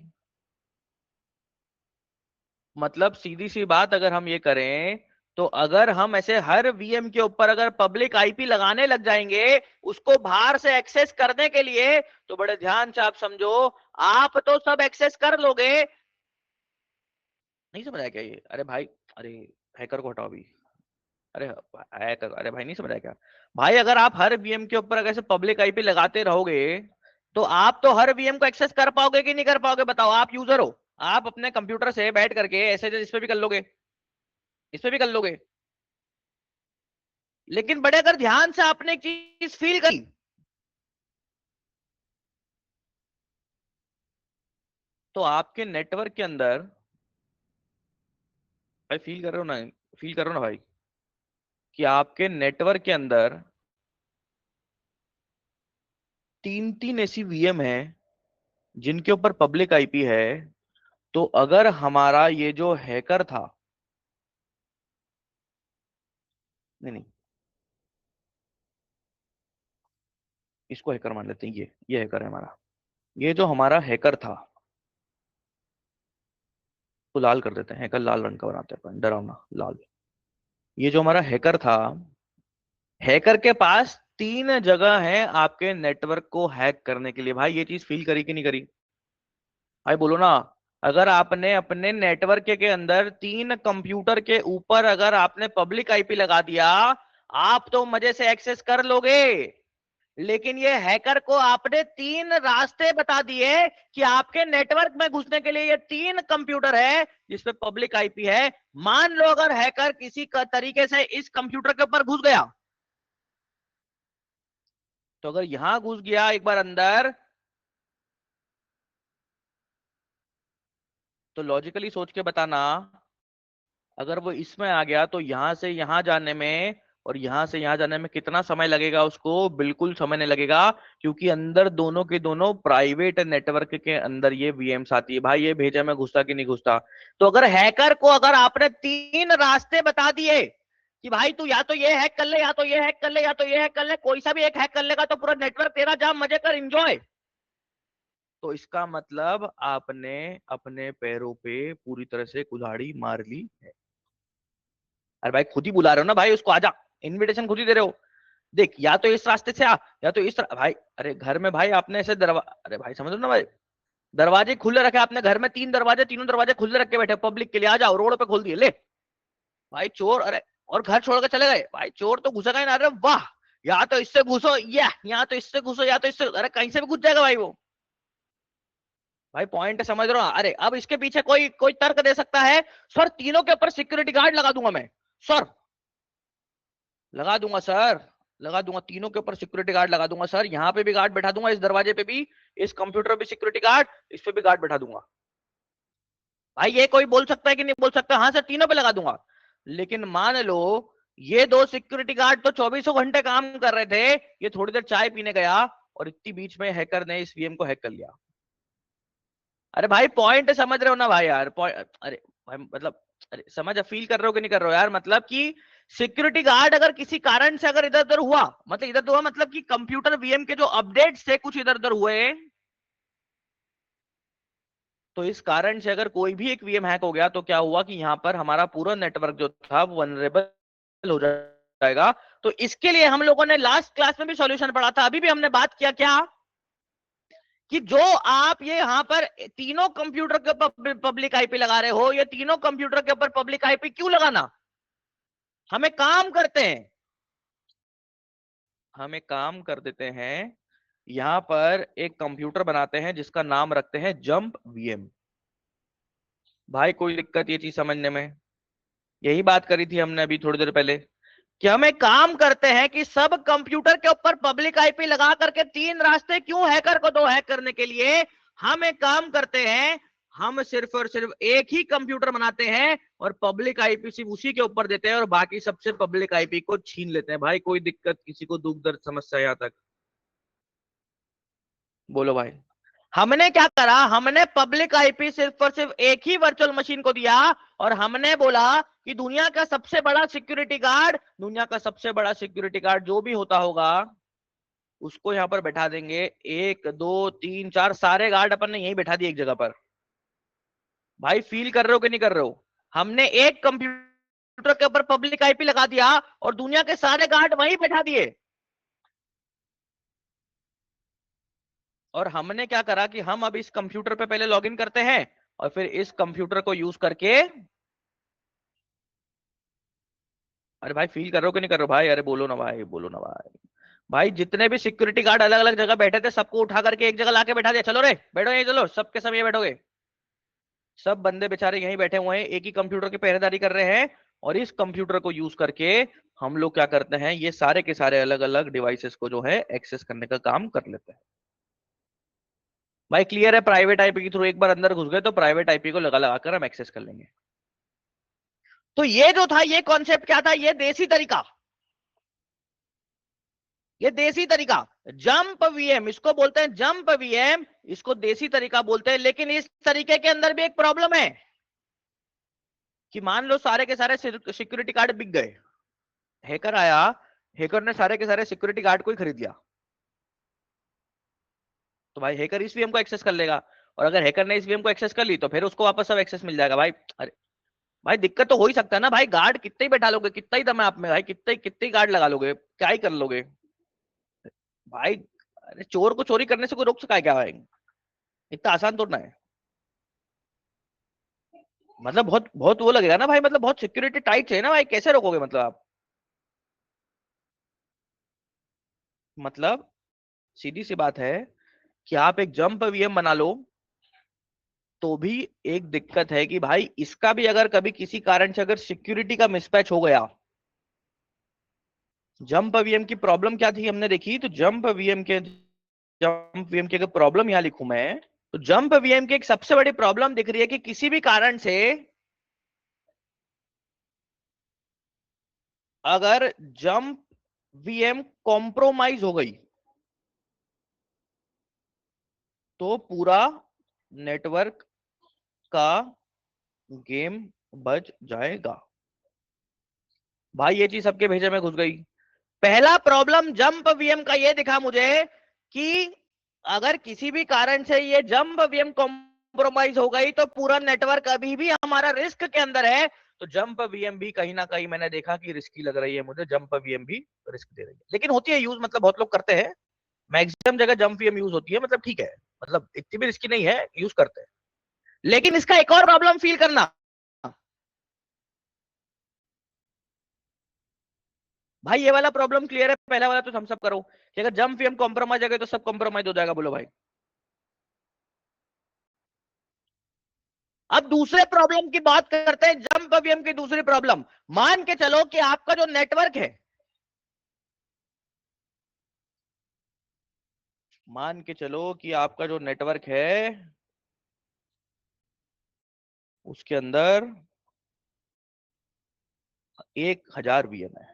मतलब सीधी सी बात अगर हम ये करें, तो अगर हम ऐसे हर वीएम के ऊपर अगर पब्लिक आईपी लगाने लग जाएंगे उसको बाहर से एक्सेस करने के लिए, तो बड़े ध्यान से आप समझो, आप तो सब एक्सेस कर लोगे। नहीं समझ आया क्या ये? अरे भाई, अरे हैकर को हटाओ अभी। अरे हैकर, अरे भाई नहीं समझ आया क्या? भाई अगर आप हर वीएम के ऊपर अगर पब्लिक आईपी लगाते रहोगे, तो आप तो हर वीएम को एक्सेस कर पाओगे कि नहीं कर पाओगे? बताओ, आप यूजर हो, आप अपने कंप्यूटर से बैठ करके ऐसे इस पे भी कर लोगे, इस पे भी कर लोगे। लेकिन बड़े अगर ध्यान से आपने एक चीज फील करी, तो आपके नेटवर्क के अंदर, भाई फील कर रहे हो ना, फील कर रहे हो ना भाई, कि आपके नेटवर्क के अंदर तीन तीन ऐसी वीएम है जिनके ऊपर पब्लिक आईपी है। तो अगर हमारा ये जो हैकर था, नहीं नहीं, इसको हैकर मान लेते हैं, ये हैकर है हमारा। ये जो हमारा हैकर था, तो लाल कर देते हैं, हैकर लाल रंग का बनाते हैं अपन, डरावना लाल। ये जो हमारा हैकर था, हैकर के पास तीन जगह है आपके नेटवर्क को हैक करने के लिए। भाई ये चीज फील करी कि नहीं करी? भाई बोलो ना। अगर आपने अपने नेटवर्क के अंदर तीन कंप्यूटर के ऊपर अगर आपने पब्लिक आईपी लगा दिया, आप तो मजे से एक्सेस कर लोगे। लेकिन ये हैकर को आपने तीन रास्ते बता दिए कि आपके नेटवर्क में घुसने के लिए ये तीन कंप्यूटर है जिसपे पब्लिक आईपी है। मान लो अगर हैकर किसी तरीके से इस कंप्यूटर के ऊपर घुस गया, तो अगर यहां घुस गया एक बार अंदर, तो लॉजिकली सोच के बताना, अगर वो इसमें आ गया तो यहां से यहां जाने में और यहां से यहां जाने में कितना समय लगेगा उसको? बिल्कुल समय नहीं लगेगा, क्योंकि अंदर दोनों के दोनों प्राइवेट नेटवर्क के अंदर ये वीएम्स आती है। भाई ये भेजा में घुसता कि नहीं घुसता? तो अगर हैकर को अगर आपने तीन रास्ते बता दिए कि भाई तू या तो ये हैक कर ले, या तो ये हैक कर ले, या तो ये हैक कर ले, कोई सा भी एक हैक कर लेगा तो पूरा नेटवर्क तेरा जाम, मजे कर, एंजॉय। तो इसका मतलब आपने अपने पैरों पे पूरी तरह से कुल्हाड़ी मार ली है। अरे भाई खुद ही बुला रहे हो ना भाई उसको, आजा, इनविटेशन खुद ही दे रहे हो। देख, या तो इस रास्ते से आ, या तो इस भाई, अरे घर में भाई आपने ऐसे अरे भाई समझ लो ना भाई, दरवाजे खुले रखे आपने घर में, तीन दरवाजे, तीनों दरवाजे खुले रख के बैठे पब्लिक के लिए, आ जाओ, रोड पे खोल दिए ले। भाई चोर, अरे, और घर छोड़ के चले गए, भाई चोर तो घुसेगा ही ना। अरे वाह, या तो इससे घुसो, या तो इससे घुसो, या तो इससे, अरे कहीं से भी घुस जाएगा भाई वो। भाई पॉइंट समझ रहा हूँ? अरे अब इसके पीछे कोई कोई तर्क दे सकता है, सर तीनों के ऊपर सिक्योरिटी गार्ड लगा दूंगा मैं। सर लगा दूंगा सर, लगा दूंगा, तीनों के ऊपर सिक्योरिटी गार्ड लगा दूंगा सर, यहाँ पे भी गार्ड बैठा दूंगा, इस दरवाजे पे भी, इस कंप्यूटर पे सिक्योरिटी गार्ड, इस पे भी गार्ड बैठा दूंगा। भाई ये कोई बोल सकता है कि नहीं बोल सकता? हाँ सर, तीनों पे लगा दूंगा। लेकिन मान लो ये दो सिक्योरिटी गार्ड तो 24 घंटे काम कर रहे थे, ये थोड़ी देर चाय पीने गया और इतनी बीच में हैकर ने इस वीएम को हैक कर लिया। अरे भाई पॉइंट समझ रहे हो ना भाई यार? अरे भाई मतलब, अरे समझ, फील कर रहे हो कि नहीं कर रहे हो यार? मतलब कि सिक्योरिटी गार्ड अगर किसी कारण से अगर इधर उधर हुआ, मतलब इधर उधर हुआ मतलब कि कंप्यूटर वीएम के जो अपडेट्स थे कुछ इधर उधर हुए, तो इस कारण से अगर कोई भी एक वीएम हैक हो गया, तो क्या हुआ कि यहाँ पर हमारा पूरा नेटवर्क जो था वो वनरेबल हो जाएगा। तो इसके लिए हम लोगों ने लास्ट क्लास में भी सॉल्यूशन पढ़ा था, अभी भी हमने बात किया क्या, कि जो आप ये यहां पर तीनों कंप्यूटर के ऊपर पब्लिक आईपी लगा रहे हो, ये तीनों कंप्यूटर के ऊपर पब्लिक आईपी क्यों लगाना? हमें काम करते हैं, हम एक काम कर देते हैं, यहां पर एक कंप्यूटर बनाते हैं जिसका नाम रखते हैं जंप वीएम। भाई कोई दिक्कत ये चीज समझने में? यही बात करी थी हमने अभी थोड़ी देर पहले, कि हम एक काम करते हैं कि सब कंप्यूटर के ऊपर पब्लिक आईपी लगा करके तीन रास्ते क्यों हैकर को दो हैक करने के लिए? हम एक काम करते हैं, हम सिर्फ और सिर्फ एक ही कंप्यूटर बनाते हैं और पब्लिक आईपी सिर्फ उसी के ऊपर देते हैं और बाकी सबसे पब्लिक आईपी को छीन लेते हैं। भाई कोई दिक्कत, किसी को दुख दर्द समस्या यहां तक? बोलो भाई। हमने क्या करा, हमने पब्लिक आईपी सिर्फ और सिर्फ एक ही वर्चुअल मशीन को दिया और हमने बोला कि दुनिया का सबसे बड़ा सिक्योरिटी गार्ड, दुनिया का सबसे बड़ा सिक्योरिटी गार्ड जो भी होता होगा उसको यहां पर बैठा देंगे। एक दो तीन चार सारे गार्ड अपन ने यही बैठा दिए एक जगह पर। भाई फील कर रहे हो कि नहीं कर रहे हो? हमने एक कंप्यूटर के ऊपर पब्लिक आईपी लगा दिया और दुनिया के सारे गार्ड वहीं बैठा दिए। और हमने क्या करा कि हम अब इस कंप्यूटर पे पहले लॉगिन करते हैं और फिर इस कंप्यूटर को यूज करके, अरे भाई फील कर रहे हो कि नहीं कर रहे हो भाई? अरे बोलो ना भाई, बोलो ना भाई। भाई जितने भी सिक्योरिटी गार्ड अलग अलग जगह बैठे थे सबको उठा करके एक जगह लाके बैठा दिया, चलो रे बैठो यहीं, चलो सबके सब ये बैठोगे। सब बंदे बेचारे यहीं बैठे हुए हैं, एक ही कंप्यूटर की पहरेदारी कर रहे हैं। और इस कंप्यूटर को यूज करके हम लोग क्या करते हैं, ये सारे के सारे अलग अलग डिवाइसेस को जो है एक्सेस करने का काम कर लेते हैं। भाई क्लियर है? प्राइवेट आईपी के थ्रू एक बार अंदर घुस गए तो प्राइवेट आईपी को लगा लगा कर हम एक्सेस कर लेंगे। तो ये जो था, ये कॉन्सेप्ट क्या था? ये देसी तरीका, ये देसी तरीका जंप वीएम, इसको बोलते हैं जंप वीएम, इसको देसी तरीका बोलते हैं। लेकिन इस तरीके के अंदर भी एक प्रॉब्लम है कि मान लो सारे के सारे सिक्योरिटी गार्ड बिक गए, हैकर आया, हैकर ने सारे के सारे सिक्योरिटी गार्ड को ही खरीद लिया, तो भाई हैकर इस वीएम को एक्सेस कर लेगा। और अगर हैकर ने इस वीएम को एक्सेस कर ली तो फिर उसको वापस सब एक्सेस मिल जाएगा भाई। अरे भाई दिक्कत तो हो ही सकता है ना भाई, गार्ड कितने ही बैठा लोगे, कितना ही दम है आप में भाई, कितने कितने गार्ड लगा लोगे, क्या ही कर लोगे भाई? अरे चोर को चोरी करने से कोई रोक सका है क्या भाई? इतना आसान तो ना है। मतलब बहुत बहुत वो लगेगा ना भाई, मतलब बहुत सिक्योरिटी टाइट है ना भाई, कैसे रोकोगे मतलब आप? मतलब सीधी सी बात है कि आप एक जंप वीएम बना लो तो भी एक दिक्कत है कि भाई इसका भी अगर कभी किसी कारण से अगर सिक्योरिटी का मिसपैच हो गया। जंप वीएम की प्रॉब्लम क्या थी हमने देखी, तो जंप वीएम की अगर प्रॉब्लम यहां लिखूं मैं, तो जंप वीएम की एक सबसे बड़ी प्रॉब्लम दिख रही है कि किसी भी कारण से अगर जंप वीएम कॉम्प्रोमाइज हो गई तो पूरा नेटवर्क का गेम बज जाएगा। भाई ये चीज सबके भेजे में घुस गई। पहला प्रॉब्लम जंप वीएम का ये दिखा मुझे कि अगर किसी भी कारण से ये जंप वीएम कॉम्प्रोमाइज हो गई तो पूरा नेटवर्क अभी भी हमारा रिस्क के अंदर है। तो जंप वीएम भी कहीं ना कहीं मैंने देखा कि रिस्की लग रही है मुझे, जंप वीएम भी रिस्क दे रही है, लेकिन होती है यूज, मतलब बहुत लोग करते हैं, मैक्सिमम जगह जंप वीएम यूज होती है, मतलब ठीक है, मतलब इतनी भी रिस्की नहीं है, यूज करते हैं। लेकिन इसका एक और प्रॉब्लम फील करना भाई, ये वाला प्रॉब्लम क्लियर है? पहला वाला तो हम सब करो कि अगर जंप वीएम कॉम्प्रोमाइज हो गए तो सब कॉम्प्रोमाइज हो जाएगा, बोलो भाई। अब दूसरे प्रॉब्लम की बात करते हैं, जंप वीएम की दूसरी प्रॉब्लम। मान के चलो कि आपका जो नेटवर्क है, मान के चलो कि आपका जो नेटवर्क है उसके अंदर 1000 वीएम है।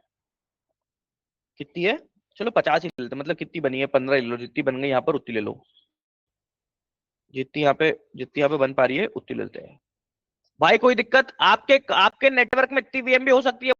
कितनी है? चलो 50 ही ले लेते, मतलब कितनी बनी है 15 ले लो, जितनी बन गई यहाँ पर उतनी ले लो, जितनी यहाँ पे बन पा रही है उतनी लेते हैं। भाई कोई दिक्कत? आपके आपके नेटवर्क में इतनी वीएम भी हो सकती है।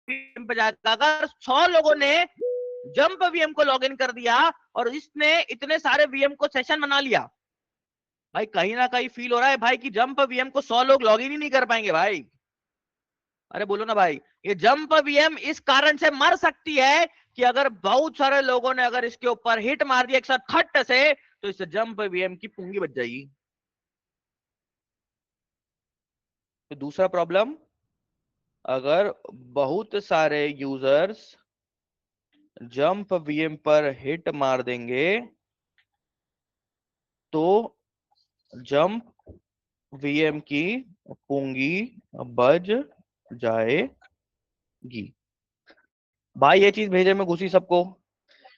पे जाकर अगर 100 लोगों ने जंप वीएम को लॉगिन कर दिया और इसने इतने सारे वीएम को सेशन बना लिया, भाई कहीं ना कहीं फील हो रहा है भाई कि जंप वीएम को 100 लोग लॉगिन ही नहीं कर पाएंगे भाई। अरे बोलो ना भाई, ये जंप वीएम इस कारण से मर सकती है कि अगर बहुत सारे लोगों ने अगर इसके ऊपर हिट मार दिया एक साथ खट से, तो इससे जंप वीएम की पूंगी बच जाएगी। तो दूसरा प्रॉब्लम अगर बहुत सारे यूजर्स जंप वीएम पर हिट मार देंगे तो जंप वीएम की पूंगी बज जाएगी। भाई ये चीज भेजे में घुसी सबको।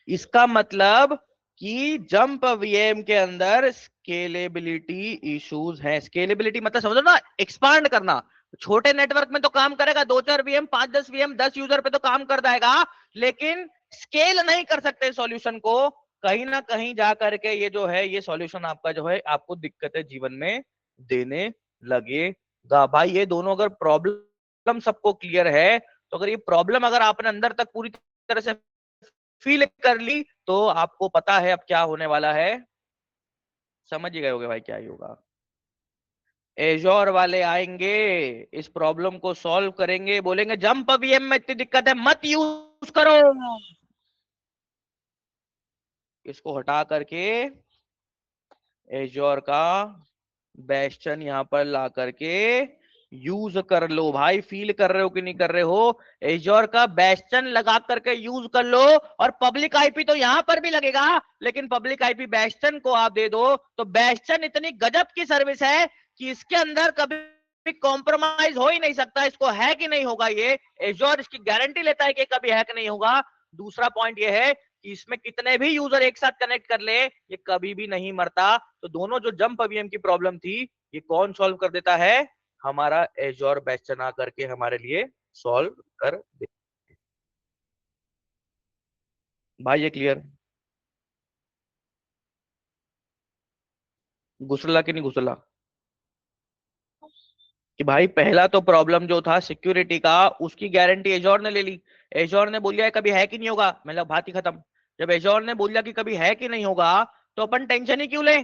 इसका मतलब कि जंप वीएम के अंदर स्केलेबिलिटी इश्यूज हैं। स्केलेबिलिटी मतलब समझो ना, एक्सपांड करना। छोटे नेटवर्क में तो काम करेगा, 2-4 वीएम, 5-10 वीएम, 10 यूजर पे तो काम कर जाएगा, लेकिन स्केल नहीं कर सकते सॉल्यूशन को। कहीं ना कहीं जा करके ये जो है, ये सॉल्यूशन आपका जो है आपको दिक्कतें जीवन में देने लगेगा। भाई ये दोनों अगर प्रॉब्लम सबको क्लियर है, तो अगर ये प्रॉब्लम अगर आपने अंदर तक पूरी तरह से फील कर ली, तो आपको पता है अब क्या होने वाला है। समझ ही गए होगे भाई क्या ही होगा। एजोर वाले आएंगे, इस प्रॉब्लम को सॉल्व करेंगे, बोलेंगे जंप वीएम में इतनी दिक्कत है, मत यूज करो। इसको हटा करके एजोर का बेस्टन यहां पर ला करके यूज कर लो। भाई फील कर रहे हो कि नहीं कर रहे हो? एजोर का बेस्टन लगा करके यूज कर लो। और पब्लिक आईपी तो यहां पर भी लगेगा, लेकिन पब्लिक आईपी बेस्टन को आप दे दो, तो बेस्टन इतनी गजब की सर्विस है कि इसके अंदर कभी कॉम्प्रोमाइज हो ही नहीं सकता। इसको हैक ही नहीं होगा। ये एजोर इसकी गारंटी लेता है कि कभी हैक नहीं होगा। दूसरा पॉइंट ये है कि इसमें कितने भी यूजर एक साथ कनेक्ट कर ले, ये कभी भी नहीं मरता। तो दोनों जो जंप वीएम की प्रॉब्लम थी, ये कौन सॉल्व कर देता है? हमारा एजोर बेस्टन आ करके हमारे लिए सॉल्व कर दे। भाई ये क्लियर? घुसला कि नहीं घुसला? कि भाई पहला तो प्रॉब्लम जो था सिक्योरिटी का, उसकी गारंटी एजोर ने ले ली। एजोर ने बोल दिया कभी हैक ही नहीं होगा, मतलब बात ही खत्म। जब एजोर ने बोल दिया कि कभी हैक ही नहीं होगा, तो अपन टेंशन ही क्यों ले?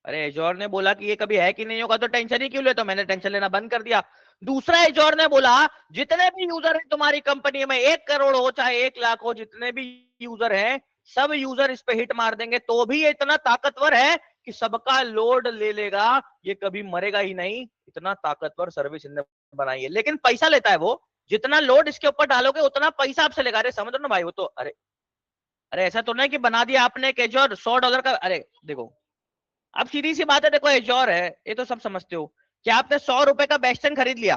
अरे एजोर ने बोला कि ये कभी हैक ही नहीं होगा, तो टेंशन ही क्यों ले? तो मैंने टेंशन लेना बंद कर दिया। दूसरा एजोर ने बोला जितने भी यूजर हैं तुम्हारी कंपनी में, 1 करोड़ हो चाहे 1 लाख हो, जितने भी यूजर हैं, सब यूजर इस पे हिट मार देंगे, तो भी ये इतना ताकतवर है कि सबका लोड ले लेगा, ये कभी मरेगा ही नहीं। इतना ताकतवर सर्विस इनने बनाई है। लेकिन पैसा लेता है वो, जितना लोड इसके ऊपर डालोगे उतना पैसा आपसे लेगा। अरे समझ लो ना भाई, वो तो अरे अरे ऐसा तो नहीं कि बना दिया आपने एक एजोर $100 का। अरे देखो, अब सीधी सी बात है, देखो एजोर है, ये तो सब समझते हो कि आपने ₹100 का बेस्टन खरीद लिया,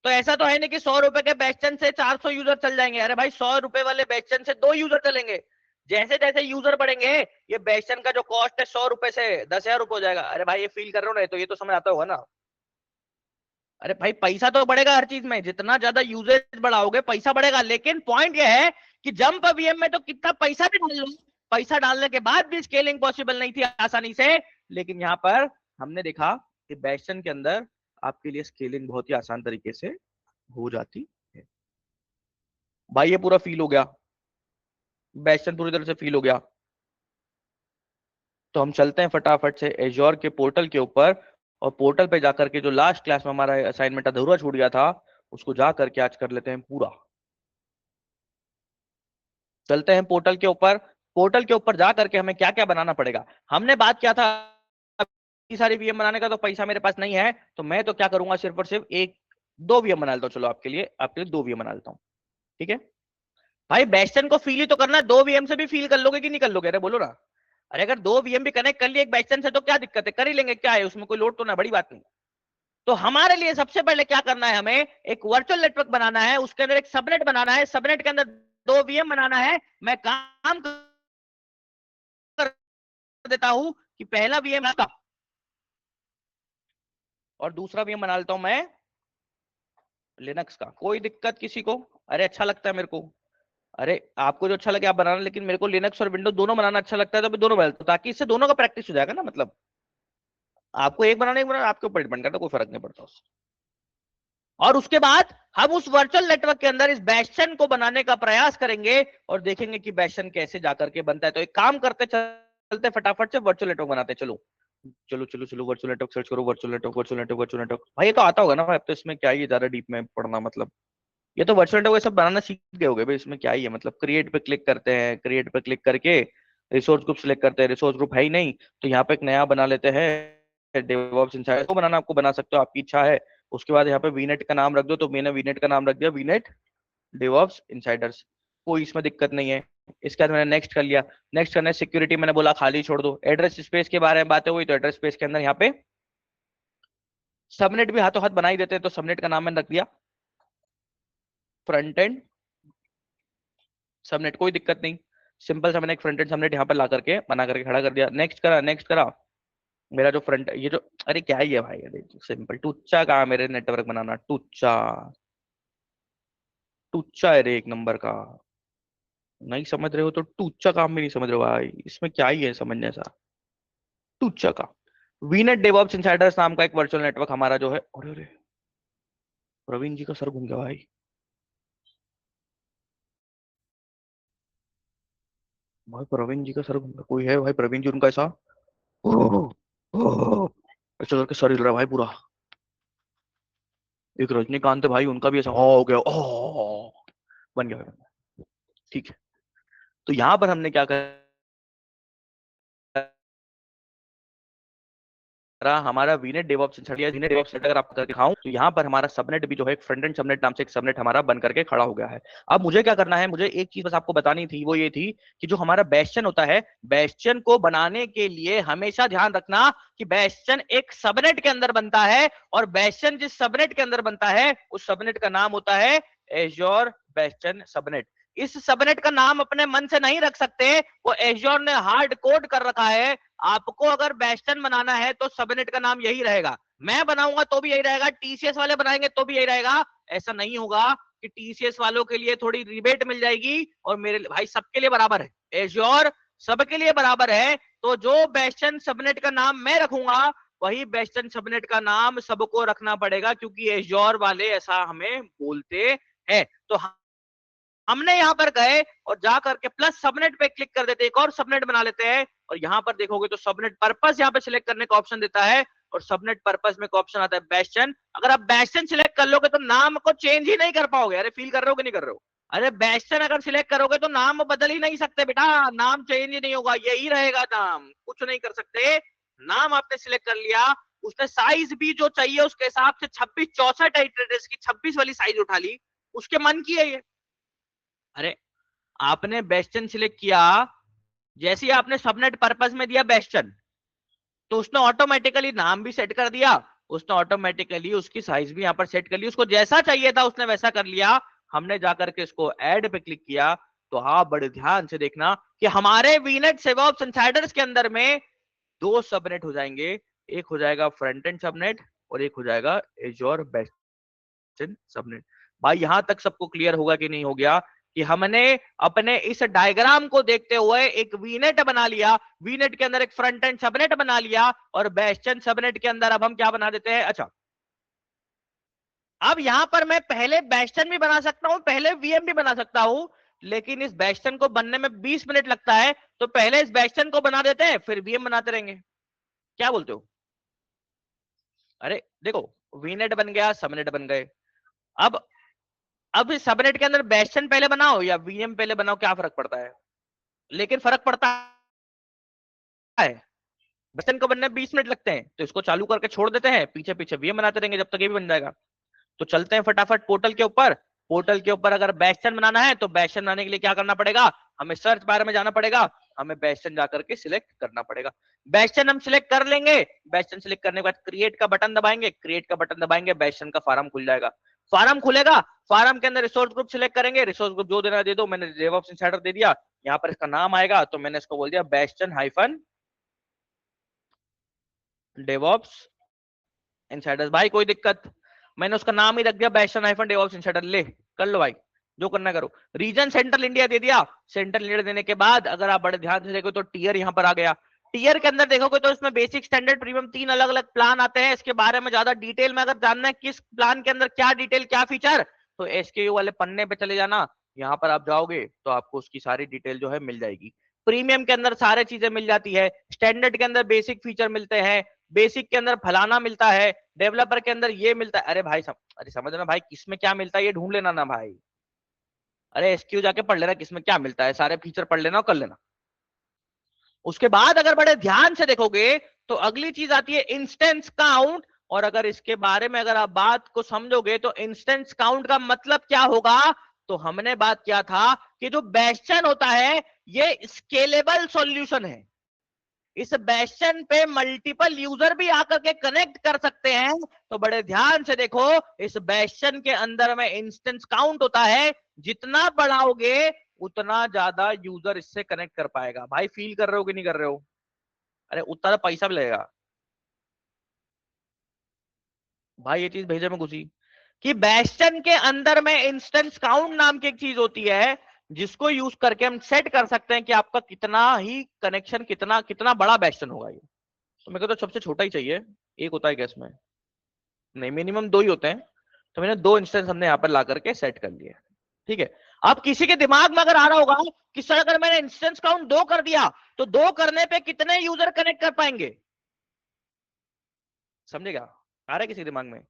तो ऐसा तो है नहीं कि ₹100 के बेस्टन से 400 यूजर चल जाएंगे। अरे भाई, ₹100 वाले बेस्टन से 2 यूजर चलेंगे। जैसे जैसे यूजर बढ़ेंगे, ये बेस्टन का जो कॉस्ट है ₹100 से 10,000 रुपए हो जाएगा। अरे भाई ये फील कर रहे हो ना, तो ये तो समझ आता होगा ना। अरे भाई पैसा तो बढ़ेगा हर चीज में, जितना ज्यादा यूजेज बढ़ाओगे पैसा बढ़ेगा। लेकिन पॉइंट ये है कि जंप वीएम में तो कितना पैसा भी डाल लो, पैसा डालने के बाद भी स्केलिंग पॉसिबल नहीं थी आसानी से। लेकिन यहाँ पर हमने देखा कि बेस्टन के अंदर आपके लिए स्केलिंग बहुत ही आसान तरीके से हो जाती है। भाई ये पूरा फील हो गया, बेस्टन पूरी तरह से फील हो गया। तो हम चलते हैं फटाफट से एजोर के पोर्टल के ऊपर, और पोर्टल पे जाकर के जो लास्ट क्लास में हमारा असाइनमेंट अधूरा छूट गया था, उसको जा करके आज कर लेते हैं पूरा। चलते हैं पोर्टल के ऊपर। पोर्टल के ऊपर जा करके हमें क्या क्या बनाना पड़ेगा? हमने बात किया था इतनी सारी वीएम बनाने का, तो पैसा मेरे पास नहीं है, तो मैं तो क्या करूंगा, सिर्फ और सिर्फ 1-2 वीएम बना लेता हूँ। चलो आपके लिए 2 वीएम बना लेता हूँ, ठीक है। भाई बेस्टन को फील ही तो करना है, 2 वीएम से भी फील कर लोगे कि नहीं कर लोगे? अरे बोलो ना। अरे अगर 2 वीएम भी कनेक्ट कर लिए एक बेस्टन से, तो क्या दिक्कत है, कर ही लेंगे, क्या है उसमें, कोई लोड तो ना, बड़ी बात नहीं। तो हमारे लिए सबसे पहले क्या करना है, हमें एक वर्चुअल नेटवर्क बनाना है, उसके अंदर एक सबनेट बनाना है, सबनेट के अंदर 2 वीएम बनाना है। मैं काम कर देता हूं कि पहला वीएम का और दूसरा वीएम बना लेता हूं मैं लिनक्स का। कोई दिक्कत किसी को? अरे अच्छा लगता है मेरे को। अरे आपको जो अच्छा लगे आप बनाना, लेकिन मेरे को लिनक्स और विंडोज दोनों बनाना अच्छा लगता है, तो मैं दोनों बना लेता हूं, ताकि इससे दोनों का प्रैक्टिस हो जाएगा ना। मतलब आपको एक बनाना, एक बनाना आपके ऊपर डिपेंड करता है, कोई फर्क नहीं पड़ता उससे। और उसके बाद हम उस वर्चुअल नेटवर्क के अंदर इस बैशन को बनाने का प्रयास करेंगे, और देखेंगे कि बैशन कैसे जाकर के बनता है। तो एक काम करते चलते फटाफट से वर्चुअल नेटवर्क बनाते। चलो चलो चलो चलो, वर्चुअल नेटवर्क सर्च करो, virtual network, virtual network, virtual network. भाई ये तो आता होगा ना भाई, अब तो इसमें क्या ही ज्यादा डीप में पढ़ना, मतलब ये तो वर्चुअल नेटवर्क सब बनाना सीख गए होगे भाई, इसमें क्या ही है। मतलब क्रिएट पे क्लिक करते हैं, क्रिएट पे क्लिक करके रिसोर्स ग्रुप सिलेक्ट करते हैं, रिसोर्स ग्रुप है ही नहीं, तो यहाँ पे एक नया बना लेते हैं डेवऑप्स इनसाइडर। को बनाना आपको बना सकते हो, आपकी इच्छा है। उसके बाद यहाँ पे वीनेट का नाम रख दो, तो मैंने वीनेट का नाम रख दिया वीनेट डेवऑप्स इनसाइडर्स, कोई इसमें दिक्कत नहीं है। इसके बाद मैंने नेक्स्ट कर लिया। नेक्स्ट करना है सिक्योरिटी, मैंने बोला खाली छोड़ दो। एड्रेस स्पेस के बारे में बातें हुई, तो एड्रेस स्पेस के अंदर यहाँ पे सबनेट भी हाथों हाथ बना ही देते हैं, तो सबनेट का नाम मैंने रख दिया फ्रंट एंड सबनेट, कोई दिक्कत नहीं। सिंपल सा मैंने एक फ्रंट एंड सबनेट यहाँ पर ला करके बना करके खड़ा कर दिया। नेक्स्ट करा, नेक्स्ट करा। मेरा जो फ्रंट, ये जो, अरे क्या ही है भाई, अरे सिंपल टुच्चा कहा मेरे नेटवर्क बनाना, टुच्चा टुच्चा है रे एक नंबर का। नहीं समझ रहे हो तो टुच्चा काम भी नहीं समझ रहे हो भाई, इसमें क्या ही है समझने सा। टुच्चा का वीनेट डेवऑप्स इनसाइडर्स नाम का एक वर्चुअल नेटवर्क हमारा जो है, अरे अरे प्रवीण जी का सर घूम गया भाई। भाई प्रवीण जी का सर घूम गया, कोई है भाई प्रवीण जी उनका ऐसा, ओह, ओह, ऐसा करके सर हिल रहा है भाई पूरा। एक रजनीकांत है भाई, उनका भी ऐसा हो गया, ओह बन गया भाई। ठीक है, तो यहां पर हमने क्या करा, हमारा वीनेट डेवऑप्स वीनेट डेवऑप्स अगर आपको करके दिखाऊं, तो यहाँ पर हमारा सबनेट भी जो है फ्रंट एंड सबनेट नाम से एक सबनेट हमारा बन करके खड़ा हो गया है। अब मुझे क्या करना है, मुझे एक चीज बस आपको बतानी थी, वो ये थी कि जो हमारा बेस्टियन होता है, बेस्टियन को बनाने के लिए हमेशा ध्यान रखना कि बेस्टियन एक सबनेट के अंदर बनता है, और बेस्टियन जिस सबनेट के अंदर बनता है उस सबनेट का नाम होता है एज्योर बेस्टियन सबनेट। इस सबनेट का नाम अपने मन से नहीं रख सकते, वो एज्योर ने हार्ड कोड कर रखा है। आपको अगर बेस्टियन बनाना है तो सबनेट का नाम यही रहेगा, मैं बनाऊंगा तो भी यही रहेगा, टीसीएस वाले बनाएंगे तो भी यही रहेगा। ऐसा नहीं होगा कि टीसीएस वालों के लिए थोड़ी रिबेट मिल जाएगी और मेरे भाई सबके लिए बराबर है, एज्योर सबके लिए बराबर है। तो जो बेस्टियन सबनेट का नाम मैं रखूंगा वही बेस्टियन सबनेट का नाम सबको रखना पड़ेगा, क्योंकि एज्योर वाले ऐसा हमें बोलते हैं। तो हमने यहां पर गए और जा करके प्लस सबनेट पे क्लिक कर देते, एक और सबनेट बना लेते हैं, और यहां पर देखोगे तो सबनेट पर्पस यहां पे सिलेक्ट करने का ऑप्शन देता है, और सबनेट पर्पस में ऑप्शन आता है बेस्टियन। अगर आप बेस्टियन सिलेक्ट कर लोगे तो नाम को चेंज ही नहीं कर पाओगे। अरे फील कर रहे हो कि नहीं कर रहे हो? अरे बेस्टियन अगर सिलेक्ट करोगे तो नाम बदल ही नहीं सकते बेटा, नाम चेंज ही नहीं होगा, यही रहेगा नाम, कुछ नहीं कर सकते। नाम आपने सिलेक्ट कर लिया, उसने साइज भी जो चाहिए उसके हिसाब से 2664 एड्रेस की 26 वाली साइज उठा ली, उसके मन की है ये। अरे आपने बेस्टियन सिलेक्ट किया, जैसे ही आपने सबनेट पर्पस में दिया बेस्टियन, तो उसने ऑटोमेटिकली नाम भी सेट कर दिया, उसने ऑटोमेटिकली उसकी साइज भी यहां पर सेट कर ली, उसको जैसा चाहिए था उसने वैसा कर लिया। हमने जाकर के इसको ऐड पे क्लिक किया, तो हाँ बड़े ध्यान से देखना कि हमारे वीनेट सेवऑप्स इनसाइडर्स के अंदर में दो सबनेट हो जाएंगे, एक हो जाएगा फ्रंट एंड सबनेट और एक हो जाएगा एज्योर बेस्टियन सबनेट। भाई यहां तक सबको क्लियर होगा कि नहीं हो गया कि हमने अपने इस डायग्राम को देखते हुए एक वीनेट बना लिया, वीनेट के अंदर एक फ्रंट एंड सबनेट बना लिया, और बेस्टियन सबनेट के अंदर अब हम क्या बना देते हैं, अच्छा अब यहां पर मैं पहले बेस्टियन भी बना सकता हूं, पहले वीएम भी बना सकता हूं, लेकिन इस बेस्टियन को बनने में 20 मिनट लगता है, तो पहले इस बेस्टियन को बना देते हैं फिर वीएम बनाते रहेंगे। क्या बोलते हो? अरे देखो, वीनेट बन गया, सबनेट बन गए। अब इस सबनेट के अंदर बेस्टियन पहले बनाओ या वीएम पहले बनाओ, क्या फर्क पड़ता है? लेकिन फर्क पड़ता है, बेस्टियन को बनने में 20 मिनट लगते हैं, तो इसको चालू करके छोड़ देते हैं, पीछे पीछे वीएम बनाते रहेंगे जब तक ये भी बन जाएगा। तो चलते हैं फटाफट पोर्टल के ऊपर। पोर्टल के ऊपर अगर बेस्टियन बनाना है तो बेस्टियन बनाने के लिए क्या करना पड़ेगा, हमें सर्च बार में जाना पड़ेगा, हमें बेस्टियन जाकर के सिलेक्ट करना पड़ेगा। बेस्टियन हम सिलेक्ट कर लेंगे, बेस्टियन सिलेक्ट करने के बाद क्रिएट का बटन दबाएंगे, क्रिएट का बटन दबाएंगे, बेस्टियन का फार्म खुल जाएगा। फार्म खुलेगा, फार्म के अंदर रिसोर्स ग्रुप सिलेक्ट करेंगे, रिसोर्स ग्रुप जो देना दे दो, मैंने डेवऑप्स इनसाइडर दे दिया। यहाँ पर इसका नाम आएगा तो मैंने इसको बोल दिया बेस्टियन हाइफन डेवऑप्स इनसाइडर्स। भाई कोई दिक्कत, मैंने उसका नाम ही रख दिया बेस्टियन हाइफन डेवऑप्स इनसाइडर, ले कर लो भाई जो करना करो। रीजन सेंट्रल इंडिया दे दिया, सेंट्रल इंडिया देने के बाद अगर आप बड़े ध्यान से देखो तो टीयर यहाँ पर आ गया। टीयर के अंदर देखोगे तो इसमें बेसिक स्टैंडर्ड प्रीमियम 3 अलग अलग प्लान आते हैं। इसके बारे में ज्यादा डिटेल में अगर जानना है किस प्लान के अंदर क्या डिटेल क्या फीचर, तो एसकेयू वाले पन्ने पे चले जाना, यहाँ पर आप जाओगे तो आपको उसकी सारी डिटेल जो है मिल जाएगी। प्रीमियम के अंदर सारी चीजें मिल जाती है, स्टैंडर्ड के अंदर बेसिक फीचर मिलते हैं, बेसिक के अंदर फलाना मिलता है, डेवलपर के अंदर ये मिलता है। अरे भाई अरे समझना भाई, किसमें क्या मिलता है ये ढूंढ लेना ना भाई। अरे एसक्यू जाके पढ़ लेना किसमें क्या मिलता है, सारे फीचर पढ़ लेना और कर लेना। उसके बाद अगर बड़े ध्यान से देखोगे तो अगली चीज आती है इंस्टेंस काउंट, और अगर इसके बारे में अगर आप बात को समझोगे तो इंस्टेंस काउंट का मतलब क्या होगा, तो हमने बात किया था कि जो बेस्चन होता है ये स्केलेबल सॉल्यूशन है। इस बेस्चन पे मल्टीपल यूजर भी आकर के कनेक्ट कर सकते हैं। तो बड़े ध्यान से देखो, इस बेस्चन के अंदर में इंस्टेंस काउंट होता है, जितना बढ़ाओगे उतना ज्यादा यूजर इससे कनेक्ट कर पाएगा। भाई फील कर रहे हो कि नहीं कर रहे हो? अरे उतना पैसा भी लगेगा भाई, ये चीज भेजे में घुसी कि बेस्टन के अंदर में इंस्टेंस काउंट नाम की एक चीज होती है, जिसको यूज करके हम सेट कर सकते हैं कि आपका कितना ही कनेक्शन, कितना कितना बड़ा बेस्टन होगा। ये तो मेरे को तो सबसे छोटा ही चाहिए, एक होता है गैस में, नहीं मिनिमम दो ही होते हैं। तो मैंने दो इंस्टेंस हमने यहाँ पर ला करके सेट कर लिए। ठीक है, अब किसी के दिमाग में अगर आ रहा होगा कि सर अगर मैंने इंस्टेंस काउंट 2 कर दिया तो 2 करने पे कितने यूजर कनेक्ट कर पाएंगे? समझेगा? आ रहा है किसी दिमाग में?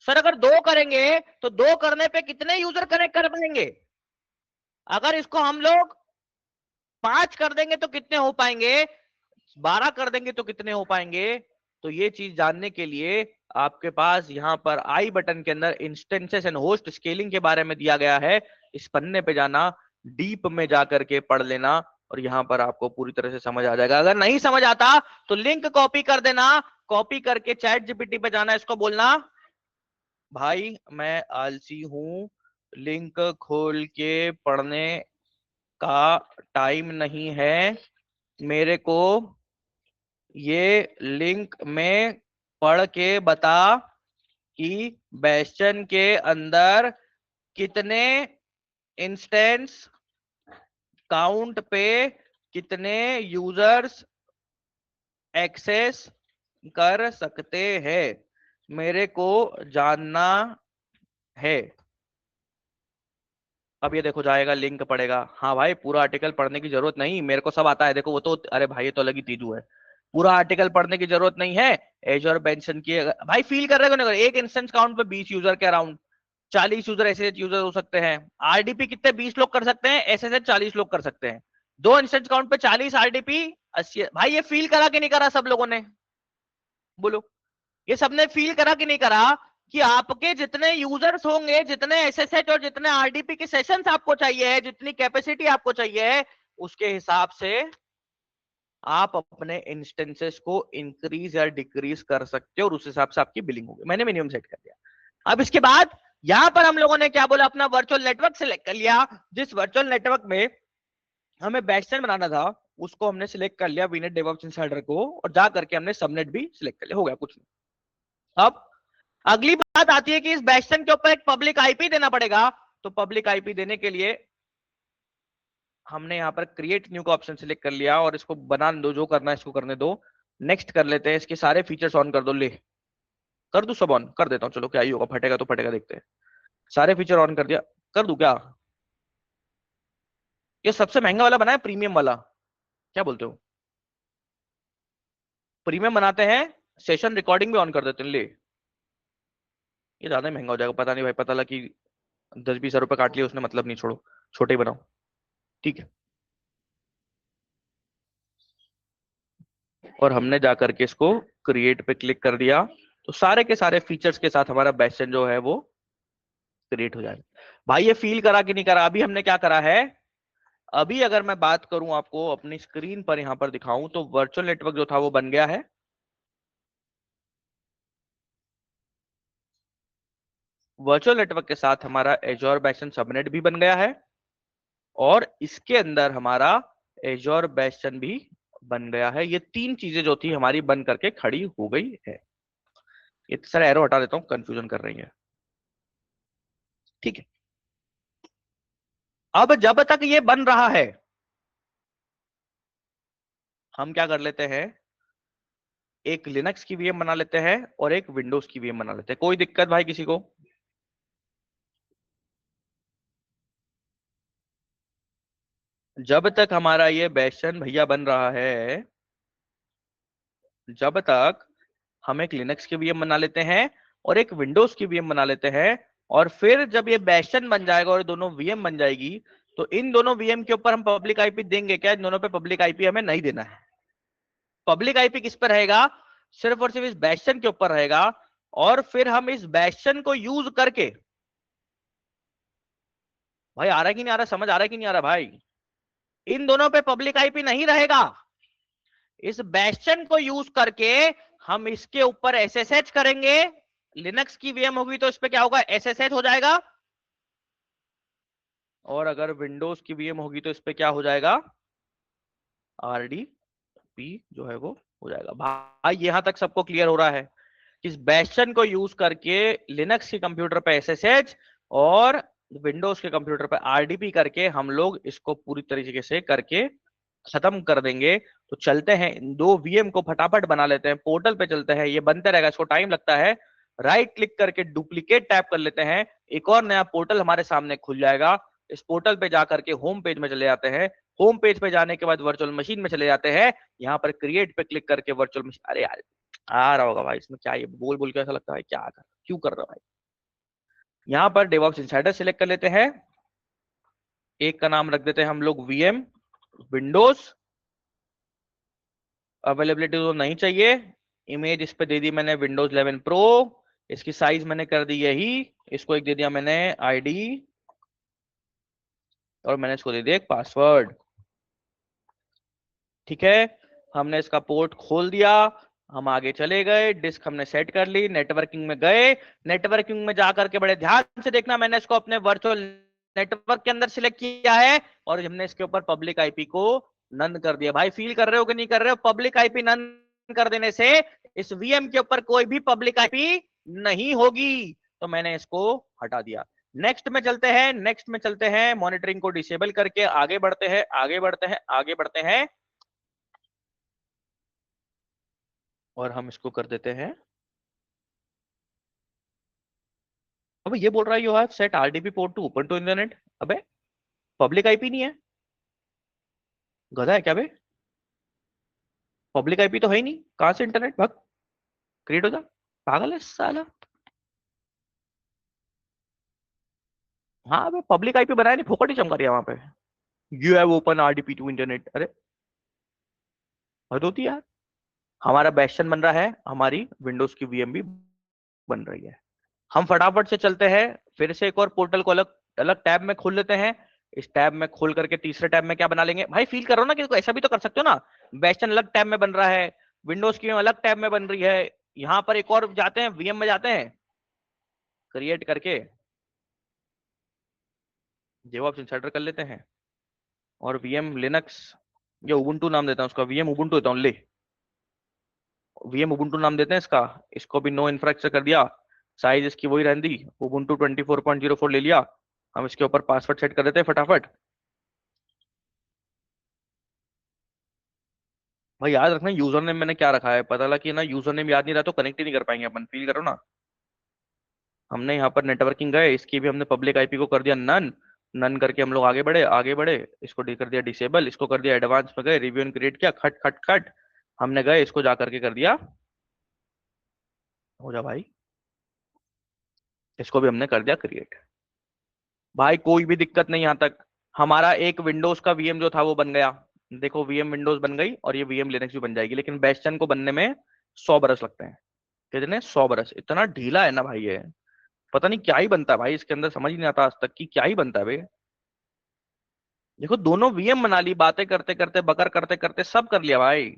सर अगर 2 करेंगे तो 2 करने पे कितने यूजर कनेक्ट कर पाएंगे? अगर इसको हम लोग 5 कर देंगे तो कितने हो पाएंगे? 12 कर देंगे तो कितने हो पाएंगे? तो ये चीज जानने के लिए आपके पास यहाँ पर आई बटन के अंदर इंस्टेंसेस एंड होस्ट स्केलिंग के बारे में दिया गया है। इस पन्ने पे जाना, डीप में जाकर के पढ़ लेना और यहाँ पर आपको पूरी तरह से समझ आ जाएगा। अगर नहीं समझ आता तो लिंक कॉपी कर देना, कॉपी करके चैट जीपीटी पे जाना, इसको बोलना भाई मैं आलसी हूं, लिंक खोल के पढ़ने का टाइम नहीं है मेरे को, ये लिंक में पढ़ के बता कि बेस्टन के अंदर कितने इंस्टेंस काउंट पे कितने यूजर्स एक्सेस कर सकते हैं, मेरे को जानना है। अब ये देखो जाएगा, लिंक पड़ेगा। हाँ भाई पूरा आर्टिकल पढ़ने की जरूरत नहीं, मेरे को सब आता है। देखो वो तो, अरे भाई ये तो अलग ही तीजू है, पूरा आर्टिकल पढ़ने की जरूरत नहीं है। एजर मेंशन किए भाई, फील कर रहे हो? एक इंस्टेंस काउंट पे 20 यूजर के अराउंड 40 यूजर ऐसे यूजर हो सकते हैं। आरडीपी कितने? 20 लोग कर सकते हैं, ऐसे 40 लोग कर सकते हैं। 2 इंस्टेंस काउंट पे 40 आरडीपी 80। भाई ये फील करा कि नहीं करा सब लोगों ने? बोलो, ये सबने फील करा कि नहीं करा कि आपके जितने यूजर्स होंगे, जितने एसएसएच और जितने आरडीपी के सेशंस आपको चाहिए है, जितनी कैपेसिटी आपको चाहिए है, उसके हिसाब से आप अपने इंस्टेंसेस को इंक्रीज या डिक्रीज कर सकते हो और उस हिसाब से आपकी बिलिंग होगी। मैंने मिनिमम सेट कर दिया। अब इसके बाद यहां पर हम लोगों ने क्या बोला, अपना वर्चुअल नेटवर्क सिलेक्ट कर लिया। जिस वर्चुअल नेटवर्क में हमें बैचनेट बनाना था उसको हमने सिलेक्ट कर लिया, वीनेट डेवऑप्स इनसाइडर को, और जा करके हमने सबनेट भी सिलेक्ट कर लिया। हो गया, कुछ नहीं। अब अगली बात आती है कि इस बैचनेट के ऊपर एक पब्लिक आईपी देना पड़ेगा। तो पब्लिक आईपी देने के लिए हमने यहाँ पर क्रिएट न्यू का ऑप्शन सिलेक्ट कर लिया और इसको बना दो, जो करना है इसको करने दो। नेक्स्ट कर लेते हैं, इसके सारे फीचर्स ऑन कर दो। ले कर दू, सब ऑन कर देता हूँ। चलो क्या ही होगा, फटेगा तो फटेगा, देखते हैं। सारे फीचर ऑन कर दिया, कर दू क्या? ये सबसे महंगा वाला बना है, प्रीमियम वाला, क्या बोलते हो? प्रीमियम बनाते हैं, सेशन रिकॉर्डिंग भी ऑन कर देते हैं। ले ये ज्यादा महंगा हो जाएगा, पता नहीं भाई, पता लगा कि 10-20 रुपए काट लिया उसने, मतलब नहीं, छोड़ो, छोटे ही बनाओ। ठीक है, और हमने जाकर के इसको क्रिएट पे क्लिक कर दिया तो सारे के सारे फीचर्स के साथ हमारा बैचन जो है वो क्रिएट हो जाएगा। भाई ये फील करा कि नहीं करा? अभी हमने क्या करा है, अभी अगर मैं बात करूं आपको अपनी स्क्रीन पर यहां पर दिखाऊं तो वर्चुअल नेटवर्क जो था वो बन गया है। वर्चुअल नेटवर्क के साथ हमारा एजोर बैशन सबनेट भी बन गया है और इसके अंदर हमारा एजोर बैशन भी बन गया है। ये 3 चीजें जो थी हमारी बन करके खड़ी हो गई है। ये सारा एरो हटा देता हूं, कंफ्यूजन कर रही है। ठीक है, अब जब तक ये बन रहा है हम क्या कर लेते हैं, एक लिनक्स की वीएम बना लेते हैं और एक विंडोज की वीएम बना लेते हैं। कोई दिक्कत भाई किसी को? जब तक हमारा ये बैशन भैया बन रहा है, जब तक हम एक लिनक्स की वीएम बना लेते हैं और एक विंडोज की वीएम बना लेते हैं, और फिर जब ये बैशन बन जाएगा और दोनों वीएम बन जाएगी तो इन दोनों वीएम के ऊपर हम पब्लिक आईपी देंगे क्या? इन दोनों पे पब्लिक आईपी हमें नहीं देना है। पब्लिक आईपी किस पर रहेगा? सिर्फ और सिर्फ इस बैशन के ऊपर रहेगा और फिर हम इस बैस्शन को यूज करके, भाई आ रहा है कि नहीं आ रहा, समझ आ रहा है कि नहीं आ रहा भाई, इन दोनों पे पब्लिक आईपी नहीं रहेगा, इस बैस्शन को यूज करके हम इसके ऊपर एसएसएच करेंगे। लिनक्स की वीएम होगी तो इस पे क्या होगा, एसएसएच हो जाएगा, और अगर विंडोज की वीएम होगी तो इस पे क्या हो जाएगा, आरडीपी जो है वो हो जाएगा। भाई यहां तक सबको क्लियर हो रहा है? इस बैस्शन को यूज करके लिनक्स के कंप्यूटर पे एसएसएच और विंडोज के कंप्यूटर पे आरडीपी करके हम लोग इसको पूरी तरीके से करके खत्म कर देंगे। तो चलते हैं इन दो वीएम को फटाफट बना लेते हैं, पोर्टल पे चलते हैं, ये बनते रहेगा, इसको टाइम लगता है। राइट क्लिक करके डुप्लीकेट टैप कर लेते हैं, एक और नया पोर्टल हमारे सामने खुल जाएगा। इस पोर्टल पे जाकर के होम पेज में चले जाते हैं, होम पेज पे जाने के बाद वर्चुअल मशीन में चले जाते हैं, यहाँ पर क्रिएट पे क्लिक करके वर्चुअल मशीन, अरे यार आ रहा होगा भाई, इसमें क्या ये बोल बोल के ऐसा लगता है क्या कर क्यों कर रहा है भाई। यहाँ पर डेवऑप्स इनसाइडर सिलेक्ट कर लेते हैं, एक का नाम रख देते हैं हम लोग वीएम विंडोज, अवेलेबिलिटी तो नहीं चाहिए, इमेज इस पे दे दी मैंने विंडोज 11 प्रो, इसकी साइज मैंने कर दी यही, इसको एक दे दिया मैंने आईडी, और मैंने इसको दे दिया एक पासवर्ड। ठीक है, हमने इसका पोर्ट खोल दिया, हम आगे चले गए, डिस्क हमने सेट कर ली, नेटवर्किंग में गए, नेटवर्किंग में जाकर के बड़े ध्यान से देखना, मैंने इसको अपने वर्चुअल नेटवर्क के अंदर सिलेक्ट किया है, और हमने इसके ऊपर पब्लिक आईपी को नन कर दिया। भाई फील कर रहे हो कि नहीं कर रहे हो, पब्लिक आईपी नन कर देने से इस वीएम के ऊपर कोई भी पब्लिक आईपी नहीं होगी, तो मैंने इसको हटा दिया। नेक्स्ट में चलते हैं, नेक्स्ट में चलते हैं, मॉनिटरिंग को डिसेबल करके आगे बढ़ते हैं, आगे बढ़ते हैं, आगे बढ़ते हैं, और हम इसको कर देते हैं, अबे ये बोल रहा है you have set RDP port to open to internet, अबे पब्लिक आईपी नहीं है, गधा है क्या बे, पब्लिक आईपी तो है ही नहीं, कहां से इंटरनेट भाग क्रिएट हो जा, पागल है साला। हाँ अबे पब्लिक आईपी बनाया नहीं, फोकट ही चमका दिया वहां पे, you have open RDP to internet, अरे हद होती है यार। हमारा बैस्शन बन रहा है, हमारी विंडोज की वीएम भी बन रही है, हम फटाफट से चलते हैं, फिर से एक और पोर्टल को अलग अलग टैब में खोल लेते हैं, इस टैब में खोल करके तीसरे टैब में क्या बना लेंगे, भाई फील करो ना कि ऐसा भी तो कर सकते हो ना, बैस्टन अलग टैब में बन रहा है, विंडोज की अलग टैब में बन रही है, यहाँ पर एक और जाते हैं, वीएम में जाते हैं, क्रिएट करके डेवऑप्स इंसाइडर कर लेते हैं, और वीएम लिनक्स या उबुंटू नाम देता हूँ उसका, वीएम उबुंटू देता हूँ, ले वीएम उबुंटू नाम देते हैं इसका, इसको भी नो इन्फ्रास्ट्रक्चर कर दिया, साइज इसकी वही रहती, उबुंटू 24.04 ले लिया, हम इसके ऊपर पासवर्ड सेट कर देते हैं फटाफट। भाई याद रखना यूजर नेम मैंने क्या रखा है, पता लगा कि ना यूजर नेम याद नहीं रहा तो कनेक्ट ही नहीं कर पाएंगे अपन, फील करो ना। हमने यहाँ पर नेटवर्किंग गए, इसकी भी हमने पब्लिक आईपी को कर दिया नन, नन करके हम लोग आगे बढ़े, आगे बढ़े, इसको कर दिया डिसेबल, इसको कर दिया एडवांस में गए, रिव्यू एंड क्रिएट किया, खट खट खट, हमने गए इसको जा करके कर दिया, हो जा भाई, इसको भी हमने कर दिया क्रिएट। भाई कोई भी दिक्कत नहीं यहाँ तक, हमारा एक विंडोज का वीएम जो था वो बन गया, देखो वीएम विंडोज बन गई और ये वीएम लिनक्स भी बन जाएगी, लेकिन बेस्टन को बनने में 100 बरस लगते हैं, कितने 100 बरस, इतना ढीला है ना भाई ये, पता नहीं क्या ही बनता है भाई इसके अंदर, समझ ही नहीं आता आज तक कि क्या ही बनता है भाई। देखो दोनों वीएम बना ली, बातें करते करते बकर करते करते सब कर लिया भाई,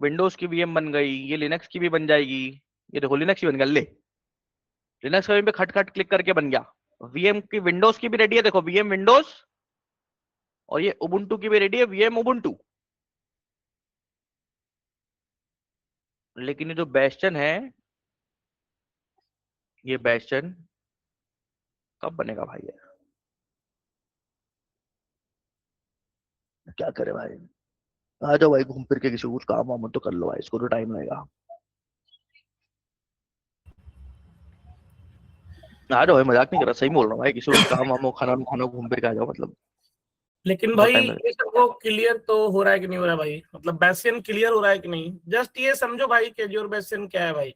विंडोज की वीएम बन गई, ये लिनक्स की भी बन जाएगी, ये देखो लिनक्स की बन गया, ले लिनक्स का पे खट खट क्लिक करके बन गया, वीएम की विंडोज की भी रेडी है, देखो वीएम विंडोज, और ये उबुंटू की भी रेडी है, वीएम उबुंटू। लेकिन ये जो बेस्टन है, ये बेस्टन कब बनेगा भाई यार, क्या करे भाई, आ जाओ भाई घूम फिर के किसी को कुछ काम वाम हो तो कर लो भाई, इसको तो टाइम लगेगा, आ जाओ भाई, मजाक नहीं कर रहा, सही बोल रहा हूँ भाई, किसी को कुछ काम वाम हो, खाना खाना घूम फिर के आ जाओ, मतलब लेकिन बहुत भाई टाइम लगेगा। ये सबको क्लियर तो हो रहा है कि नहीं हो रहा है भाई, मतलब बेसियन क्लियर हो रहा है कि नहीं, जस्ट ये समझो भाई कि एज्योर बेसियन क्या है भाई।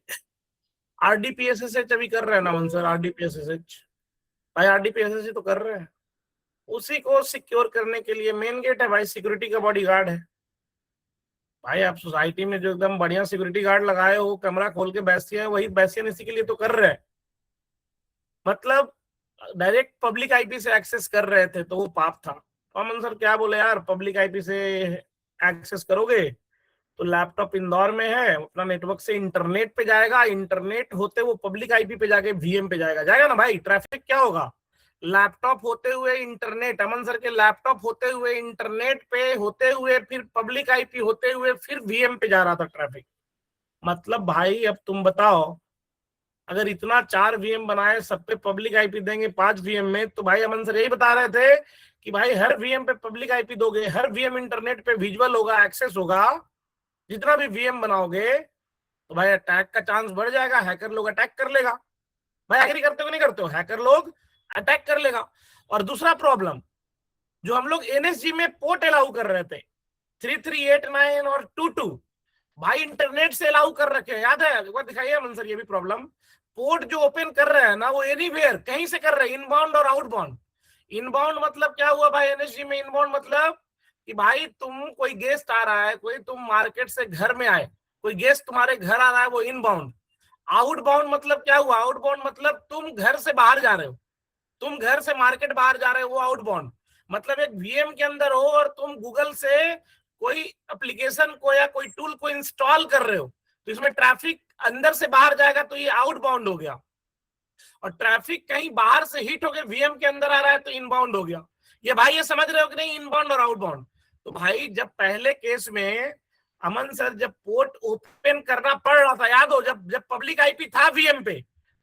आरडीपीएसएसएच अभी कर रहे हैं ना मंसर, आरडीपीएसएसएच भाई, आरडीपीएसएसएच तो कर रहे हैं, उसी को सिक्योर करने के लिए मेन गेट है भाई, सिक्योरिटी का बॉडी गार्ड है, भाई आप सोसाइटी में जो एकदम बढ़िया सिक्योरिटी गार्ड लगाए हो, कैमरा खोल के बैठती है, वही बैसियन इसी के लिए तो कर रहे हैं। मतलब डायरेक्ट पब्लिक आईपी से एक्सेस कर रहे थे तो वो पाप था। अमन सर क्या बोले यार, पब्लिक आईपी से एक्सेस करोगे तो लैपटॉप इंदौर में है, अपना नेटवर्क से इंटरनेट पे जाएगा, इंटरनेट होते वो पब्लिक आईपी पे जाके वीएम पे जाएगा ना भाई। ट्रैफिक क्या होगा, लैपटॉप होते हुए इंटरनेट, अमन सर के लैपटॉप होते हुए इंटरनेट पे होते हुए फिर पब्लिक आईपी होते हुए फिर वीएम पे जा रहा था ट्रैफिक। मतलब भाई अब तुम बताओ, अगर इतना 4 वीएम बनाए, सब पे पब्लिक आईपी देंगे 5 वीएम में, तो भाई अमन सर यही बता रहे थे कि भाई हर वीएम पे पब्लिक आईपी दोगे, हर वीएम इंटरनेट पे विजुअल होगा, एक्सेस होगा, जितना भी वीएम बनाओगे तो भाई अटैक का चांस बढ़ जाएगा, हैकर लोग अटैक कर लेगा। भाई एग्री करते हो नहीं करते हो, हैकर लोग अटैक कर लेगा। और दूसरा प्रॉब्लम, जो हम लोग एनएसजी में पोर्ट अलाउ कर रहे थे 3389 और 22, भाई इंटरनेट से अलाउ कर रखे हैं, याद है? एक बार दिखाइए अमन सर ये भी प्रॉब्लम। पोर्ट जो ओपन कर रहे हैं ना, वो एनीवेयर कहीं से कर रहे हैं, इनबाउंड और आउटबाउंड। इनबाउंड मतलब क्या हुआ भाई एनएसजी में, इनबाउंड मतलब कि भाई तुम कोई गेस्ट आ रहा है, कोई तुम मार्केट से घर में आए, कोई गेस्ट तुम्हारे घर आ रहा है, वो इनबाउंड। आउटबाउंड मतलब क्या हुआ, आउटबाउंड मतलब तुम घर से बाहर जा रहे हो, तुम घर से मार्केट बाहर जा रहे हो, वो आउटबाउंड। मतलब एक वीएम के अंदर हो और तुम गूगल से कोई एप्लीकेशन को या कोई टूल को इंस्टॉल कर रहे हो, तो इसमें ट्रैफिक अंदर से बाहर जाएगा, तो ये आउटबाउंड हो गया। और ट्रैफिक कहीं बाहर से हिट होकर वीएम के अंदर आ रहा है तो इनबाउंड हो गया। ये भाई ये समझ रहे हो कि नहीं, इनबाउंड और आउटबाउंड। तो भाई जब पहले केस में अमन सर जब पोर्ट ओपन करना पड़ रहा था, याद हो, जब जब पब्लिक आईपी था वीएम पे,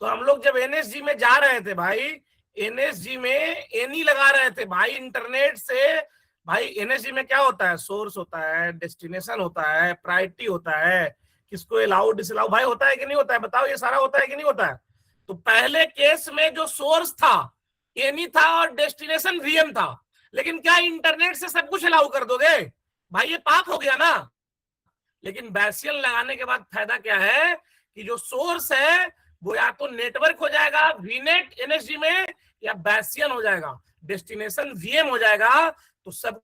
तो हम लोग जब एनएसजी में जा रहे थे भाई, एनएसजी में एनी लगा रहे थे भाई इंटरनेट से। भाई एनएसजी में क्या होता है, सोर्स होता है, डेस्टिनेशन होता है, प्रायोरिटी होता है, किसको अलाउ डिसअलाउ भाई होता है कि नहीं होता है, बताओ ये सारा होता है कि नहीं होता है। तो पहले केस में जो सोर्स था एनी था और डेस्टिनेशन वीएम था, लेकिन क्या इंटरनेट से सब कुछ अलाउ कर दोगे? भाई ये पाप हो गया ना। लेकिन बैसियन लगाने के बाद फायदा क्या है कि जो सोर्स है वो या तो नेटवर्क हो जाएगा वीनेट एनएसजी में, या बैसियन हो जाएगा, डेस्टिनेशन वीएम हो जाएगा। तो सब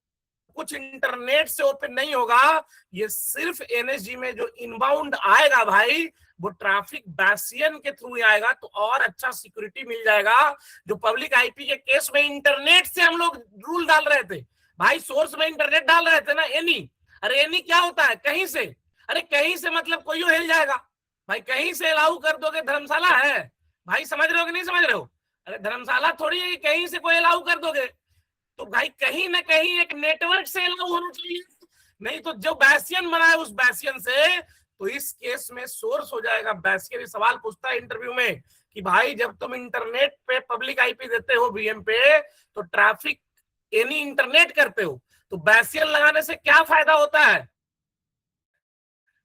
कुछ इंटरनेट से ओपन नहीं होगा, ये सिर्फ एनएसजी में जो इनबाउंड आएगा भाई, वो ट्रैफिक बैसियन के थ्रू आएगा, तो और अच्छा सिक्योरिटी मिल जाएगा। जो पब्लिक आईपी के केस में इंटरनेट से हम लोग रूल डाल रहे थे भाई, सोर्स में इंटरनेट डाल रहे थे ना, एनी। अरे एनी क्या होता है, कहीं से। अरे कहीं से मतलब कोई हिल जाएगा भाई, कहीं से अलाउ कर दोगे, धर्मशाला है भाई, समझ रहे हो कि नहीं समझ रहे हो? अरे धर्मशाला थोड़ी है कि कहीं से कोई अलाउ कर दोगे, तो भाई कहीं ना कहीं एक नेटवर्क से अलाउ होना चाहिए, नहीं तो जो बैसियन बना है उस बैसियन से। तो इस केस में सोर्स हो जाएगा बैसियन। सवाल पूछता है इंटरव्यू में कि भाई जब तुम इंटरनेट पे पब्लिक आईपी देते हो वीएम पे, तो ट्रैफिक एनी इंटरनेट करते हो, तो बैसियन लगाने से क्या फायदा होता है?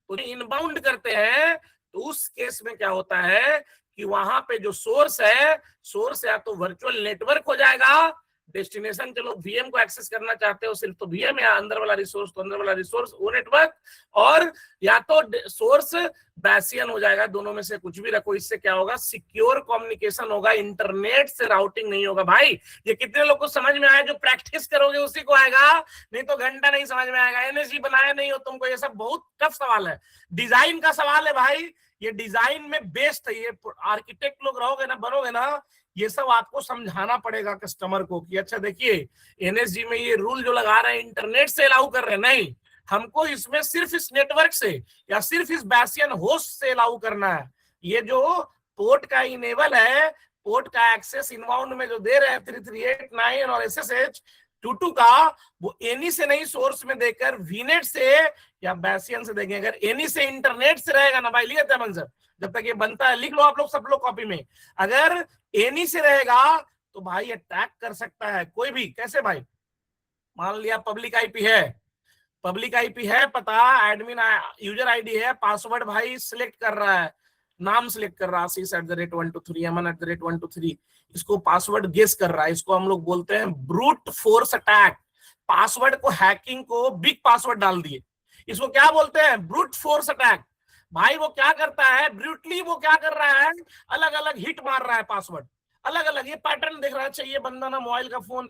तो इनबाउंड करते हैं, तो उस केस में क्या होता है कि वहां पे जो सोर्स है, सोर्स या तो वर्चुअल नेटवर्क हो जाएगा, डेस्टिनेशन चलो वीएम को एक्सेस करना चाहते हो सिर्फ तो वीएम, या अंदर वाला रिसोर्स तो अंदर वाला रिसोर्स वो नेटवर्क, और या तो सोर्स बैसियन हो जाएगा। दोनों में से कुछ भी रखो, इससे क्या होगा, सिक्योर कम्युनिकेशन होगा, इंटरनेट से राउटिंग नहीं होगा। भाई ये कितने लोग को समझ में आया? जो प्रैक्टिस करोगे उसी को आएगा, नहीं तो घंटा नहीं समझ में आएगा। एनएसजी बनाया नहीं हो तुमको, ये सब बहुत टफ सवाल है, डिजाइन का सवाल है भाई, ये डिजाइन में बेस्ड है। ये आर्किटेक्ट लोग रहोगे ना, बनोगे ना, ये सब आपको समझाना पड़ेगा कस्टमर को कि अच्छा देखिए एनएसजी में ये रूल जो लगा रहे हैं इंटरनेट से अलाउ कर रहे हैं, नहीं, हमको इसमें सिर्फ इस नेटवर्क से या सिर्फ इस बैसियन होस्ट से अलाउ करना है। ये जो पोर्ट का इनेबल है, पोर्ट का एक्सेस इनबाउंड में जो दे रहे हैं 3389 और एसएसएच 22 का, वो एनी से नहीं सोर्स में देकर वीनेट से या बैसियन से देंगे। अगर एनी से इंटरनेट से रहेगा ना भाई, लिए थे मंजर, जब तक ये बनता है लिख लो आप लोग सब लोग कॉपी में, अगर एनी से रहेगा तो भाई अटैक कर सकता है कोई भी। कैसे भाई? मान लिया पब्लिक आईपी है, पब्लिक आईपी है, पता एडमिन यूजर आईडी है, पासवर्ड भाई सिलेक्ट कर रहा है, नाम सिलेक्ट कर रहा है @123 अमन@123, इसको पासवर्ड गेस कर रहा है, इसको हम लोग बोलते हैं ब्रूट फोर्स अटैक। पासवर्ड को हैकिंग को बिग पासवर्ड डाल दिए, इसको क्या बोलते हैं, ब्रूट फोर्स अटैक। भाई वो क्या करता है, ब्रूटली वो क्या कर रहा है, अलग अलग हिट मार रहा है पासवर्ड, अलग अलग। ये पैटर्न देख रहा है, अच्छा ये बंदा ना मोबाइल का फोन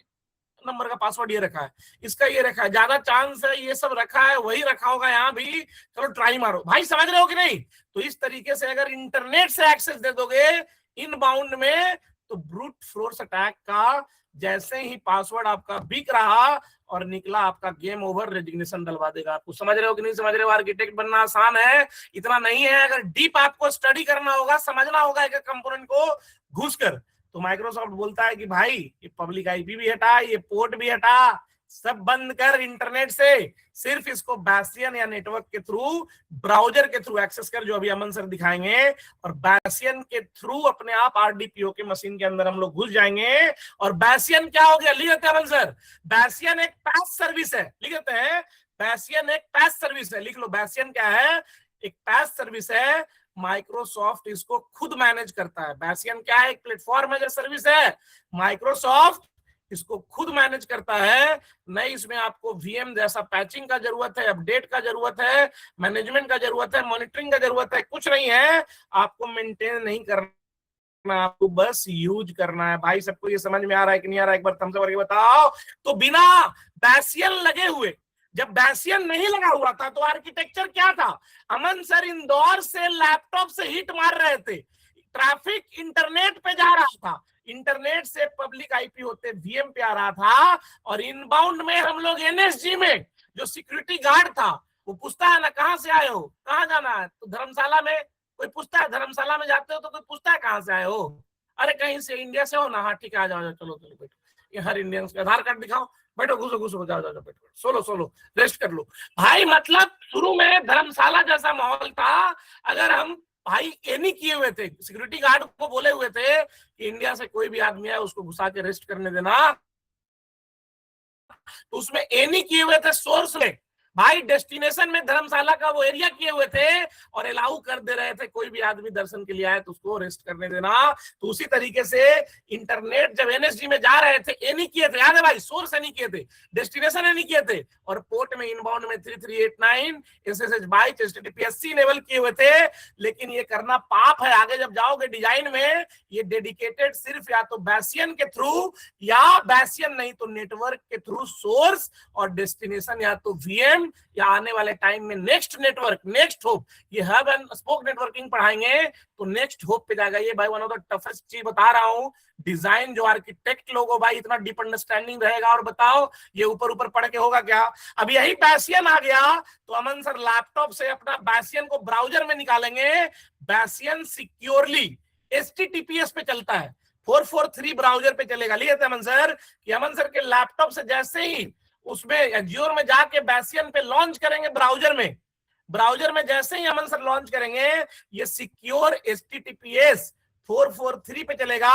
नंबर का पासवर्ड ये रखा है, इसका ये रखा है, ज्यादा चांस है ये सब रखा है, वही रखा होगा यहाँ भी, चलो ट्राई मारो। भाई समझ रहे हो कि नहीं? तो इस तरीके से अगर इंटरनेट से एक्सेस दे दोगे इनबाउंड में, तो ब्रूट फोर्स अटैक का जैसे ही पासवर्ड आपका बिक रहा और निकला, आपका गेम ओवर, रेजिग्नेशन डलवा देगा आपको। समझ रहे हो कि नहीं समझ रहे हो? आर्किटेक्ट बनना आसान है, इतना नहीं है। अगर डीप आपको स्टडी करना होगा, समझना होगा एक कंपोनेंट को घुसकर, तो माइक्रोसॉफ्ट बोलता है कि भाई ये पब्लिक आईपी भी हटा, ये पोर्ट भी हटा, सब बंद कर इंटरनेट से, सिर्फ इसको बैसियन या नेटवर्क के थ्रू, ब्राउजर के थ्रू एक्सेस कर, जो अभी अमन सर दिखाएंगे। और बैसियन के थ्रू अपने आप आरडीपीओ के मशीन के अंदर हम लोग घुस जाएंगे। और बैसियन क्या हो गया, लिख देते हैं अमन सर, बैसियन एक पैस सर्विस है, लिख देते हैं, बैसियन एक पैस सर्विस है, लिख लो, बैसियन क्या है, एक पैस सर्विस है। माइक्रोसॉफ्ट इसको खुद मैनेज करता है। बैसियन क्या है, एक प्लेटफॉर्म है जो सर्विस है, माइक्रोसॉफ्ट इसको खुद मैनेज करता है। नहीं इसमें आपको वीएम जैसा पैचिंग का जरूरत है, अपडेट का जरूरत है, मैनेजमेंट का जरूरत है, मॉनिटरिंग का जरूरत है, कुछ नहीं है। आपको मेंटेन नहीं करना, आपको बस यूज करना है। भाई सबको ये समझ में आ रहा है कि नहीं आ रहा है? एक बार थम्स अप करके बताओ। तो बिना बैसियन लगे हुए, जब बैसियन नहीं लगा हुआ था तो आर्किटेक्चर क्या था? अमन सर इंदौर से लैपटॉप से हिट मार रहे थे, ट्रैफिक इंटरनेट पे जा रहा था, इंटरनेट से पब्लिक आईपी होते वीएम पे आ रहा था, और इनबाउंड में हम लोग एनएसजी में जो सिक्योरिटी गार्ड था वो पूछता है ना, कहाँ से आए हो, कहाँ जाना है, तो धर्मशाला में कोई पूछता है, धर्मशाला में जाते हो तो कोई पूछता है कहाँ से आए हो, अरे कहीं से इंडिया से हो ना, हाँ ठीक है आ जाओ, चलो चलो बैठो, ये हर इंडियन का आधार कार्ड दिखाओ, बैठो, घुसो घुसो, जाओ जाओ बैठो, सोलो सोलो रेस्ट कर लो। भाई मतलब शुरू में धर्मशाला जैसा माहौल था। अगर हम भाई ये नहीं किए हुए थे, सिक्योरिटी गार्ड को बोले हुए थे कि इंडिया से कोई भी आदमी आए उसको घुसा के रेस्ट करने देना, तो उसमें ए नहीं किए हुए थे सोर्स में, भाई डेस्टिनेशन में धर्मशाला का वो एरिया किए हुए थे और अलाउ कर दे रहे थे, कोई भी आदमी दर्शन के लिए आए तो उसको रेस्ट करने देना। तो उसी तरीके से इंटरनेट जब एनएसजी में जा रहे थे, ए नहीं किए थे, याद है भाई, सोर्स नहीं किए थे, डेस्टिनेशन नहीं किए थे, और पोर्ट में इनबाउंड में 3389 SSH बाइट HTTPS इनेबल किए हुए थे। लेकिन ये करना पाप है, आगे जब जाओगे डिजाइन में, ये डेडिकेटेड सिर्फ या तो बैसियन के थ्रू, या बैसियन नहीं तो नेटवर्क के थ्रू सोर्स, और डेस्टिनेशन या तो वीएम, या आने वाले टाइम में नेक्स्ट नेटवर्क, नेक्स्ट होप, ये हब एंड स्पोक नेटवर्किंग पढ़ाएंगे तो नेक्स्ट होप पे जाएगा। ये भाई वन ऑफ द टफेस्ट चीज बता रहा हूं, डिजाइन जो आर्किटेक्ट लोगो भाई इतना डीप अंडरस्टैंडिंग रहेगा। और बताओ ये ऊपर ऊपर पढ़ के होगा क्या? अब यही बैसियन आ गया तो अमन सर लैपटॉप से अपना बैसियन को ब्राउजर में निकालेंगे। बैसियन सिक्योरली HTTPS पे चलता है, 443 ब्राउजर पे चलेगा। लिए थे अमन सर कि अमन सर के लैपटॉप से जैसे ही उसमें एज्योर में जाके बैसियन पे लॉन्च करेंगे, ब्राउजर में जैसे ही अमन सर लॉन्च करेंगे, ये सिक्योर HTTPS 443 पे चलेगा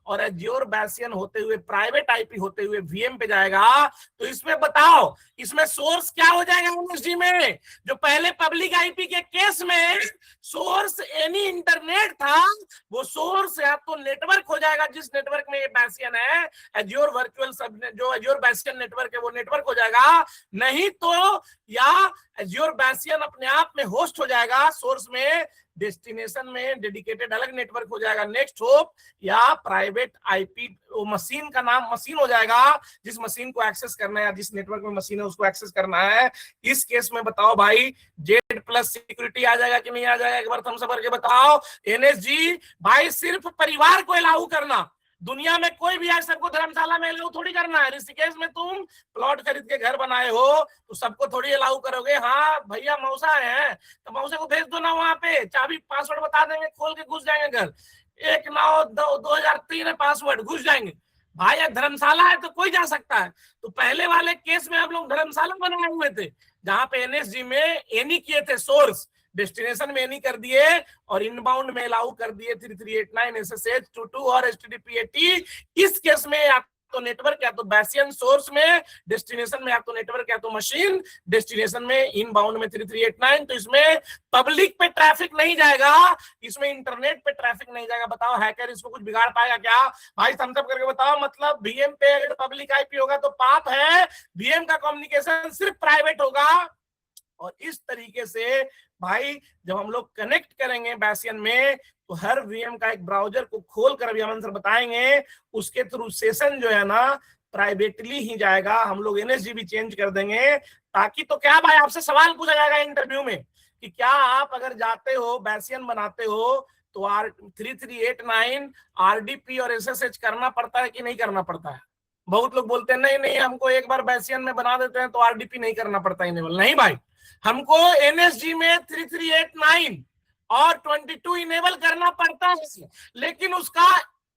और एज्योर बैसियन होते हुए, प्राइवेट आईपी होते हुए वीएम पे जाएगा। तो इसमें बताओ, इसमें सोर्स क्या हो जाएगा एनएसजी में? जो पहले पब्लिक आईपी के केस में सोर्स एनी इंटरनेट था, वो सोर्स या तो नेटवर्क हो जाएगा, जिस नेटवर्क में ये बैसियन है, एज्योर वर्चुअल सब जो एज्योर बैसियन नेटवर्क है वो नेटवर्क हो जाएगा, नहीं तो या एज्योर बैसियन अपने आप में होस्ट हो जाएगा सोर्स में, डेस्टिनेशन में डेडिकेटेड अलग नेटवर्क हो जाएगा नेक्स्ट होप, या प्राइवेट आईपी मशीन का नाम मशीन हो जाएगा, जिस मशीन को एक्सेस करना है या जिस नेटवर्क में मशीन है उसको एक्सेस करना है। इस केस में बताओ भाई जेड प्लस सिक्योरिटी आ जाएगा कि नहीं आ जाएगा? एक बार थम्स अप करके बताओ। एनएसजी भाई सिर्फ परिवार को अलाउ करना, दुनिया में कोई भी आए सबको धर्मशाला में अलाउ थोड़ी करना है। ऋषिकेश में तुम प्लॉट खरीद के घर बनाए हो तो सबको थोड़ी अलाउ करोगे? हाँ भैया मौसा है तो मौसा को भेज दो ना, वहां पे चाबी पासवर्ड बता देंगे, खोल के घुस जाएंगे घर, 192003 है पासवर्ड, घुस जाएंगे। भाई धर्मशाला है तो कोई जा सकता है। तो पहले वाले केस में हम लोग धर्मशाला बनाए हुए थे, जहां पे एनएसजी में एनी किए थे सोर्स, डेस्टिनेशन में नहीं कर दिए और इनबाउंड में अलाउ कर दिए 3389 SSH 22 और HTTP/AT। इस केस में या तो नेटवर्क या तो बैसियन सोर्स में, डेस्टिनेशन में या तो नेटवर्क या तो मशीन, डेस्टिनेशन में इनबाउंड में 3389। तो इसमें पब्लिक पे ट्रैफिक नहीं जाएगा, इसमें इंटरनेट पे ट्रैफिक नहीं जाएगा। बताओ हैकर इसको कुछ बिगाड़ पाएगा क्या? भाई थम्स अप करके बताओ। मतलब वीएम पे अगर पब्लिक आईपी होगा तो पाप है, वीएम का कम्युनिकेशन सिर्फ प्राइवेट होगा। और इस तरीके से भाई जब हम लोग कनेक्ट करेंगे बैसियन में, तो हर वीएम का एक ब्राउजर को खोल कर अभी अमन सर बताएंगे, उसके थ्रू सेशन जो है ना प्राइवेटली ही जाएगा। हम लोग एनएसजी भी चेंज कर देंगे, ताकि तो क्या भाई आपसे सवाल पूछा जाएगा इंटरव्यू में कि क्या आप अगर जाते हो बैसियन बनाते हो तो R3389 RDP और SSH करना पड़ता है कि नहीं करना पड़ता है? बहुत लोग बोलते हैं नहीं नहीं, हमको एक बार बैसियन में बना देते हैं तो RDP नहीं करना पड़ता इनेबल। नहीं भाई, हमको एनएसजी में 3389 और 22 इनेबल करना पड़ता है, लेकिन उसका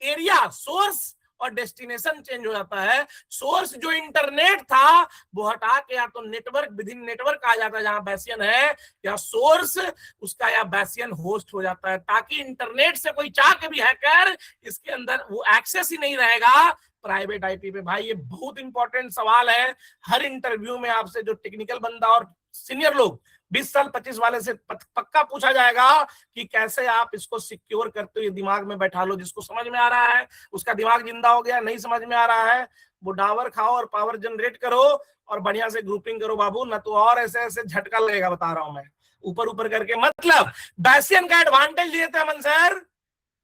एरिया, सोर्स और डेस्टिनेशन चेंज हो जाता है। सोर्स जो इंटरनेट था वो हटा के या तो नेटवर्क, विद इन नेटवर्क आ जाता है जहां बैसियन है, या सोर्स उसका या बैसियन होस्ट हो जाता है, ताकि इंटरनेट से कोई चाह के भी हैकर इसके अंदर वो एक्सेस ही नहीं रहेगा प्राइवेट आईपी पे। भाई ये बहुत इंपॉर्टेंट सवाल है, हर इंटरव्यू में आपसे जो टेक्निकल बंदा और सीनियर लोग 20 साल 25 वाले से पक्का पूछा जाएगा कि कैसे आप इसको सिक्योर करते हो। ये दिमाग में बैठा लो, जिसको समझ में आ रहा है उसका दिमाग जिंदा हो गया, नहीं समझ में आ रहा है वो डावर खाओ और पावर जनरेट करो और बढ़िया से ग्रुपिंग करो बाबू, न तो और ऐसे ऐसे झटका लगेगा, बता रहा हूं मैं, ऊपर ऊपर करके। मतलब बैसियन का एडवांटेज लिए थे अमन सर,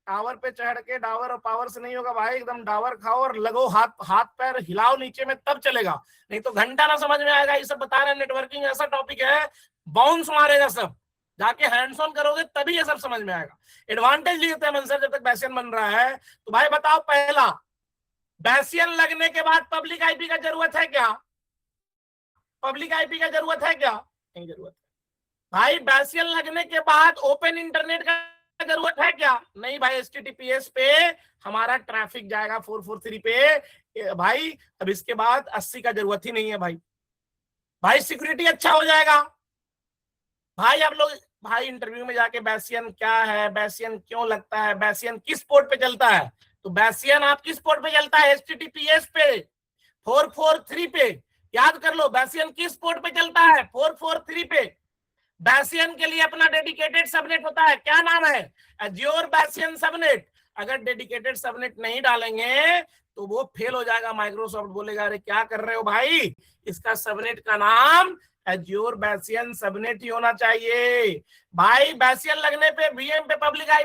टावर पे चढ़ के डावर और पावर से नहीं होगा भाई, एकदम डावर खाओ और लगो, हाथ पैर हिलाओ नीचे में, तब चलेगा, नहीं तो घंटा ना समझ में आएगा। ये सब बता रहे हैं, नेटवर्किंग ऐसा टॉपिक है, बाउंस मारेगा सब, जाके हैंड्स ऑन करोगे तभी ये सब समझ में आएगा। एडवांटेज लिए थे मन सर जब तक बैसियन बन रहा है। तो भाई बताओ, पहला, बैसियन लगने के बाद पब्लिक आईपी का जरूरत है क्या? पब्लिक आईपी का जरूरत है क्या? नहीं जरूरत है। भाई बैसियन लगने के बाद ओपन इंटरनेट का जरूरत है क्या? नहीं भाई, HTTPS पे हमारा ट्रैफिक जाएगा 443 पे भाई, अब इसके बाद 80 का जरूरत ही नहीं है भाई। भाई सिक्योरिटी अच्छा हो जाएगा भाई। आप लोग भाई इंटरव्यू में जाके बैसियन क्या है, बैसियन क्यों लगता है, बैसियन किस पोर्ट पे चलता है, तो बैसियन आप किस पोर्ट पे चलता है? HTTPS पे 443 पे, याद कर लो बैसियन किस पोर्ट पे चलता है? 443 पे। बैसियन के लिए अपना डेडिकेटेड सबनेट होता है, क्या नाम है? Azure bastion subnet. अगर डेडिकेटेड सबनेट नहीं डालेंगे तो वो फेल हो जाएगा, माइक्रोसॉफ्ट बोलेगा अरे क्या कर रहे हो भाई, इसका सबनेट का नाम एज्योर बैसियन सबनेट ही होना चाहिए। भाई बैसियन लगने पे VM पे पब्लिक आईपी